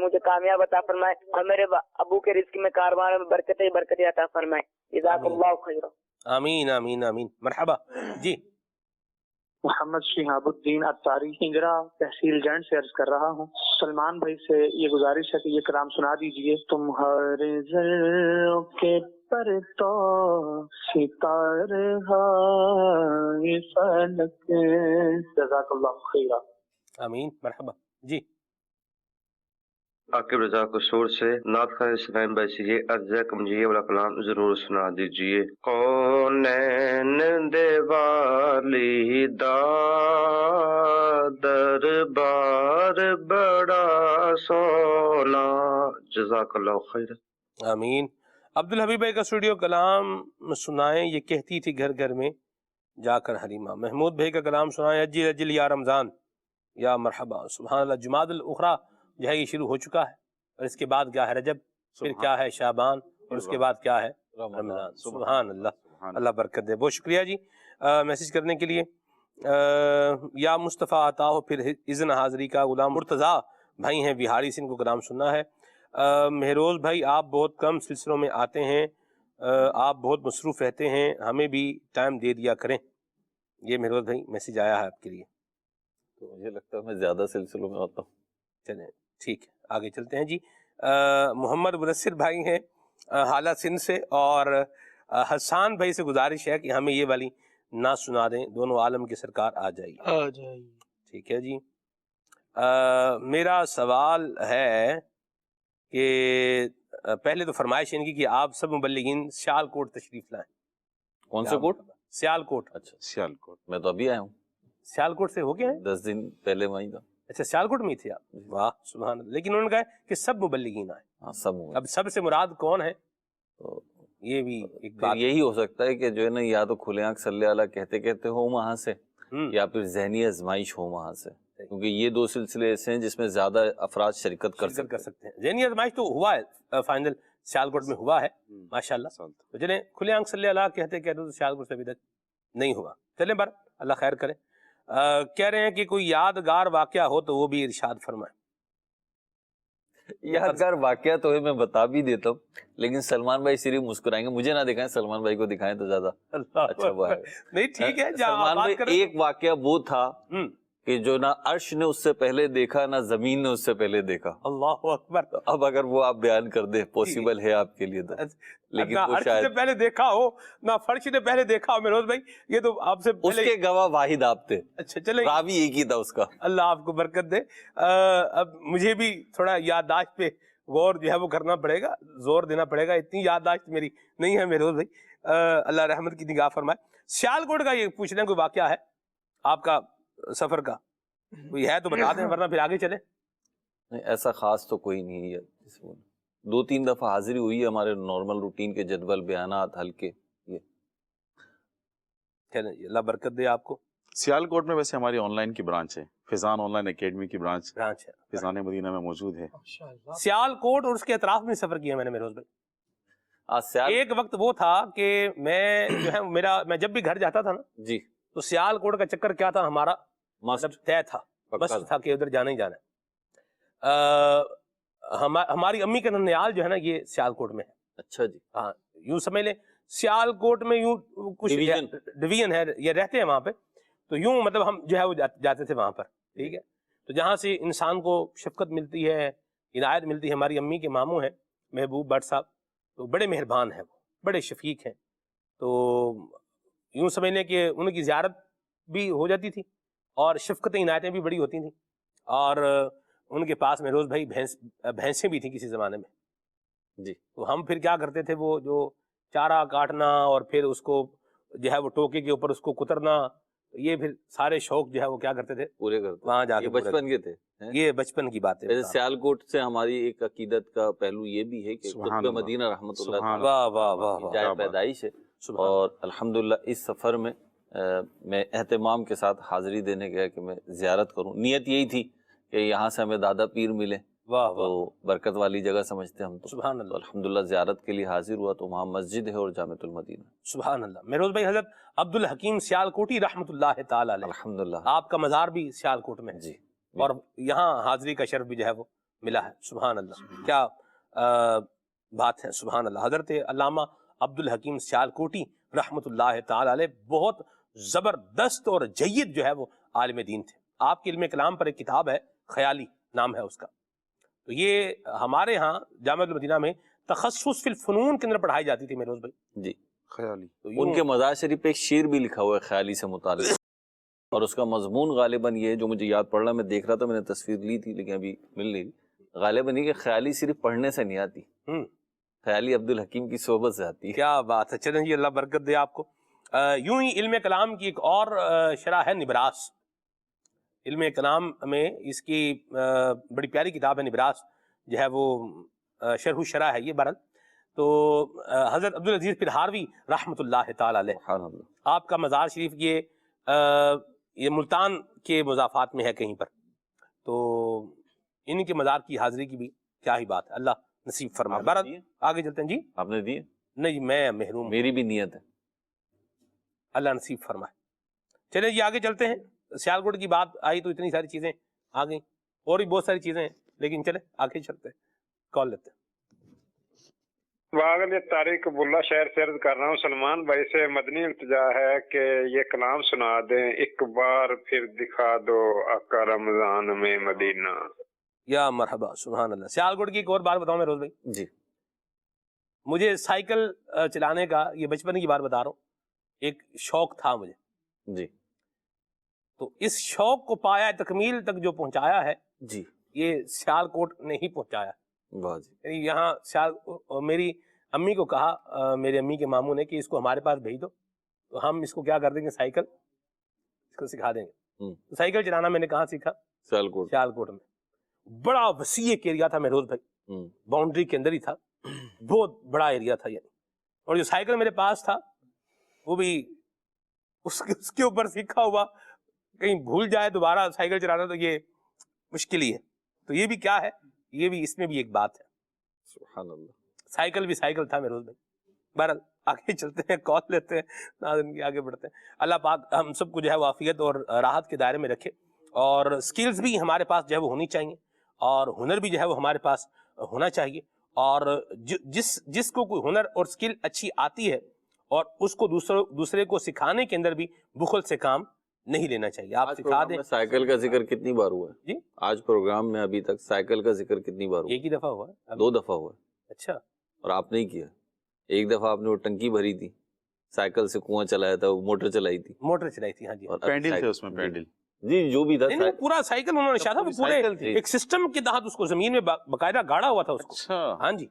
مجھے کامیاب عطا فرمائے، اور میرے ابو کے رزق میں کاروبار میں برکتیں عطا فرمائے۔ جزاک اللہ خیر۔ آمین آمین آمین۔ مرحبا جی۔ محمد شہاب الدین اتاری ہنگرا تحصیل جنڈ سے عرض کر رہا ہوں۔ سلمان بھائی سے یہ گزارش ہے کہ یہ کلام سنا دیجئے۔ تمہارے ذروں کے پر تو ستارے ہائے فلک۔ جزاک اللہ خیرہ۔ آمین۔ مرحبا جی۔ عاقب رضا قصور سے نعت خواہ اسلام بھائی سے یہ عرض ہے کہ مجھے یہ والا کلام ضرور سنا دیجئے۔ کونین دیوالی دا دربار بڑا سونا۔ جزاک اللہ خیر۔ آمین۔ عبدالحبیب بھائی کا اسٹوڈیو کلام سنائیں، یہ کہتی تھی گھر گھر میں جا کر حلیمہ۔ محمود بھائی کا کلام سنائیں، اجل اجل یا رمضان۔ یا مرحبا، سبحان اللہ۔ جمادی الاخری جو ہے یہ شروع ہو چکا ہے، اور اس کے بعد کیا ہے رجب، پھر کیا ہے شعبان، اور اس کے بعد کیا ہے رمضان۔ سبحان اللہ، اللہ برکت دے۔ بہت شکریہ جی میسج کرنے کے لیے۔ یا مصطفیٰ عطا ہو، پھر اذن حاضری کا غلام مرتضیٰ بھائی ہیں بہاری سے، ان کو کلام سننا ہے۔ مہروز بھائی آپ بہت کم سلسلوں میں آتے ہیں، آپ بہت مصروف رہتے ہیں، ہمیں بھی ٹائم دے دیا کریں۔ یہ مہروز بھائی میسج آیا ہے آپ کے لیے۔ تو مجھے لگتا ہے میں زیادہ سلسلوں میں آتا ہوں۔ چلیں ٹھیک ہے، آگے چلتے ہیں جی۔ محمد منصر بھائی ہیں حالہ سندھ سے، اور حسان بھائی سے گزارش ہے کہ ہمیں یہ والی نہ سنا دیں، دونوں عالم کی سرکار آ جائیے. ٹھیک ہے جی. میرا سوال ہے کہ پہلے تو فرمائش ان کی کہ آپ سب مبلغین سیال کوٹ تشریف لائیں. کون سا کوٹ؟ سیال کوٹ. اچھا سیال کوٹ. میں تو ابھی آیا ہوں، سیال کوٹ سے ہو گیا ہے؟ 10 دن پہلے وہیں تھا. اچھا سیال کوٹ میں ہی تھے آپ. واہ سبحان اللہ. لیکن انہوں نے کہا کہ سب مبلغین آئیں. ہاں سب ہوں. اب سب سے مراد کون ہے؟ تو یہ بھی ایک پھر بات یہی ہو سکتا ہے کہ جو ہے نا یا تو کھلے آنکھ صلی اللہ کہتے کہتے ہو وہاں سے، یا پھر ذہنی آزمائش ہو وہاں سے، کیونکہ یہ دو سلسلے ایسے ہیں جس میں زیادہ افراد شرکت کر سکتے ہیں. ذہنی آزمائش تو ہوا ہے، فائنل سیال کوٹ میں ہوا ہے ماشاءاللہ. تو چلیں کھلے آنکھ صلی اللہ کہتے کہتے تو سیال کوٹ سے ابھی تک نہیں ہوا. چلیں بر اللہ خیر کرے. کہہ رہے ہیں کہ کوئی یادگار واقعہ ہو تو وہ بھی ارشاد فرمائیں. یادگار واقعہ تو ہے، میں بتا بھی دیتا ہوں، لیکن سلمان بھائی صرف مسکرائیں گے. مجھے نہ دکھائیں، سلمان بھائی کو دکھائیں تو زیادہ اچھا ہوا ہے. نہیں ٹھیک ہے. سلمان بھائی ایک واقعہ وہ تھا کہ جو نہ عرش نے اس سے پہلے دیکھا نہ زمین نے اس سے پہلے دیکھا. اللہ اکبر. اب اگر وہ آپ بیان کر دیں پوسیبل ہے آپ کے لیے تو، لیکن نہ وہ عرش شاید سے پہلے دیکھا ہو نہ فرش نے پہلے دیکھا ہو میروز بھائی، یہ تو آپ سے اس کے گواہ واحد آپ تھے. اچھا چلیں، راوی ایک ہی تھا اس کا. اللہ آپ کو برکت دے. اب مجھے بھی تھوڑا یادداشت پہ غور جو ہے وہ کرنا پڑے گا، زور دینا پڑے گا. اتنی یادداشت میری نہیں ہے میروز بھائی، اللہ رحمت کی نگاہ فرمائے. سیال کوٹ کا یہ پوچھ رہے ہیں کوئی واقعہ ہے آپ کا سفر کا؟ کوئی ہے تو بتا دیں ورنہ پھر آگے چلیں. نہیں ایسا خاص تو کوئی نہیں ہے. 2-3 دفعہ حاضری ہوئی ہے ہمارے نارمل روٹین کے جدول بیانات ہلکے. یہ چلیں اللہ برکت دے آپ کو. سیال کوٹ میں ویسے ہماری آن لائن کی برانچ ہے، فیضان آن لائن اکیڈمی کی برانچ ہے، فیضان مدینہ میں موجود ہے. سیال کوٹ اور اس کے اطراف میں سفر کیا میں نے میروز بھائی. ایک وقت وہ تھا کہ میں جو ہے میں جب بھی گھر جاتا تھا نا جی تو سیال کوٹ کا چکر کیا تھا ہمارا مطلب طے تھا، بس تھا کہ ادھر جانا ہی جانا ہے. ہماری امی کا ننیال جو ہے نا یہ سیال کوٹ میں ہے. اچھا جی. ہاں یوں سمجھ لیں سیال کوٹ میں یوں کچھ ڈویژن ہے، یہ رہتے ہیں وہاں پہ. تو یوں مطلب ہم جو ہے وہ جاتے تھے وہاں پر. ٹھیک ہے. تو جہاں سے انسان کو شفقت ملتی ہے، عنایت ملتی ہے. ہماری امی کے ماموں ہیں محبوب بٹ صاحب، تو بڑے مہربان ہیں، وہ بڑے شفیق ہیں. تو یوں سمجھ لیں کہ ان کی زیارت بھی ہو جاتی تھی اور شفقت عنایتیں بھی بڑی ہوتی تھیں. اور ان کے پاس میں روز بھائی بھینسیں بھی تھیں کسی زمانے میں. جی تو ہم پھر کیا کرتے تھے، وہ جو چارہ کاٹنا اور پھر اس کو جو ہے وہ ٹوکے کے اوپر اس کو کترنا، یہ پھر سارے شوق جو ہے وہ کیا کرتے تھے پورے کرتے وہاں جا کے. بچپن کے تھے، یہ بچپن کی بات ہے. سیال کوٹ سے ہماری ایک عقیدت کا پہلو یہ بھی ہے کہ قطب مدینہ رحمۃ اللہ جائے پیدائش ہے. اور الحمدللہ اس سفر میں میں اہتمام کے ساتھ حاضری دینے گیا کہ میں زیارت کروں. نیت یہی تھی کہ یہاں سے ہمیں دادا پیر ملے، تو برکت والی جگہ سمجھتے ہم تو. سبحان اللہ. الحمدللہ زیارت کے لیے حاضر ہوا تو وہاں مسجد ہے اور جامعۃ المدینہ. سبحان اللہ. میروز بھائی حضرت عبد الحکیم سیال کوٹی رحمۃ اللہ تعالی علیہ، الحمدللہ آپ کا مزار بھی سیال کوٹ میں ہے جی، اور یہاں حاضری کا شرف بھی جو ہے وہ ملا ہے. سبحان اللہ، کیا بات ہے. سبحان اللہ. حضرت علامہ عبد الحکیم سیال کوٹی رحمۃ اللہ تعالی علیہ بہت زبردست اور جید جو ہے وہ عالم دین تھے. آپ کے علم کلام پر ایک کتاب ہے، خیالی نام ہے اس کا. تو یہ ہمارے ہاں جامعۃ المدینہ میں تخصص فی الفنون کے اندر پڑھائی جاتی تھی میروز بھائی. جی خیالی. ان کے مزار شریف پہ ایک شعر بھی لکھا ہوا ہے خیالی سے متعلق، اور اس کا مضمون غالباً یہ ہے جو مجھے یاد پڑ رہا. میں دیکھ رہا تھا، میں نے تصویر لی تھی لیکن ابھی مل نہیں. غالباً یہ کہ خیالی صرف پڑھنے سے نہیں آتی، خیالی عبد الحکیم کی صحبت سے آتی ہے. کیا بات ہے. چلیں جی اللہ برکت دے آپ کو. یوں ہی علم کلام کی ایک اور شرح ہے نبراس. علم کلام میں اس کی بڑی پیاری کتاب ہے نبراس، جو ہے وہ شرح شرح ہے یہ برن. تو حضرت عبدالعزیز پرہاروی رحمۃ اللہ تعالی علیہ، آپ کا مزار شریف یہ ملتان کے مضافات میں ہے کہیں پر. تو ان کے مزار کی حاضری کی بھی کیا ہی بات ہے. اللہ نصیب فرمائے. برن آگے چلتے ہیں. جی آپ نے دی؟ نہیں میں محروم. میری بھی نیت ہے. اللہ نصیب فرمائے. چلیں جی آگے چلتے ہیں. سیال کوٹ کی بات آئی تو اتنی ساری چیزیں آ گئیں، اور بھی بہت ساری چیزیں ہیں، لیکن چلیں آگے چلتے ہیں. کال لیتے ہیں. واغل طارق ابواللہ شہر سے عرض کر رہا ہوں. سلمان بھائی سے مدنی التجا ہے کہ یہ کلام سنا دیں، ایک بار پھر دکھا دو آقا رمضان میں مدینہ. یا مرحبا. سبحان اللہ. سیال کوٹ کی ایک اور بات بتاؤں میں روز بھائی. جی مجھے سائیکل چلانے کا یہ بچپن کی بات بتا رہا ہوں، ایک شوق تھا مجھے جی تو اس شوق کو پایا تکمیل تک جو پہنچایا ہے جی یہ سیالکوٹ نے ہی پہنچایا. واہ جی یعنی یہاں میری امی کو کہا، میری امی کے ماموں نے کہ اس کو ہمارے پاس بھیج دو تو ہم اس کو کیا کر دیں گے، سائیکل اس کو سکھا دیں گے. تو سائیکل چلانا میں نے کہاں سیکھا؟ سیالکوٹ. سیالکوٹ میں. بڑا وسیع ایک ایریا تھا مہروز بھائی، باؤنڈری کے اندر ہی تھا، بہت بڑا ایریا تھا یعنی. اور جو سائیکل میرے پاس تھا وہ بھی اس کے اوپر سیکھا ہوا، کہیں بھول جائے دوبارہ سائیکل چلانا تو یہ مشکل ہی ہے. تو یہ بھی کیا ہے، یہ بھی اس میں بھی ایک بات ہے. سبحان اللہ. سائیکل بھی سائیکل تھا مہروز بھائی. بہرحال آگے چلتے ہیں، کال لیتے ہیں، ناظرین کی آگے بڑھتے ہیں. اللہ پاک ہم سب کو جو ہے وہ عافیت اور راحت کے دائرے میں رکھے، اور سکلز بھی ہمارے پاس جو ہے وہ ہونی چاہیے، اور ہنر بھی جو ہے وہ ہمارے پاس ہونا چاہیے. اور جس کو کوئی ہنر اور سکل اچھی آتی ہے اور اس کو دوسرے کو سکھانے کے اندر بھی بخل سے کام نہیں لینا چاہیے. آپ سکھا دیں. سائیکل کا ذکر کتنی بار ہوا ہے جی آج پروگرام میں؟ ابھی تک سائیکل کا ذکر کتنی بار ہوا؟ ایک ہی دفعہ ہوا ہے. 2 دفعہ ہوا ہے. اچھا. اور آپ نہیں کیا. ایک دفعہ آپ نے وہ ٹنکی بھری تھی، سائیکل سے کنواں چلایا تھا، وہ موٹر چلائی تھی. موٹر چلائی تھی، ہاں جی. پینڈل تھے اس میں، پینڈل جی جو بھی تھا. نہیں پورا سائیکل انہوں نے شاید وہ پورے ایک سسٹم کے تحت اس کو زمین میں باقاعدہ گاڑا ہوا تھا اس کو. ہاں جی.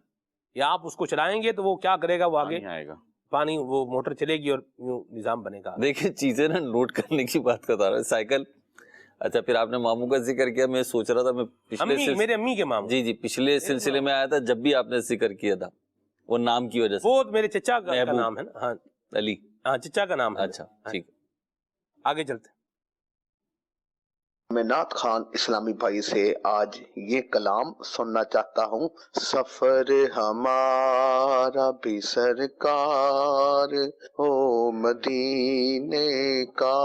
یا آپ اس کو چلائیں گے تو وہ کیا کرے گا، وہ آگے آئے گا پانی، وہ موٹر چلے گی اور نظام بنے گا. دیکھیں چیزیں نا نوٹ کرنے کی بات کرتا رہا. سائیکل. اچھا پھر آپ نے ماموں کا ذکر کیا، میں سوچ رہا تھا میں میرے امی کے ماموں. جی پچھلے سلسلے میں آیا تھا جب بھی آپ نے ذکر کیا تھا، وہ نام کی وجہ سے. وہ میرے چچا کا نام ہے نا. ہاں علی. ہاں چچا کا نام ہے. اچھا ٹھیک. آگے چلتے ہیں. میں نعت خان اسلامی بھائی سے آج یہ کلام سننا چاہتا ہوں. سفر ہمارا بھی سرکار ہو مدینے کا.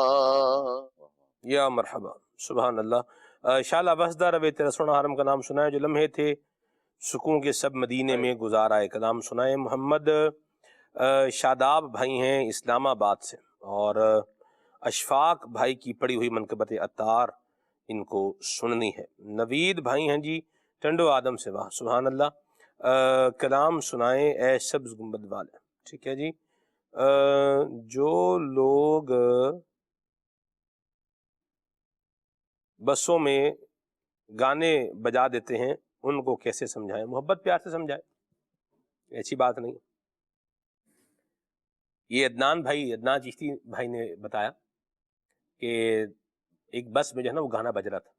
یا مرحبا. سبحان اللہ. شالا وحدہ روے تیرا سونا حرم کا نام سنائے، جو لمحے تھے سکون کے سب مدینے میں گزارا ہے. کلام سنائے. محمد شاداب بھائی ہیں اسلام آباد سے، اور اشفاق بھائی کی پڑھی ہوئی منقبت عطار ان کو سننی ہے. نوید بھائی ہیں جی ٹنڈو آدم سے. واہ سبحان اللہ. کلام سنائیں اے سبز گنبد والے. ٹھیک ہے جی. جو لوگ بسوں میں گانے بجا دیتے ہیں ان کو کیسے سمجھائیں؟ محبت پیار سے سمجھائیں، ایسی بات نہیں. یہ عدنان چشتی بھائی نے بتایا کہ ایک بس میں جو ہے نا وہ گانا بج رہا تھا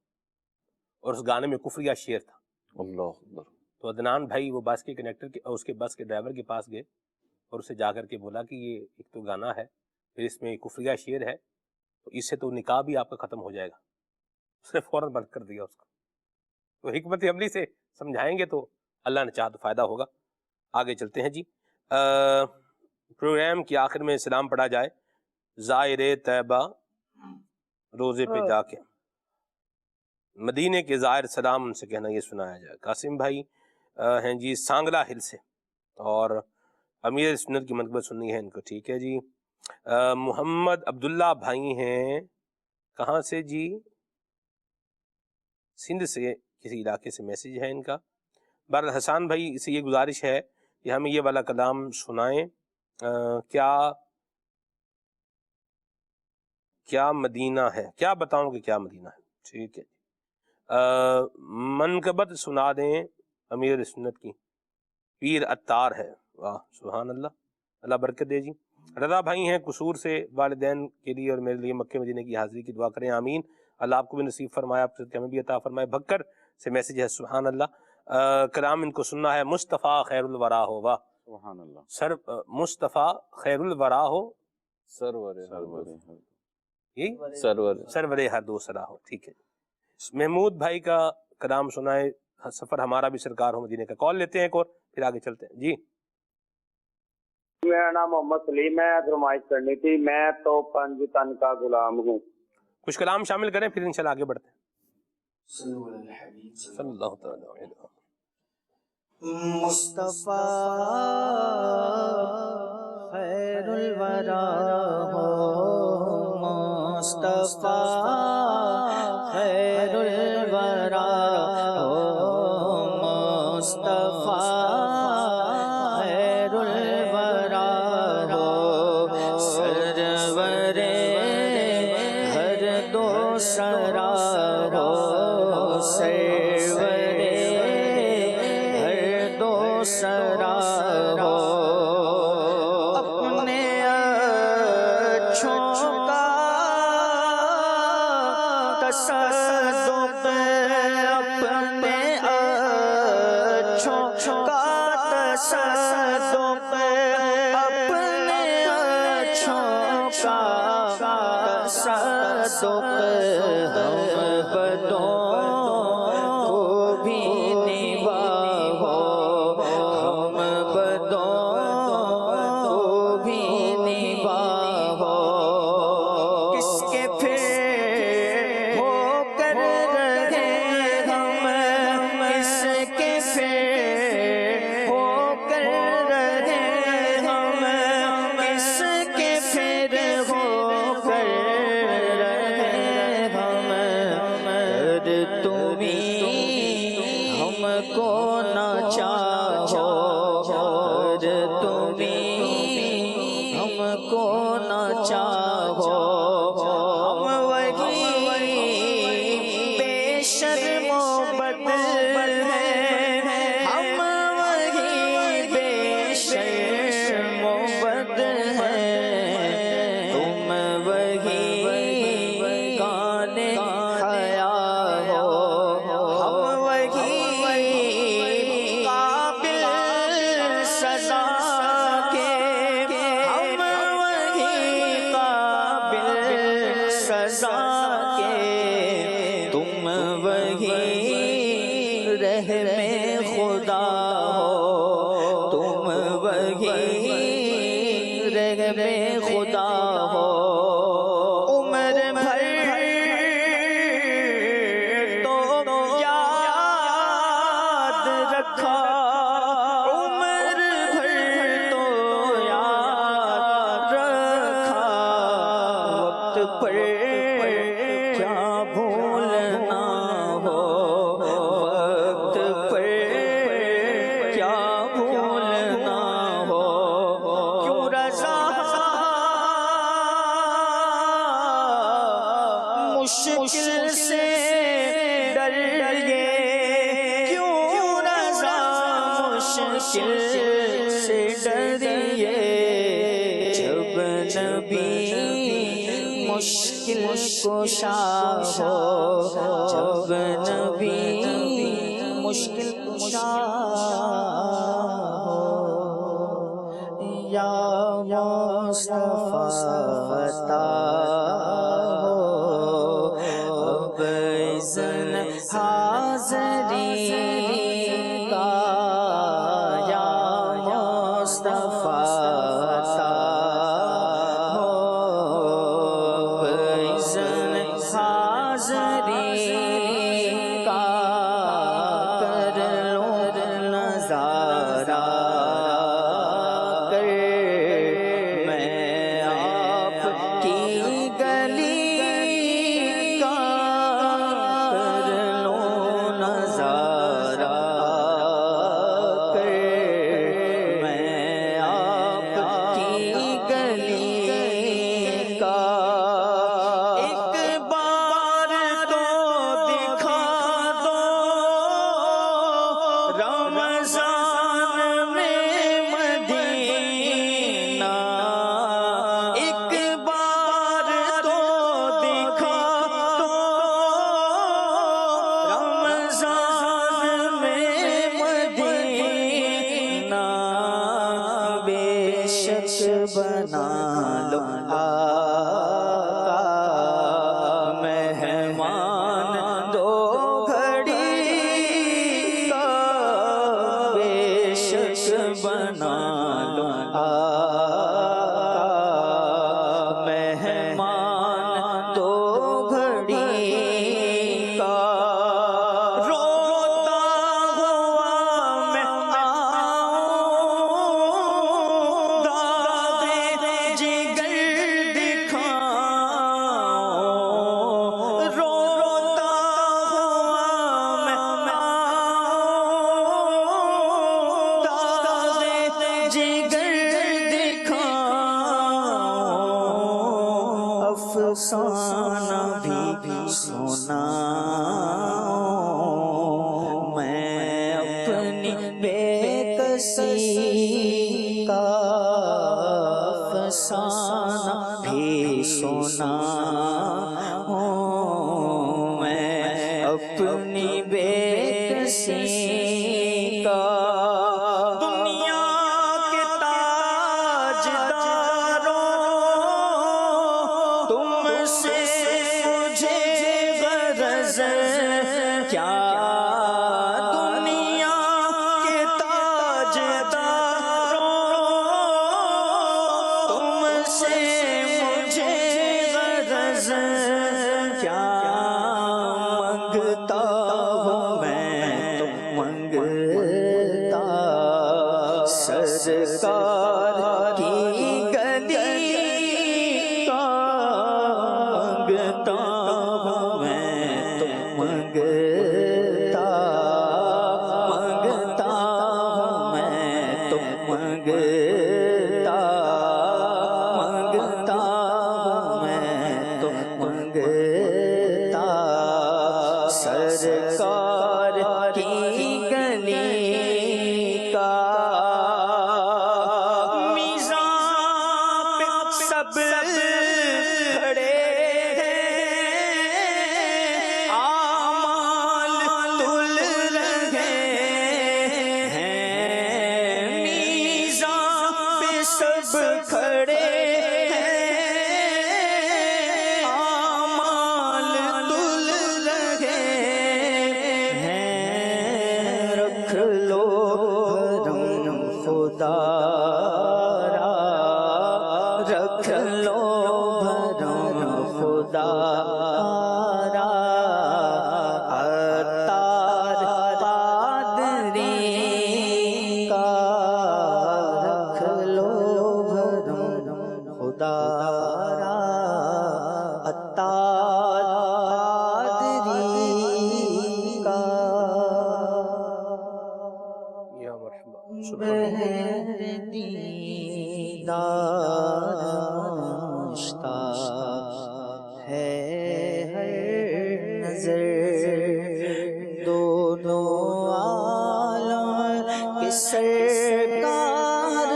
اور اس گانے میں کفریہ شعر تھا. اللہ اکبر. تو عدنان بھائی وہ بس کے کنیکٹر کے اور اس کے بس کے ڈرائیور کے پاس گئے اور اسے جا کر کے بولا کہ یہ ایک تو گانا ہے، پھر اس میں کفریہ شعر ہے، تو اس سے تو نکاح بھی آپ کا ختم ہو جائے گا. اس نے فوراً بند کر دیا اس کو. تو حکمت عملی سے سمجھائیں گے تو اللہ نے چاہا تو فائدہ ہوگا. آگے چلتے ہیں جی. پروگرام کی آخر میں سلام پڑھا جائے. زائر طیبہ روزے پہ جا کے مدینے کے زائر سلام ان سے کہنا، یہ سنایا جائے. قاسم بھائی ہیں جی سانگلہ ہل سے، اور امیر سنت کی منقبت سننی ہے ان کو. ٹھیک ہے جی. محمد عبداللہ بھائی ہیں کہاں سے جی؟ سندھ سے کسی علاقے سے میسیج ہے ان کا. بہرحال حسان بھائی سے یہ گزارش ہے کہ ہمیں یہ والا کلام سنائیں. کیا مدینہ ہے، کیا بتاؤں کہ کیا مدینہ ہے. ٹھیک ہے. منقبت سنا دیں امیر سنت کی، پیر عطار ہے. واہ سبحان اللہ، اللہ برکت دے جی. رضا بھائی ہیں قصور سے، والدین کے لیے اور میرے لیے مکہ مدینہ کی حاضری کی دعا کریں آمین. اللہ آپ کو بھی نصیب فرمائے، آپ سے ہمیں بھی عطا فرمائے. بھکر سے میسیج ہے. سبحان اللہ. کلام ان کو سننا ہے. مصطفیٰ خیر الورا ہو. واہ سبحان اللہ. سر مصطفیٰ خیر الورا ہو، سرور ہر دو سرا ہو. ٹھیک ہے. محمود بھائی کا کلام سنائے. سفر ہمارا بھی سرکار ہو مدینے کا. کال لیتے ہیں ایک اور پھر آگے چلتے ہیں جی. میرا نام محمد سلیم ہے. فرمائش کرنی تھی. میں تو 5 تن کا غلام ہوں. کچھ کلام شامل کریں پھر انشاءاللہ آگے بڑھتے ہیں. صلی اللہ تعالی علیہ وسلم. مصطفیٰ خیر الورا ہو، مصطفیٰ خیر الورا ہو، مصطفیٰ خیر صدق ہم بدوں کو بھی نبھاؤ، ہم بدوں کو بھی نبھاؤ، کس کے پھر ہو کر رہے ہم، کس کے پھر ہو کر رہے ہم، کس کے پھر ہو کر رہے ہم، اگر تمہیں ہم کو نہ چاہو، اگر تمہیں ہم کو نہ چاہو، ہم وہی بے شرم و بد ہیں، ہم وہی بے شرم و بد ہیں، تم وہی کان حیا ہو، ہم وہی قابل سزا کے، ہم وہی قابل سزا کے، تم وہی رحم خدا ہو، تم وہی رحم خدا ہو، عمر بھر تو یاد رکھا، عمر بھر تو یاد رکھا، وقت پر کیا بھولنا ہو، وقت پر کیا بھولنا ہو، کیوں رضا مشکل سے ڈر گئے، کیوں رضا مشکل سے ڈریے، جب نبی مشکل کشا ہو، جب نبی مشکل کشا ہو، یا مصطفیٰ عطا ہو، اب اذن حاضری کا، یا مصطفیٰ عطا ہو، اب اذن حاضری کا، کر لو نظارہ کر، میں آپ کی گلی کا، کر لو نظارہ کر، میں آپ کی گلی کا، ایک بار تو دکھا دو رمضان میں مدینہ، ایک بار تو دکھا دو رمضان میں مدینہ، بے شک بنا لو آقا مہمان دو گھڑی کا، بے شک بنا لو آقا مہمان دو گھڑی کا، روتا ہوا میں آؤں، داغ جگر دکھاؤں، روتا ہوا میں آؤں، داغ جگر دکھاؤں، افسانہ بھی سناؤں، میں اپنی بے کسی کا افسانہ بھی سناؤں، میں اپنی بے کسی کا، دنیا کے تاجداروں تم سے غرض کیا دنیا کے تاجداروں تم سے مجھے غرض کیا مانگتا ہوں میں تو مانگتا سرکار کی گلی کا مانگتا ہوں میں تو مانگتا ہوں میں تو مانگتا ہوں میں تو مانگتا سرکار کی گلی کا میزان پہ سب کھڑے ہیں اعمال تل رہے ہیں میزان پہ سب کھڑے ہیں اعمال تل رہے ہیں رکھ لو بھرم خدا را رکھ لو بھرم خدا را عطار قادری کا رکھ لو بھرم خدا را عطار قادری کا یا مرحبا بہر دیدار مشتاق ہے ہر نظر دونوں عالم کے سرکار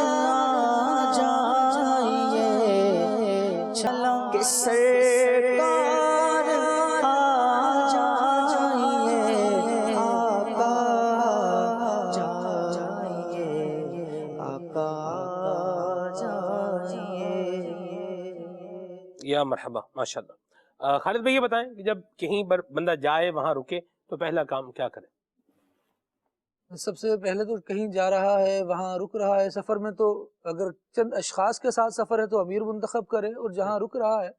آ جائیے چلو کہ سرکار آ جائیے آقا جائیے آقا جائیے. یا مرحبا ماشاءاللہ. خالد بھائی یہ بتائیں کہ جب کہیں پر بندہ جائے وہاں رکے تو پہلا کام کیا کرے؟ سب سے پہلے تو کہیں جا رہا ہے وہاں رک رہا ہے سفر میں تو اگر چند اشخاص کے ساتھ سفر ہے تو امیر منتخب کرے اور جہاں رک رہا ہے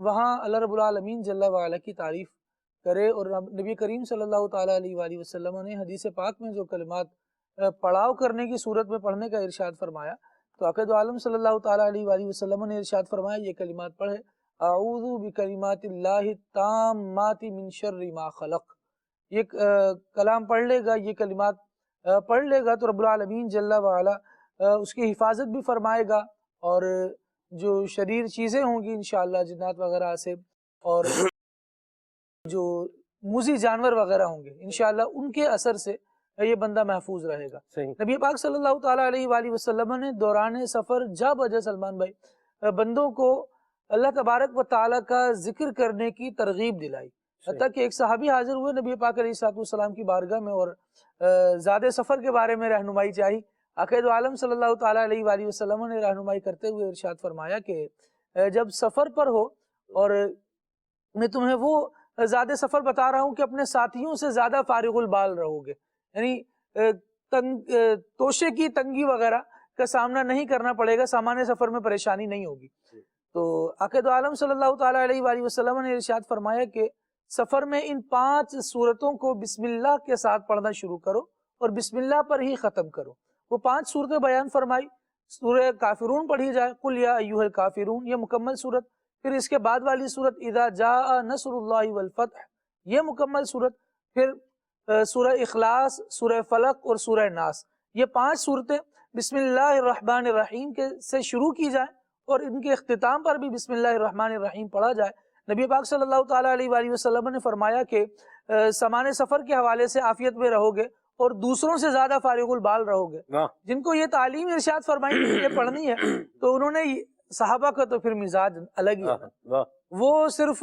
وہاں اللہ رب العالمین جل وعلا کی تعریف کرے. اور نبی کریم صلی اللہ تعالیٰ علیہ وآلہ وسلم نے حدیث پاک میں جو کلمات پڑاؤ کرنے کی صورت میں پڑھنے کا ارشاد فرمایا تو عقید عالم صلی اللہ تعالیٰ علیہ وآلہ وسلم نے ارشاد فرمایا یہ کلمات پڑھے اعوذ بکلمات اللہ التامات من شر ما خلق. یہ کلام پڑھ لے گا یہ کلمات پڑھ لے گا تو رب العالمین جل وعلا اس کی حفاظت بھی فرمائے گا اور جو شریر چیزیں ہوں گی انشاءاللہ جنات وغیرہ سے اور جو موذی جانور وغیرہ ہوں گے انشاءاللہ ان کے اثر سے یہ بندہ محفوظ رہے گا. نبی پاک صلی اللہ تعالیٰ علیہ وآلہ وسلم نے دوران سفر جا بجا سلمان بھائی بندوں کو اللہ تبارک و تعالیٰ کا ذکر کرنے کی ترغیب دلائی. حتیٰ کہ ایک صحابی حاضر ہوئے نبی پاک علیہ السلام کی بارگاہ میں اور زیادہ سفر کے بارے میں رہنمائی چاہی. عقید عالم صلی اللہ تعالیٰ علیہ وآلہ وسلم نے رہنمائی کرتے ہوئے ارشاد فرمایا کہ جب سفر پر ہو اور میں تمہیں وہ زیادہ سفر بتا رہا ہوں کہ اپنے ساتھیوں سے زیادہ فارغ البال رہو گے یعنی توشے کی تنگی وغیرہ کا سامنا نہیں کرنا پڑے گا سامان سفر میں پریشانی نہیں ہوگی. تو عقید عالم صلی اللہ تعالیٰ علیہ وآلہ وسلم نے ارشاد فرمایا کہ سفر میں ان 5 صورتوں کو بسم اللہ کے ساتھ پڑھنا شروع کرو اور بسم اللہ پر ہی ختم کرو. وہ 5 صورتیں بیان فرمائی. سورہ کافرون پڑھی جائے قل یا ایھا الکافرون یہ مکمل صورت. پھر اس کے بعد والی صورت اذا جاء نصر اللہ والفتح یہ مکمل صورت. پھر سورہ اخلاص سورہ فلق اور سورہ ناس یہ 5 صورتیں بسم اللہ الرحمن الرحیم کے سے شروع کی جائیں اور ان کے اختتام پر بھی بسم اللہ الرحمن الرحیم پڑھا جائے. نبی پاک صلی اللہ تعالیٰ علیہ وآلہ وسلم نے فرمایا کہ سامان سفر کے حوالے سے عافیت میں رہو گے اور دوسروں سے زیادہ فارغ البال رہو گے. جن کو یہ تعلیم ارشاد فرمائی یہ پڑھنی ہے تو انہوں نے صحابہ کا تو پھر مزاج الگ ہی ہے. وہ صرف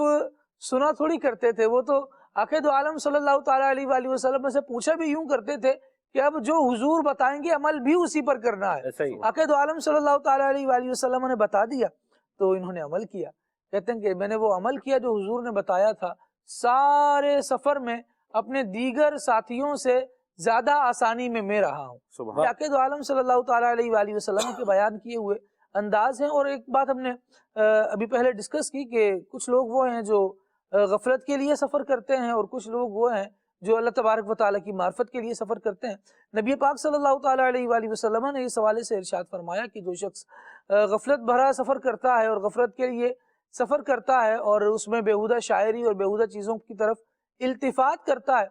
سنا تھوڑی کرتے تھے وہ تو عقید عالم صلی اللہ تعالیٰ علیہ وآلہ وسلم سے پوچھا بھی یوں کرتے تھے کہ اب جو حضور بتائیں گے عمل بھی اسی پر کرنا ہے. عقید عالم صلی اللہ تعالیٰ علیہ وآلہ وسلم نے بتا دیا تو انہوں نے عمل کیا. کہتے ہیں کہ میں نے وہ عمل کیا جو حضور نے بتایا تھا سارے سفر میں اپنے دیگر ساتھیوں سے زیادہ آسانی میں رہا ہوں. یہ عقید عالم صلی اللہ تعالیٰ علیہ وآلہ وسلم کے بیان کیے ہوئے انداز ہیں. اور ایک بات ہم نے ابھی پہلے ڈسکس کی کہ کچھ لوگ وہ ہیں جو غفلت کے لیے سفر کرتے ہیں اور کچھ لوگ وہ ہیں جو اللہ تبارک و تعالیٰ کی معرفت کے لیے سفر کرتے ہیں. نبی پاک صلی اللہ تعالیٰ علیہ وآلہ وسلم نے اس حوالے سے ارشاد فرمایا کہ جو شخص غفلت بھرا سفر کرتا ہے اور غفلت کے لیے سفر کرتا ہے اور اس میں بیہودہ شاعری اور بیہودہ چیزوں کی طرف التفات کرتا ہے،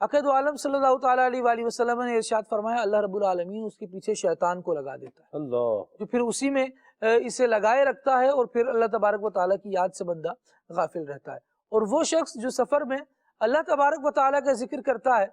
عقید عالم صلی اللہ تعالیٰ علیہ وآلہ وسلم نے ارشاد فرمایا اللہ رب العالمین اس کے پیچھے شیطان کو لگا دیتا ہے، اللہ، جو پھر اسی میں اسے لگائے رکھتا ہے اور پھر اللہ تبارک و تعالیٰ کی یاد سے بندہ غافل رہتا ہے. اور وہ شخص جو سفر میں اللہ تبارک و تعالیٰ کا ذکر کرتا ہے،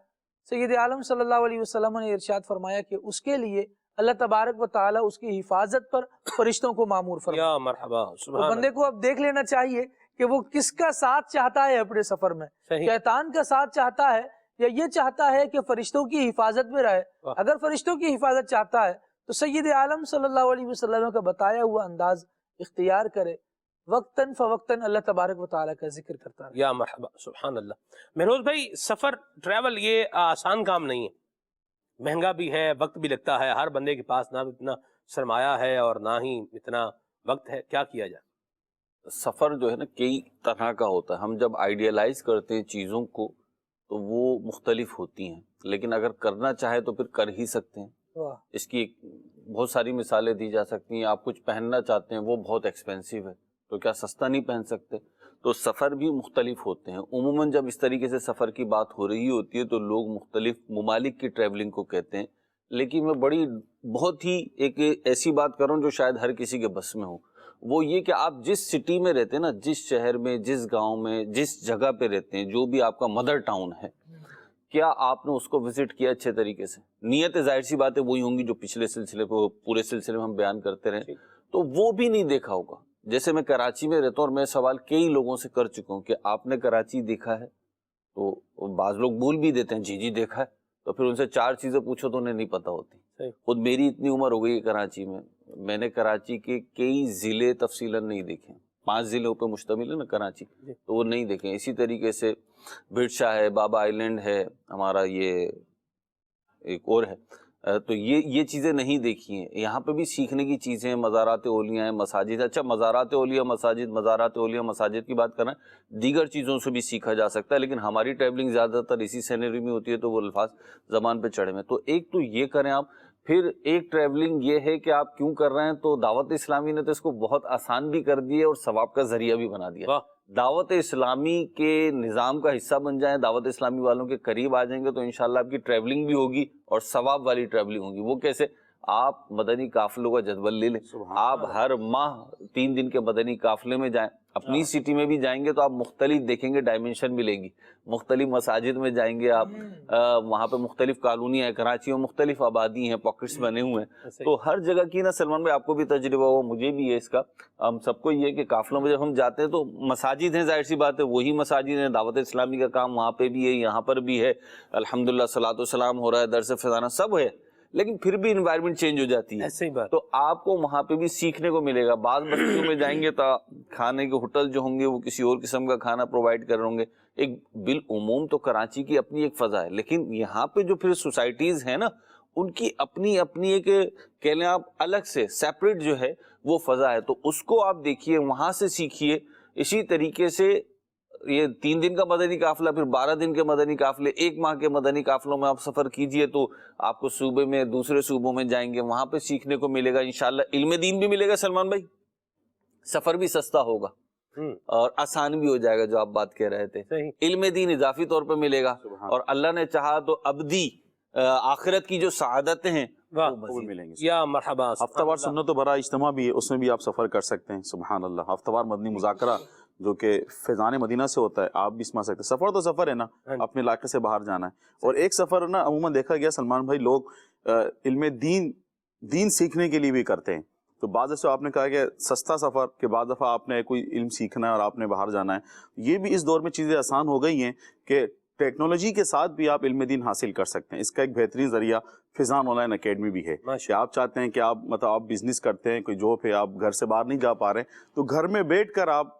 سید عالم صلی اللہ علیہ وسلم نے ارشاد فرمایا کہ اس کے لیے اللہ تبارک و تعالیٰ اس کی حفاظت پر فرشتوں کو مامور فرماتا ہے. یا مرحبا، تو بندے کو اب دیکھ لینا چاہیے کہ وہ کس کا ساتھ چاہتا ہے اپنے سفر میں، شیطان کا ساتھ چاہتا ہے یا یہ چاہتا ہے کہ فرشتوں کی حفاظت میں رہے. اگر فرشتوں کی حفاظت چاہتا ہے تو سید عالم صلی اللہ علیہ وسلم کا بتایا ہوا انداز اختیار کرے، وقتاً فوقتاً اللہ تبارک و تعالیٰ کا ذکر کرتا رہے. یا مرحبا، سبحان اللہ. مہروز بھائی، سفر ٹریول یہ آسان کام نہیں ہے، مہنگا بھی ہے، وقت بھی لگتا ہے. ہر بندے کے پاس نہ اتنا سرمایہ ہے اور نہ ہی اتنا وقت ہے. کیا کیا جائے؟ سفر جو ہے نا کئی طرح کا ہوتا ہے. ہم جب آئیڈیلائز کرتے ہیں چیزوں کو تو وہ مختلف ہوتی ہیں، لیکن اگر کرنا چاہے تو پھر کر ہی سکتے ہیں. اس کی بہت ساری مثالیں دی جا سکتی ہیں. آپ کچھ پہننا چاہتے ہیں، وہ بہت ایکسپینسیو ہے، تو کیا سستا نہیں پہن سکتے؟ تو سفر بھی مختلف ہوتے ہیں. عموماً جب اس طریقے سے سفر کی بات ہو رہی ہوتی ہے تو لوگ مختلف ممالک کی ٹریولنگ کو کہتے ہیں، لیکن میں بہت ہی ایک ایسی بات کر رہا ہوں جو شاید ہر کسی کے بس میں ہو. وہ یہ کہ آپ جس سٹی میں رہتے ہیں نا، جس شہر میں، جس گاؤں میں، جس جگہ پہ رہتے ہیں، جو بھی آپ کا مدر ٹاؤن ہے، کیا آپ نے اس کو وزٹ کیا اچھے طریقے سے؟ نیت ظاہر سی باتیں وہی ہوں گی جو پچھلے سلسلے پہ پورے سلسلے میں ہم بیان کرتے رہے، تو وہ بھی نہیں دیکھا ہوگا. جیسے میں کراچی میں رہتا ہوں اور میں سوال کئی لوگوں سے کر چکا ہوں کہ آپ نے کراچی دیکھا ہے؟ تو بعض لوگ بول بھی دیتے ہیں جی دیکھا ہے، تو پھر ان سے 4 چیزیں پوچھو تو انہیں نہیں پتہ ہوتی. خود میری اتنی عمر ہو گئی ہے کراچی میں نے کراچی کے کئی ضلع تفصیلاً نہیں دیکھے. 5 ضلعوں پہ مشتمل ہے نا کراچی، تو وہ نہیں دیکھیں. اسی طریقے سے بھرشا ہے، بابا آئیلینڈ ہے ہمارا، یہ ایک اور ہے، تو یہ چیزیں نہیں دیکھی ہیں. یہاں پہ بھی سیکھنے کی چیزیں ہیں. مزارات اولیاء ہیں، مساجد. اچھا، مزارات اولیاء مساجد، مزارات اولیاء مساجد کی بات کریں، دیگر چیزوں سے بھی سیکھا جا سکتا ہے، لیکن ہماری ٹریولنگ زیادہ تر اسی سینری میں ہوتی ہے تو وہ الفاظ زبان پہ چڑھے میں. تو ایک تو یہ کریں آپ. پھر ایک ٹریولنگ یہ ہے کہ آپ کیوں کر رہے ہیں، تو دعوت اسلامی نے تو اس کو بہت آسان بھی کر دیا اور ثواب کا ذریعہ بھی بنا دیا. دعوت اسلامی کے نظام کا حصہ بن جائیں، دعوت اسلامی والوں کے قریب آ جائیں گے تو انشاءاللہ آپ کی ٹریولنگ بھی ہوگی اور ثواب والی ٹریولنگ ہوگی. وہ کیسے؟ آپ مدنی قافلوں کا جدول لے لیں. آپ ہر ماہ 3 دن کے مدنی قافلے میں جائیں. اپنی سٹی میں بھی جائیں گے تو آپ مختلف دیکھیں گے، ڈائمنشن ملیں گی. مختلف مساجد میں جائیں گے آپ، وہاں پہ مختلف کالونیاں ہیں. کراچی میں مختلف آبادی ہیں، پاکٹس بنے ہوئے ہیں. تو ہر جگہ کی نا سلمان بھائی، آپ کو بھی تجربہ ہو، مجھے بھی ہے اس کا، ہم سب کو یہ ہے کہ قافلوں میں جب ہم جاتے ہیں تو مساجد ہیں، ظاہر سی بات ہے وہی مساجد ہیں. دعوت اسلامی کا کام وہاں پہ بھی ہے، یہاں پر بھی ہے، الحمدللہ صلاۃ و سلام ہو رہا ہے، درس فضانہ سب ہے، لیکن پھر بھی انوائرمنٹ چینج ہو جاتی ہے. ایسے ہی بات. تو آپ کو وہاں پہ بھی سیکھنے کو ملے گا. بعض بستیوں میں جائیں گے تو کھانے کے ہوٹل جو ہوں گے وہ کسی اور قسم کا کھانا پرووائڈ کر رہے ہوں گے. ایک بالعموم تو کراچی کی اپنی ایک فضا ہے، لیکن یہاں پہ جو پھر سوسائٹیز ہیں نا، ان کی اپنی ایک کہہ لیں آپ الگ سے سیپریٹ جو ہے وہ فضا ہے. تو اس کو آپ دیکھیے، وہاں سے سیکھیے. اسی طریقے سے یہ 3 دن کا مدنی قافلہ، پھر 12 دن کے مدنی قافلے، 1 ماہ کے مدنی قافلوں میں آپ سفر کیجئے تو آپ کو صوبے میں، دوسرے صوبوں میں جائیں گے، وہاں پہ سیکھنے کو ملے گا. انشاءاللہ علم دین بھی ملے گا سلمان بھائی، سفر بھی سستا ہوگا اور آسان بھی ہو جائے گا. جو آپ بات کہہ رہے تھے، علم دین اضافی طور پہ ملے گا، اور اللہ نے چاہا تو ابدی آخرت کی جو سعادتیں ہیں وہ ملیں گی. یا مرحبا. ہفتہ وار سنت و برا اجتماع بھی ہے، اس میں بھی آپ سفر کر سکتے ہیں. سبحان اللہ. ہفتہ وار مدنی مذاکرہ جو کہ فیضان مدینہ سے ہوتا ہے، آپ بھی اس میں آ سکتے ہیں. سفر تو سفر ہے نا، اپنے علاقے سے باہر جانا ہے. اور ایک سفر نا عموماً دیکھا گیا سلمان بھائی، لوگ علم دین سیکھنے کے لیے بھی کرتے ہیں. تو بعض دفعہ آپ نے کہا کہ سستا سفر، کہ بعض دفعہ آپ نے کوئی علم سیکھنا ہے اور آپ نے باہر جانا ہے. یہ بھی اس دور میں چیزیں آسان ہو گئی ہیں کہ ٹیکنالوجی کے ساتھ بھی آپ علم دین حاصل کر سکتے ہیں. اس کا ایک بہترین ذریعہ فیضان آن لائن اکیڈمی بھی ہے. کہ آپ چاہتے ہیں کہ آپ بزنس کرتے ہیں، کوئی جاب ہے، آپ گھر سے باہر نہیں جا پا رہے، تو گھر میں بیٹھ کر آپ